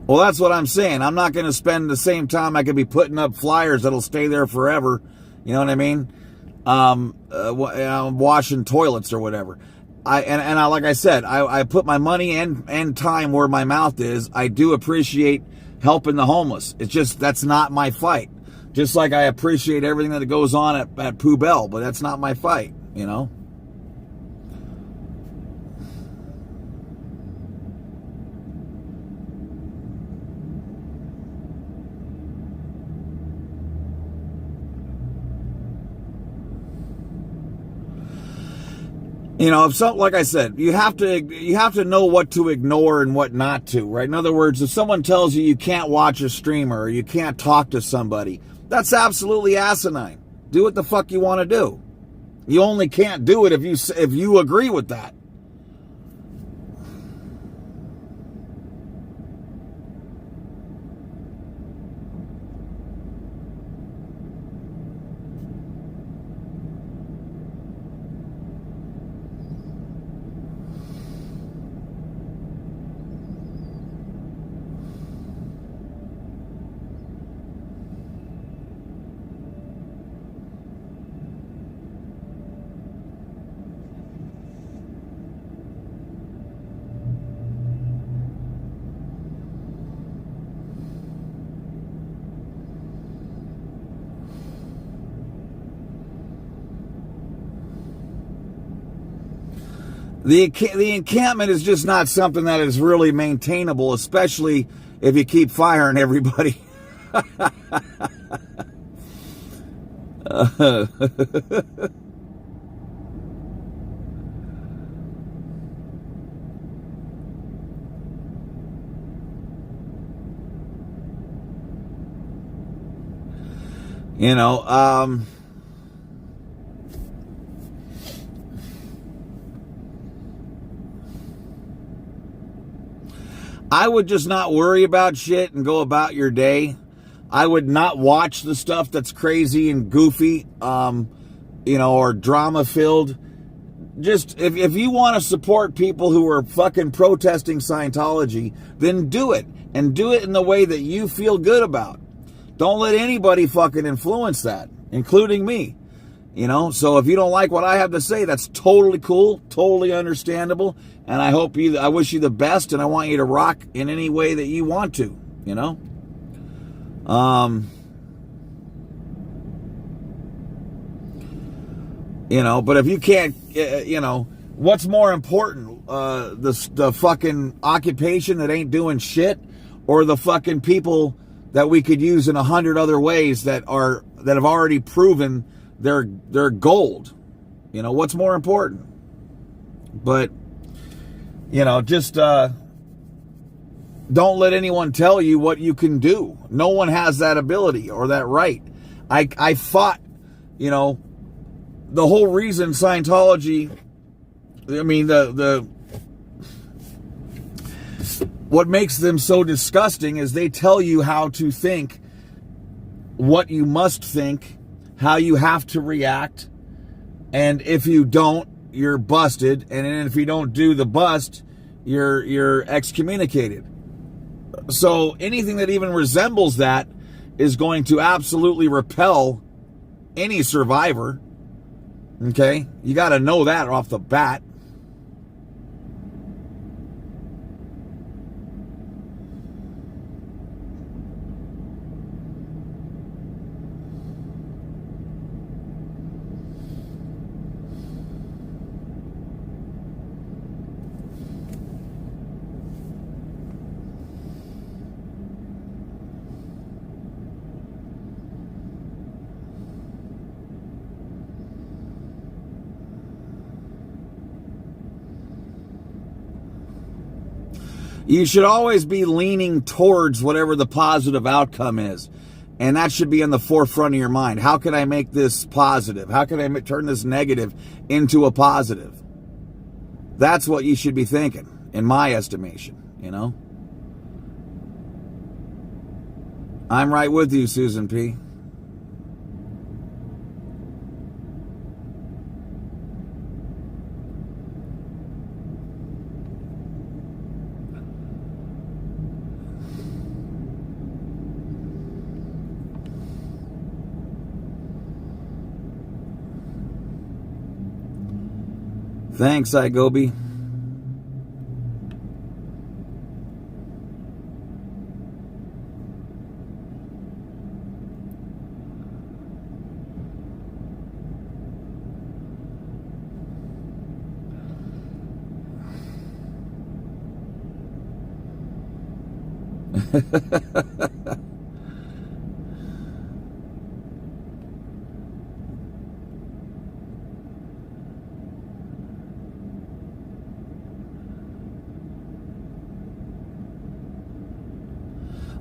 Well, that's what I'm saying. I'm not going to spend the same time I could be putting up flyers that'll stay there forever. You know what I mean? Washing toilets or whatever. I like I said, I put my money and time where my mouth is. I do appreciate helping the homeless. It's just, that's not my fight. Just like I appreciate everything that goes on at Pooh Bell, but that's not my fight, You know, if some, like I said, you have to know what to ignore and what not to, right? In other words, if someone tells you you can't watch a streamer or you can't talk to somebody, that's absolutely asinine. Do what the fuck you want to do. You only can't do it if you agree with that. The encampment is just not something that is really maintainable, especially if you keep firing everybody. You know, I would just not worry about shit and go about your day. I would not watch the stuff that's crazy and goofy, you know, or drama filled. Just, if you want to support people who are fucking protesting Scientology, then do it. And do it in the way that you feel good about. Don't let anybody fucking influence that, including me. You know, so if you don't like what I have to say, that's totally cool, totally understandable. And I wish you the best, and I want you to rock in any way that you want to, you know. You know, but if you can't, you know, what's more important? The fucking occupation that ain't doing shit, or the fucking people that we could use in 100 other ways that have already proven they're gold. You know, what's more important? But, you know, just don't let anyone tell you what you can do. No one has that ability or that right. I fought, you know, the whole reason Scientology, I mean, what makes them so disgusting is they tell you how to think, what you must think, how you have to react, and if you don't, you're busted, and then if you don't do the bust, you're excommunicated. So anything that even resembles that is going to absolutely repel any survivor. Okay? You got to know that off the bat. You should always be leaning towards whatever the positive outcome is. And that should be in the forefront of your mind. How can I make this positive? How can I turn this negative into a positive? That's what you should be thinking, in my estimation, you know? I'm right with you, Susan P. Thanks, Igobi.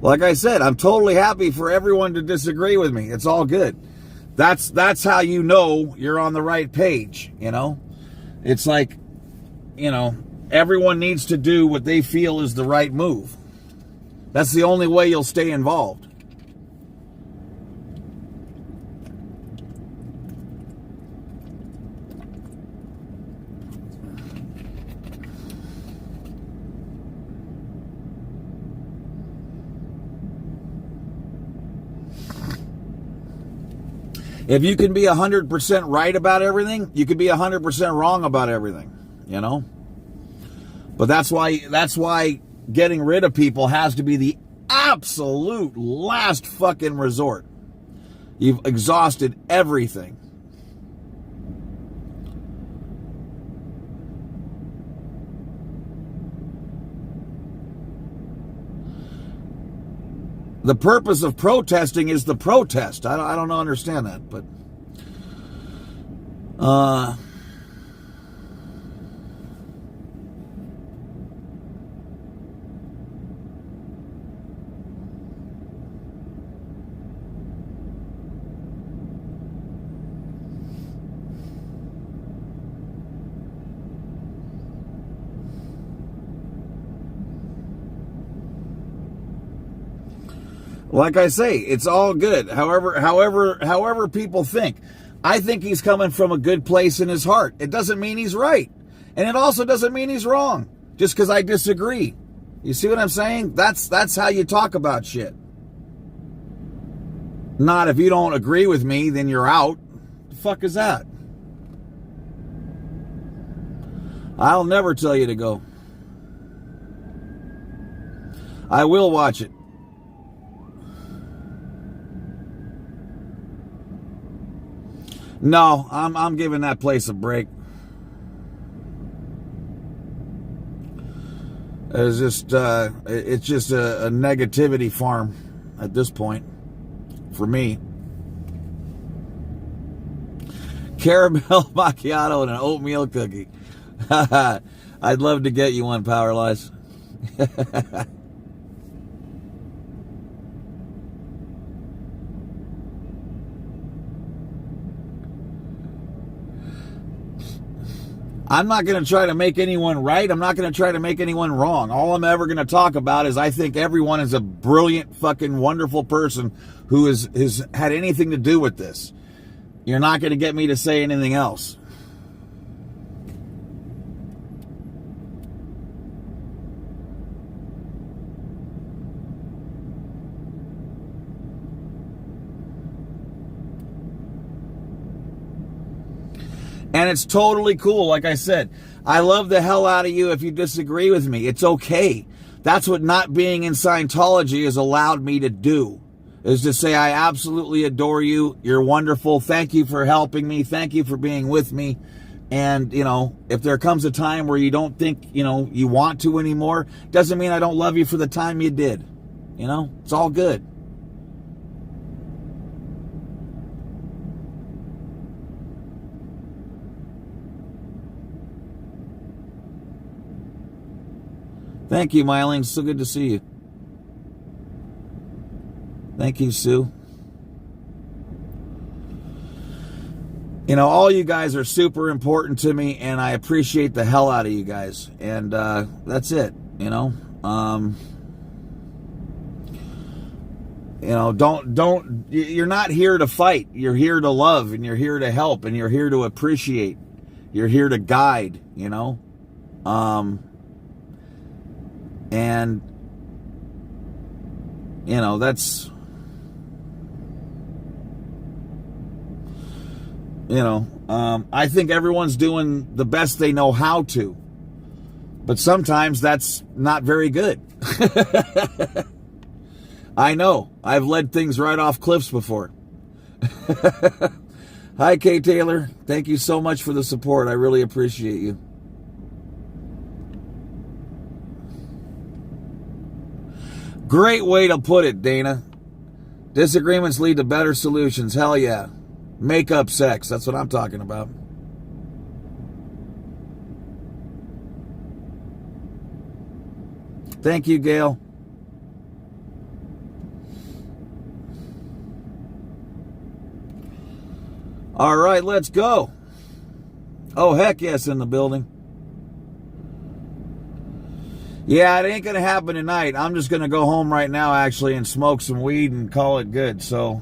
Like I said, I'm totally happy for everyone to disagree with me. It's all good. That's how you know you're on the right page, you know? It's like, you know, everyone needs to do what they feel is the right move. That's the only way you'll stay involved. If you can be 100% right about everything, you can be 100% wrong about everything, you know? But that's why getting rid of people has to be the absolute last fucking resort. You've exhausted everything. The purpose of protesting is the protest. I don't understand that, but like I say, it's all good. However people think. I think he's coming from a good place in his heart. It doesn't mean he's right. And it also doesn't mean he's wrong. Just because I disagree. You see what I'm saying? That's how you talk about shit. Not if you don't agree with me, then you're out. The fuck is that? I'll never tell you to go. I will watch it. No, I'm giving that place a break. It's just a negativity farm at this point for me. Caramel macchiato and an oatmeal cookie. I'd love to get you one, Power Lies. I'm not going to try to make anyone right. I'm not going to try to make anyone wrong. All I'm ever going to talk about is I think everyone is a brilliant, fucking wonderful person who has had anything to do with this. You're not going to get me to say anything else. And it's totally cool. Like I said, I love the hell out of you if you disagree with me. It's okay. That's what not being in Scientology has allowed me to do, is to say, I absolutely adore you. You're wonderful. Thank you for helping me. Thank you for being with me. And, you know, if there comes a time where you don't think, you know, you want to anymore, doesn't mean I don't love you for the time you did. You know, it's all good. Thank you, Myling. So good to see you. Thank you, Sue. You know, all you guys are super important to me, and I appreciate the hell out of you guys. And that's it, you know. You know, don't, you're not here to fight. You're here to love, and you're here to help, and you're here to appreciate. You're here to guide, you know. And, you know, that's, you know, I think everyone's doing the best they know how to. But sometimes that's not very good. I know. I've led things right off cliffs before. Hi, Kay Taylor. Thank you so much for the support. I really appreciate you. Great way to put it, Dana. Disagreements lead to better solutions. Hell yeah. Make up sex. That's what I'm talking about. Thank you, Gail. All right, let's go. Oh, heck yes, in the building. Yeah, it ain't going to happen tonight. I'm just going to go home right now, actually, and smoke some weed and call it good. So,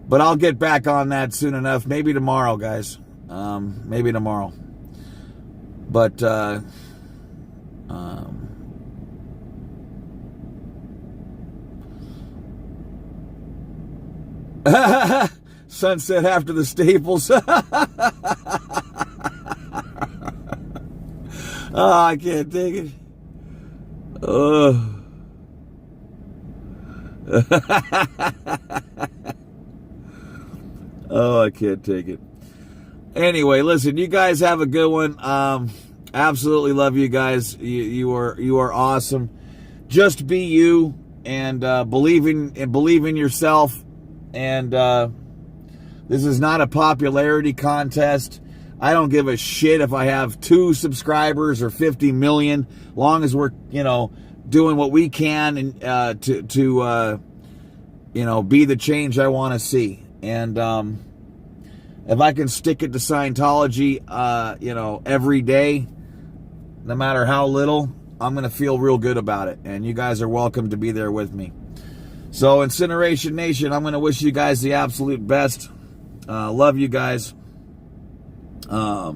but I'll get back on that soon enough. Maybe tomorrow, guys. Maybe tomorrow. But, sunset after the Staples. Oh, I can't take it. Oh. Oh, I can't take it. Anyway, listen, you guys have a good one. Absolutely love you guys. You are awesome. Just be you and believe in yourself. And this is not a popularity contest. I don't give a shit if I have 2 subscribers or 50 million, long as we're, doing what we can and to be the change I want to see. And if I can stick it to Scientology, every day, no matter how little, I'm going to feel real good about it. And you guys are welcome to be there with me. So, Incineration Nation, I'm going to wish you guys the absolute best. Love you guys. I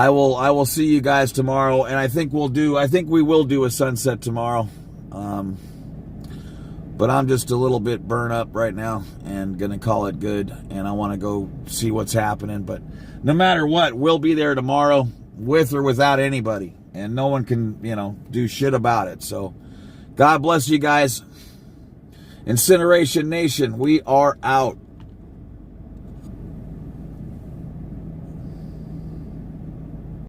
will see you guys tomorrow, and I think we will do a sunset tomorrow. But I'm just a little bit burnt up right now and gonna call it good, and I want to go see what's happening. But no matter what, we'll be there tomorrow with or without anybody, and no one can, do shit about it. So God bless you guys. Incineration Nation, we are out.